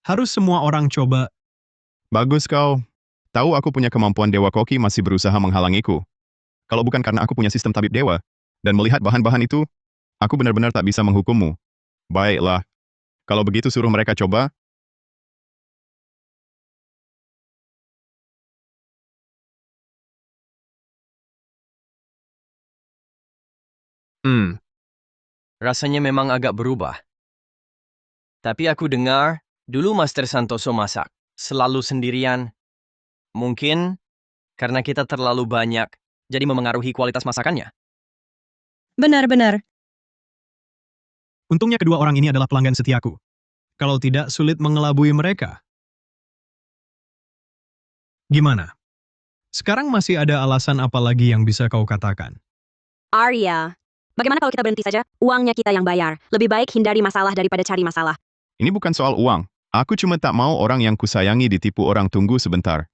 Harus semua orang coba. Bagus kau. Tahu aku punya kemampuan Dewa Koki masih berusaha menghalangiku. Kalau bukan karena aku punya sistem tabib dewa, dan melihat bahan-bahan itu, aku benar-benar tak bisa menghukummu. Baiklah. Kalau begitu suruh mereka coba. Rasanya memang agak berubah. Tapi aku dengar, dulu Master Santoso masak. Selalu sendirian. Mungkin karena kita terlalu banyak, jadi memengaruhi kualitas masakannya. Benar-benar. Untungnya kedua orang ini adalah pelanggan setiaku. Kalau tidak, sulit mengelabui mereka. Gimana? Sekarang masih ada alasan apa lagi yang bisa kau katakan? Arya, bagaimana kalau kita berhenti saja? Uangnya kita yang bayar. Lebih baik hindari masalah daripada cari masalah. Ini bukan soal uang. Aku cuma tak mau orang yang kusayangi ditipu orang. Tunggu sebentar.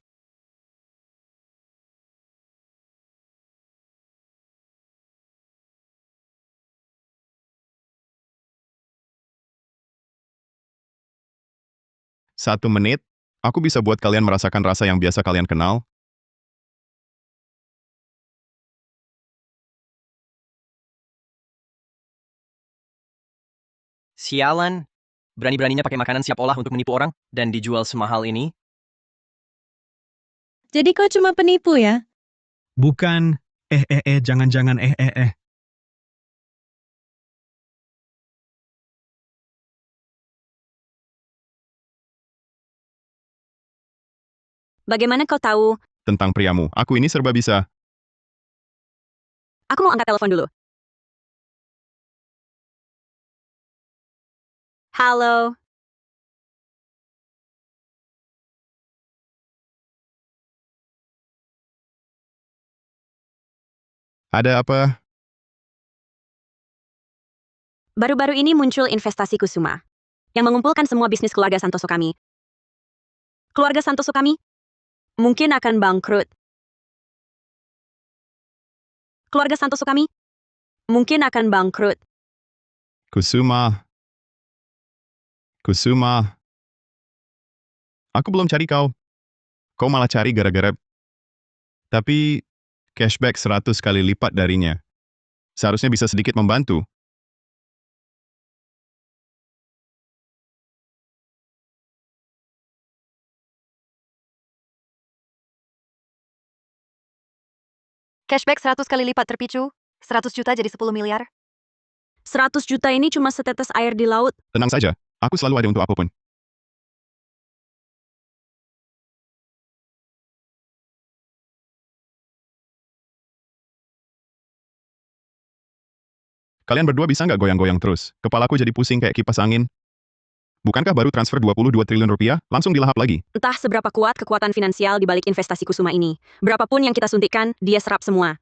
Satu menit, aku bisa buat kalian merasakan rasa yang biasa kalian kenal. Sialan, berani-beraninya pakai makanan siap olah untuk menipu orang dan dijual semahal ini. Jadi kau cuma penipu ya? Bukan, jangan-jangan Bagaimana kau tahu? Tentang priamu, aku ini serba bisa. Aku mau angkat telepon dulu. Halo. Ada apa? Baru-baru ini muncul investasi Kusuma yang mengumpulkan semua bisnis keluarga Santoso kami. Keluarga Santoso kami mungkin akan bangkrut. Keluarga Santoso kami mungkin akan bangkrut. Kusuma. Aku belum cari kau. Kau malah cari gara-gara. Tapi, cashback 100 kali lipat darinya. Seharusnya bisa sedikit membantu. Cashback 100 kali lipat terpicu, 100 juta jadi 10 miliar. 100 juta ini cuma setetes air di laut. Tenang saja, aku selalu ada untuk apapun. Kalian berdua bisa nggak goyang-goyang terus? Kepalaku jadi pusing kayak kipas angin. Bukankah baru transfer 22 triliun rupiah, langsung dilahap lagi? Entah seberapa kuat kekuatan finansial di balik investasi Kusuma ini. Berapapun yang kita suntikkan, dia serap semua.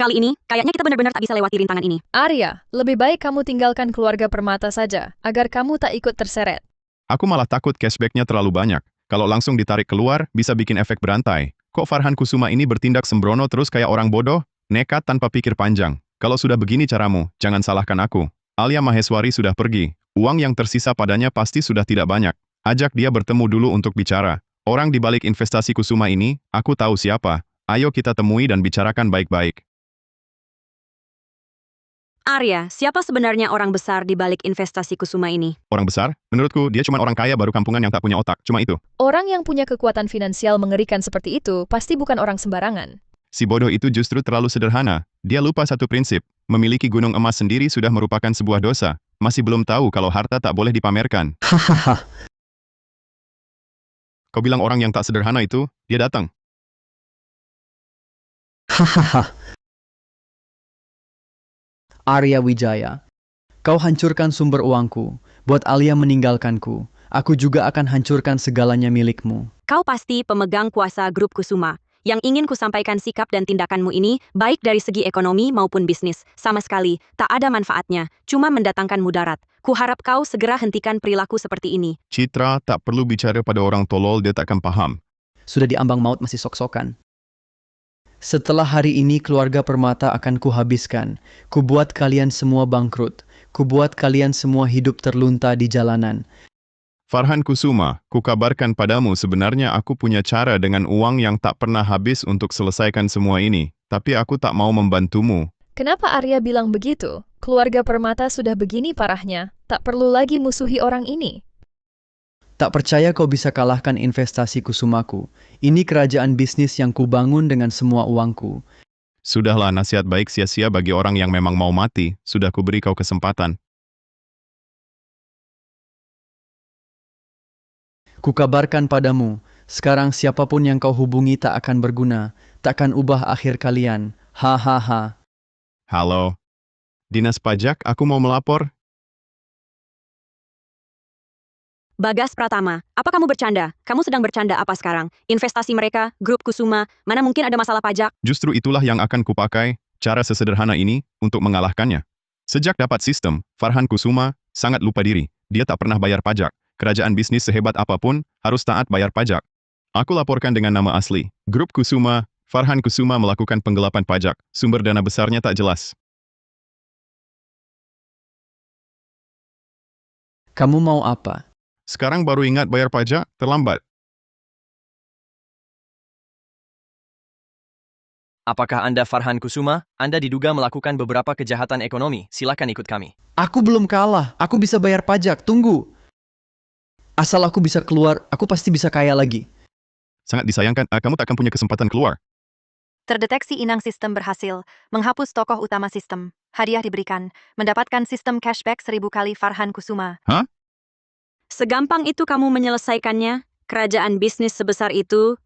Kali ini, kayaknya kita benar-benar tak bisa lewati rintangan ini. Arya, lebih baik kamu tinggalkan keluarga Permata saja, agar kamu tak ikut terseret. Aku malah takut cashbacknya terlalu banyak. Kalau langsung ditarik keluar, bisa bikin efek berantai. Kok Farhan Kusuma ini bertindak sembrono terus kayak orang bodoh? Nekat tanpa pikir panjang. Kalau sudah begini caramu, jangan salahkan aku. Alia Maheswari sudah pergi. Uang yang tersisa padanya pasti sudah tidak banyak. Ajak dia bertemu dulu untuk bicara. Orang di balik investasi Kusuma ini, aku tahu siapa. Ayo kita temui dan bicarakan baik-baik. Arya, siapa sebenarnya orang besar di balik investasi Kusuma ini? Orang besar? Menurutku, dia cuma orang kaya baru kampungan yang tak punya otak. Cuma itu. Orang yang punya kekuatan finansial mengerikan seperti itu pasti bukan orang sembarangan. Si bodoh itu justru terlalu sederhana. Dia lupa satu prinsip. Memiliki gunung emas sendiri sudah merupakan sebuah dosa. Masih belum tahu kalau harta tak boleh dipamerkan. Hahaha. Kau bilang orang yang tak sederhana itu, dia datang. Hahaha. Arya Wijaya, kau hancurkan sumber uangku, buat Alia meninggalkanku. Aku juga akan hancurkan segalanya milikmu. Kau pasti pemegang kuasa grup Kusuma. Yang ingin kusampaikan sikap dan tindakanmu ini, baik dari segi ekonomi maupun bisnis, sama sekali tak ada manfaatnya, cuma mendatangkan mudarat. Kuharap kau segera hentikan perilaku seperti ini. Citra tak perlu bicara pada orang tolol, dia takkan paham. Sudah diambang maut masih sok-sokan. Setelah hari ini keluarga Permata akan kuhabiskan. Kubuat kalian semua bangkrut. Kubuat kalian semua hidup terlunta di jalanan. Farhan Kusuma, kukabarkan padamu sebenarnya aku punya cara dengan uang yang tak pernah habis untuk selesaikan semua ini. Tapi aku tak mau membantumu. Kenapa Arya bilang begitu? Keluarga Permata sudah begini parahnya, tak perlu lagi musuhi orang ini. Tak percaya kau bisa kalahkan investasi Kusumaku. Ini kerajaan bisnis yang kubangun dengan semua uangku. Sudahlah, nasihat baik sia-sia bagi orang yang memang mau mati. Sudah kuberi kau kesempatan. Kukabarkan padamu, sekarang siapapun yang kau hubungi tak akan berguna, takkan ubah akhir kalian. Hahaha. Halo. Dinas Pajak, aku mau melapor. Bagas Pratama, apa kamu bercanda? Kamu sedang bercanda apa sekarang? Investasi mereka, grup Kusuma, mana mungkin ada masalah pajak? Justru itulah yang akan kupakai, cara sesederhana ini, untuk mengalahkannya. Sejak dapat sistem, Farhan Kusuma sangat lupa diri. Dia tak pernah bayar pajak. Kerajaan bisnis sehebat apapun, harus taat bayar pajak. Aku laporkan dengan nama asli. Grup Kusuma, Farhan Kusuma melakukan penggelapan pajak. Sumber dana besarnya tak jelas. Kamu mau apa? Sekarang baru ingat bayar pajak, terlambat. Apakah Anda Farhan Kusuma? Anda diduga melakukan beberapa kejahatan ekonomi. Silakan ikut kami. Aku belum kalah. Aku bisa bayar pajak. Tunggu. Asal aku bisa keluar, aku pasti bisa kaya lagi. Sangat disayangkan, kamu tak akan punya kesempatan keluar. Terdeteksi inang sistem berhasil. Menghapus tokoh utama sistem. Hadiah diberikan. Mendapatkan sistem cashback 1000 kali Farhan Kusuma. Hah? Segampang itu kamu menyelesaikannya? Kerajaan bisnis sebesar itu?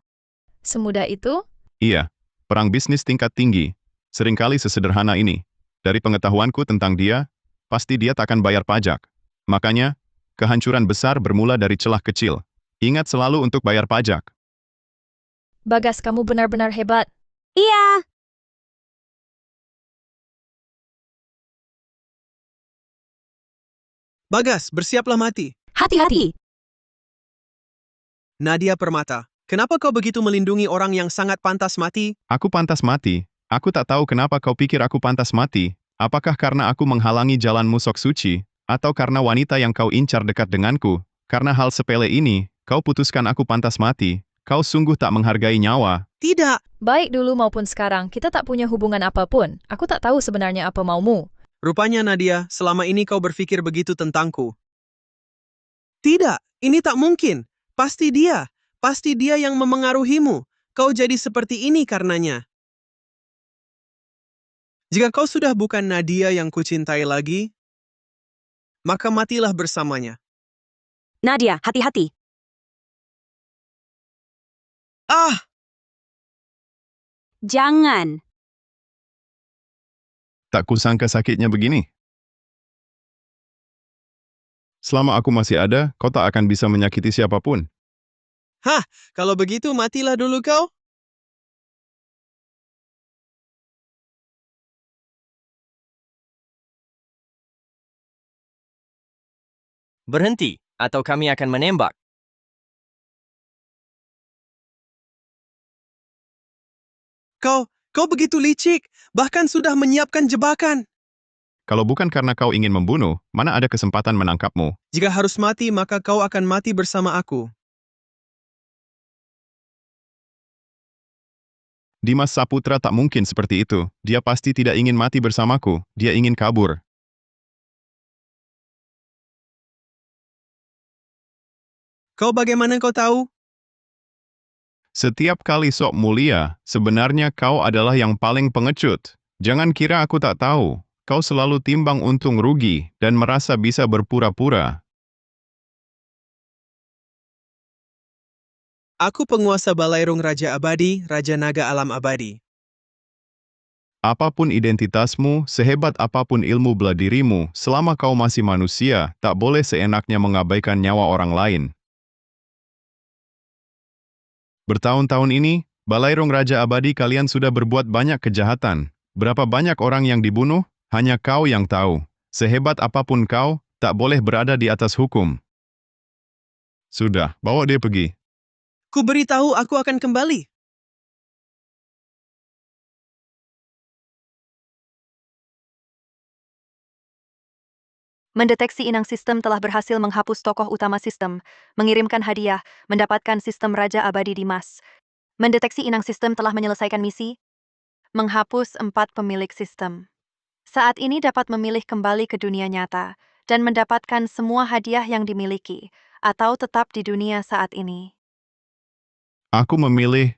Semudah itu? Iya, perang bisnis tingkat tinggi. Seringkali sesederhana ini. Dari pengetahuanku tentang dia, pasti dia tak akan bayar pajak. Makanya, kehancuran besar bermula dari celah kecil. Ingat selalu untuk bayar pajak. Bagas, kamu benar-benar hebat. Iya. Bagas, bersiaplah mati. Hati-hati. Nadia Permata, kenapa kau begitu melindungi orang yang sangat pantas mati? Aku pantas mati. Aku tak tahu kenapa kau pikir aku pantas mati. Apakah karena aku menghalangi jalanmu sok suci, atau karena wanita yang kau incar dekat denganku? Karena hal sepele ini, kau putuskan aku pantas mati. Kau sungguh tak menghargai nyawa. Tidak. Baik dulu maupun sekarang, kita tak punya hubungan apapun. Aku tak tahu sebenarnya apa maumu. Rupanya Nadia, selama ini kau berpikir begitu tentangku. Tidak, ini tak mungkin. Pasti dia yang memengaruhimu. Kau jadi seperti ini karenanya. Jika kau sudah bukan Nadia yang kucintai lagi, maka matilah bersamanya. Nadia, hati-hati. Ah! Jangan. Tak kusangka sakitnya begini. Selama aku masih ada, kau tak akan bisa menyakiti siapapun. Hah, kalau begitu matilah dulu kau. Berhenti, atau kami akan menembak. Kau begitu licik, bahkan sudah menyiapkan jebakan. Kalau bukan karena kau ingin membunuh, mana ada kesempatan menangkapmu? Jika harus mati, maka kau akan mati bersama aku. Dimas Saputra tak mungkin seperti itu. Dia pasti tidak ingin mati bersamaku. Dia ingin kabur. Bagaimana kau tahu? Setiap kali sok mulia, sebenarnya kau adalah yang paling pengecut. Jangan kira aku tak tahu. Kau selalu timbang untung rugi dan merasa bisa berpura-pura. Aku penguasa Balairung Raja Abadi, Raja Naga Alam Abadi. Apapun identitasmu, sehebat apapun ilmu bela dirimu, selama kau masih manusia, tak boleh seenaknya mengabaikan nyawa orang lain. Bertahun-tahun ini, Balairung Raja Abadi kalian sudah berbuat banyak kejahatan. Berapa banyak orang yang dibunuh, hanya kau yang tahu. Sehebat apapun kau, tak boleh berada di atas hukum. Sudah, bawa dia pergi. Ku beritahu aku akan kembali. Mendeteksi inang sistem telah berhasil menghapus tokoh utama sistem, mengirimkan hadiah, mendapatkan sistem Raja Abadi Dimas. Mendeteksi inang sistem telah menyelesaikan misi, menghapus 4 pemilik sistem. Saat ini dapat memilih kembali ke dunia nyata, dan mendapatkan semua hadiah yang dimiliki, atau tetap di dunia saat ini. Aku memilih